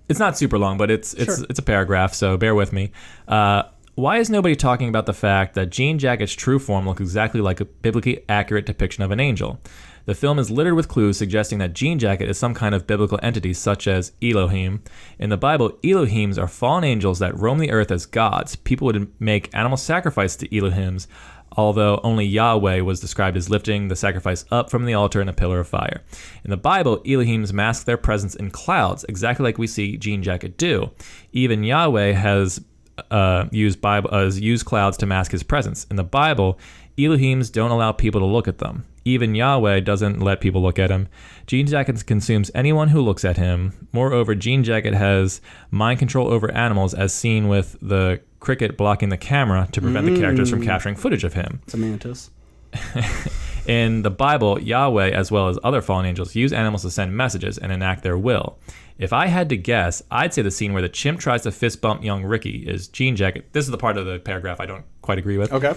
it's not super long, but it's a paragraph, so bear with me. Why is nobody talking about the fact that Jean Jacket's true form looks exactly like a biblically accurate depiction of an angel? The film is littered with clues suggesting that Jean Jacket is some kind of biblical entity, such as Elohim. In the Bible, Elohims are fallen angels that roam the earth as gods. People would make animal sacrifice to Elohims, although only Yahweh was described as lifting the sacrifice up from the altar in a pillar of fire. In the Bible, Elohims mask their presence in clouds, exactly like we see Jean Jacket do. Even Yahweh has used clouds to mask his presence. In the Bible, Elohims don't allow people to look at them. Even Yahweh doesn't let people look at him. Jean Jacket consumes anyone who looks at him. Moreover, Jean Jacket has mind control over animals, as seen with the cricket blocking the camera to prevent the characters from capturing footage of him. It's a mantis. In the Bible, Yahweh, as well as other fallen angels, use animals to send messages and enact their will. If I had to guess, I'd say the scene where the chimp tries to fist bump young Ricky is Jean Jacket. This is the part of the paragraph I don't quite agree with. Okay.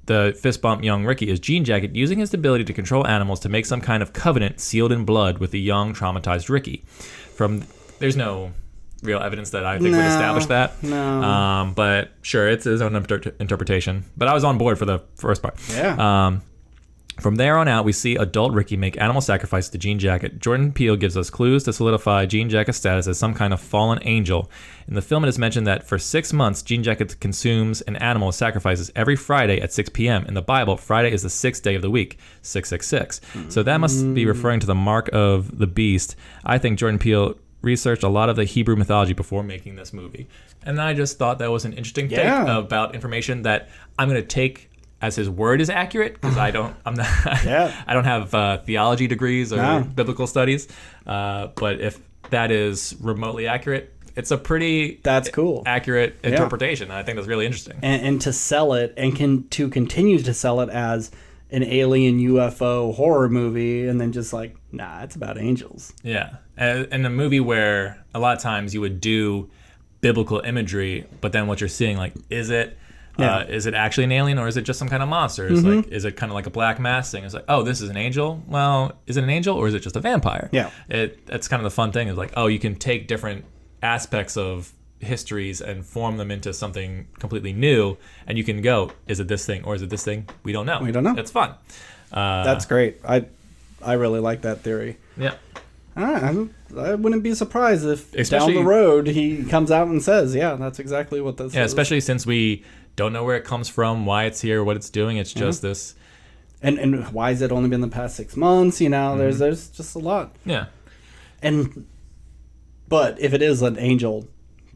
The fist bump young Ricky is Jean Jacket using his ability to control animals to make some kind of covenant sealed in blood with the young, traumatized Ricky. There's no real evidence that I think would establish that. No. But sure, it's his own interpretation. But I was on board for the first part. Yeah. From there on out, we see adult Ricky make animal sacrifices to Jean Jacket. Jordan Peele gives us clues to solidify Jean Jacket's status as some kind of fallen angel. In the film, it is mentioned that for 6 months, Jean Jacket consumes an animal sacrifices every Friday at 6 p.m. In the Bible, Friday is the 6th day of the week, 666. So that must be referring to the mark of the beast. I think Jordan Peele researched a lot of the Hebrew mythology before making this movie. And I just thought that was an interesting take about information that I'm going to take as his word is accurate, because I don't have theology degrees or biblical studies. But if that is remotely accurate, it's a pretty accurate interpretation. I think that's really interesting. And to sell it and to continue to sell it as an alien UFO horror movie, and then just like, nah, it's about angels. Yeah, and a movie where a lot of times you would do biblical imagery, but then what you're seeing, like, is it actually an alien, or is it just some kind of monster? It's like, is it kind of like a Black Mass thing? It's like, oh, this is an angel. Well, is it an angel, or is it just a vampire? Yeah, that's kind of the fun thing. Is like, oh, you can take different aspects of histories and form them into something completely new, and you can go, is it this thing, or is it this thing? We don't know. It's fun. That's great. I really like that theory. Yeah. I wouldn't be surprised if down the road he comes out and says, yeah, that's exactly what this is. Yeah, especially since we don't know where it comes from, why it's here, what it's doing. It's just this. And why has it only been the past 6 months? You know, there's just a lot. Yeah. But if it is an angel,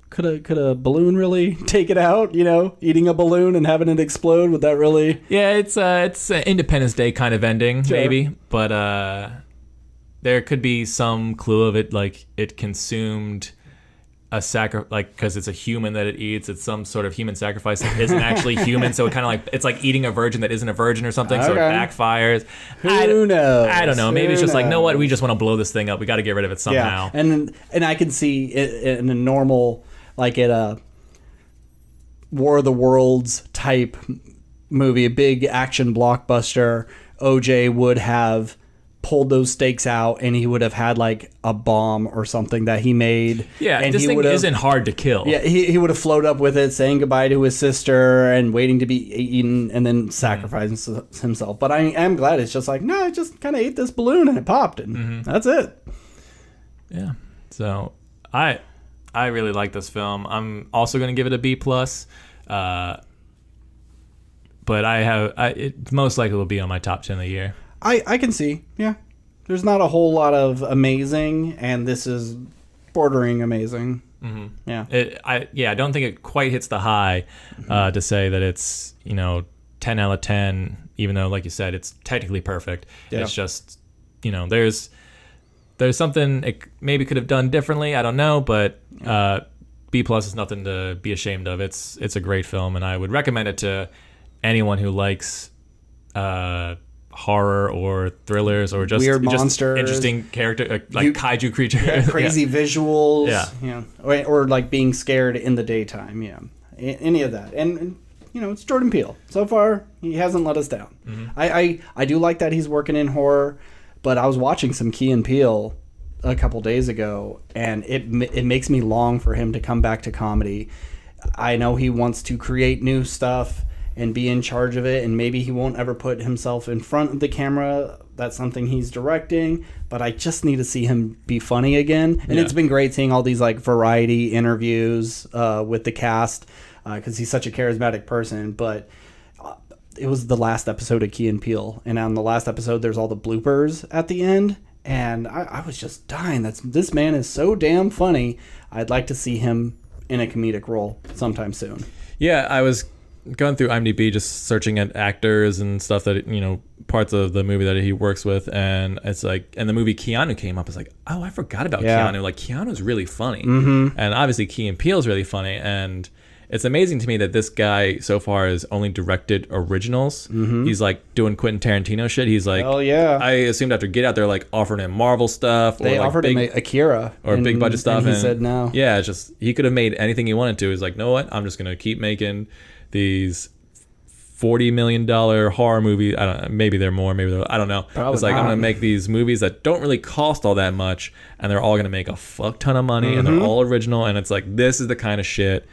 could a balloon really take it out? You know, eating a balloon and having it explode, would that really? Yeah, it's an Independence Day kind of ending, maybe. But there could be some clue of it, like it consumed a because it's a human that it eats. It's some sort of human sacrifice that isn't actually human. So it kind of like, it's like eating a virgin that isn't a virgin or something. So it backfires. Who knows? I don't know. Maybe it's just like, no, what? We just want to blow this thing up. We got to get rid of it somehow. Yeah. And I can see it in a normal, like at a War of the Worlds type movie, a big action blockbuster, OJ would have pulled those stakes out, and he would have had like a bomb or something that he made. Yeah, and this thing isn't hard to kill. Yeah, he would have floated up with it, saying goodbye to his sister and waiting to be eaten, and then sacrificing himself. But I am glad it's just like, no, I just kind of ate this balloon and it popped, and that's it. Yeah. So I really like this film. I'm also going to give it a B+. But it most likely will be on my top 10 of the year. I can see, yeah. There's not a whole lot of amazing, and this is bordering amazing. Mm-hmm. Yeah. I don't think it quite hits the high to say that it's 10 out of 10, even though, like you said, it's technically perfect. Yeah. It's just there's something it maybe could have done differently. I don't know, but B+ is nothing to be ashamed of. It's a great film, and I would recommend it to anyone who likes horror or thrillers or just weird just monsters, interesting character like kaiju creatures, crazy visuals, Yeah. or like being scared in the daytime, any of that. And it's Jordan Peele. So far, he hasn't let us down. Mm-hmm. I do like that he's working in horror, but I was watching some Key and Peele a couple days ago, and it makes me long for him to come back to comedy. I know he wants to create new stuff and be in charge of it, and maybe he won't ever put himself in front of the camera. That's something he's directing, but I just need to see him be funny again. And it's been great seeing all these like variety interviews with the cast because he's such a charismatic person. But it was the last episode of Key and Peele, and on the last episode there's all the bloopers at the end, and I was just dying. This man is so damn funny. I'd like to see him in a comedic role sometime soon. Yeah, I was going through IMDb just searching at actors and stuff that parts of the movie that he works with, and it's like, and the movie Keanu came up. It's like, oh, I forgot about Keanu. Like, Keanu's really funny, and obviously Key and Peele's really funny, and it's amazing to me that this guy so far has only directed originals. He's like doing Quentin Tarantino shit. He's like, oh yeah, I assumed after Get Out they're like offering him Marvel stuff. They or like offered him Akira or big budget stuff, and he said no. Yeah, it's just he could have made anything he wanted to. He's like, know what? I'm just gonna keep making these $40 million horror movie. I don't know, maybe they're more, maybe they're, I don't know. Probably it's like, not. I'm gonna make these movies that don't really cost all that much, and they're all gonna make a fuck ton of money, and they're all original, and it's like, this is the kind of shit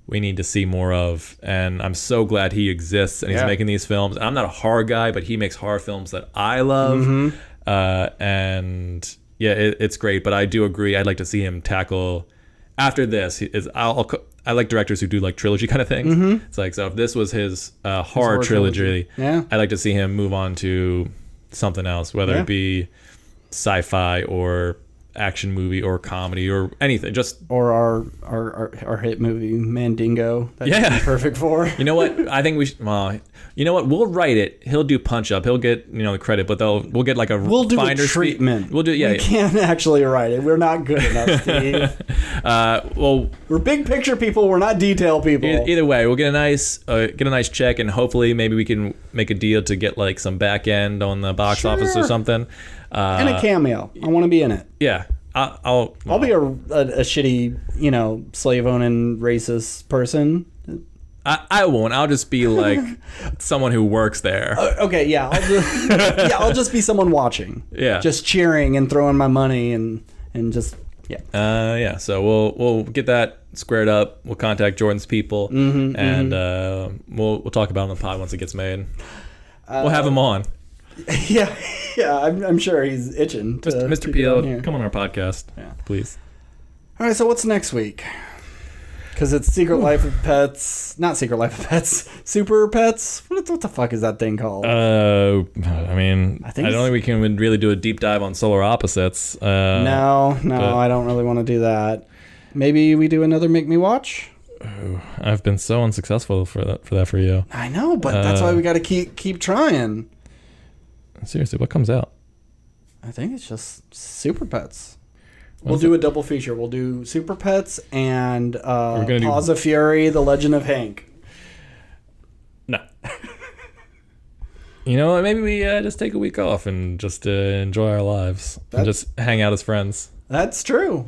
we need to see more of. And I'm so glad he exists and he's making these films. And I'm not a horror guy, but he makes horror films that I love. And yeah, it's great. But I do agree, I'd like to see him tackle after this. I like directors who do like trilogy kind of things. It's like, so if this was his horror trilogy, I'd like to see him move on to something else, whether it be sci-fi or action movie or comedy or anything. Just or our hit movie Mandingo. That'd be perfect for. You know what? I think we should. Well, you know what? We'll write it. He'll do Punch Up. He'll get the credit, but we'll get like a we'll do a finder's treatment. We'll do We can't actually write it. We're not good enough, Steve. Well, we're big picture people. We're not detail people. Either way, we'll get a nice check, and hopefully maybe we can make a deal to get like some back end on the box office or something. And a cameo. I want to be in it. Yeah. I'll be a shitty, slave owning racist person. I won't. I'll just be like someone who works there. Okay, yeah. I'll just be someone watching. Yeah. Just cheering and throwing my money and just yeah. So we'll get that squared up. We'll contact Jordan's people and we'll talk about it on the pod once it gets made. We'll have him on. Yeah, I'm sure he's itching. Mr. Peele, come on our podcast, please. All right, so what's next week? Because it's Secret Life of Pets, not Secret Life of Pets, Super Pets. What the fuck is that thing called? I don't think we can really do a deep dive on Solar Opposites. No, I don't really want to do that. Maybe we do another Make Me Watch. I've been so unsuccessful for that for you. I know, but that's why we got to keep trying. Seriously, what comes out? I think it's just Super Pets. We'll do a double feature. We'll do Super Pets and Paws of Fury, The Legend of Hank. No. You know what? Maybe we just take a week off and just enjoy our lives and just hang out as friends. That's true.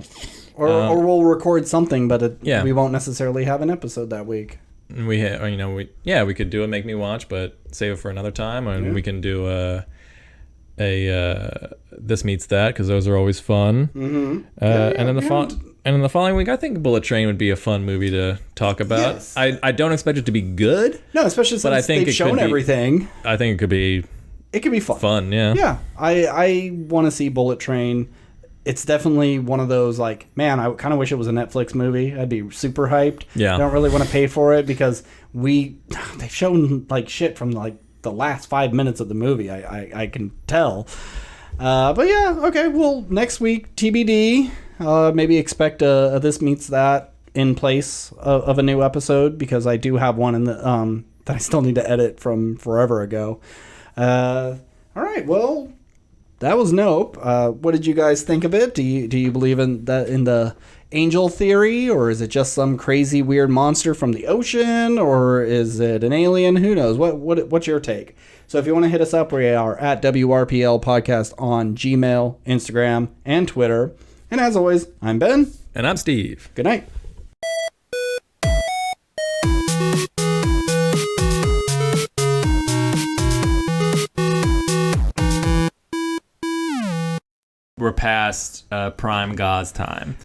Or we'll record something, but we won't necessarily have an episode that week. We could do a Make Me Watch, but save it for another time, and we can do a This Meets That, because those are always fun. And then the following week, I think Bullet Train would be a fun movie to talk about. Yes. I don't expect it to be good. No, especially since they've shown everything. I think it could be fun. Yeah. Yeah. I want to see Bullet Train. It's definitely one of those, like, man, I kind of wish it was a Netflix movie. I'd be super hyped. Yeah. I don't really want to pay for it because they've shown like shit from like the last 5 minutes of the movie. I can tell. But yeah, okay. Well, next week, TBD. Maybe expect a This Meets That in place of a new episode, because I do have one in the that I still need to edit from forever ago. All right, well, that was Nope. What did you guys think of it? Do you believe in the angel theory, or is it just some crazy weird monster from the ocean, or is it an alien? Who knows? What's your take? So if you want to hit us up, we are at WRPL Podcast on Gmail, Instagram, and Twitter. And as always, I'm Ben. And I'm Steve. Good night. We're past Prime God's time.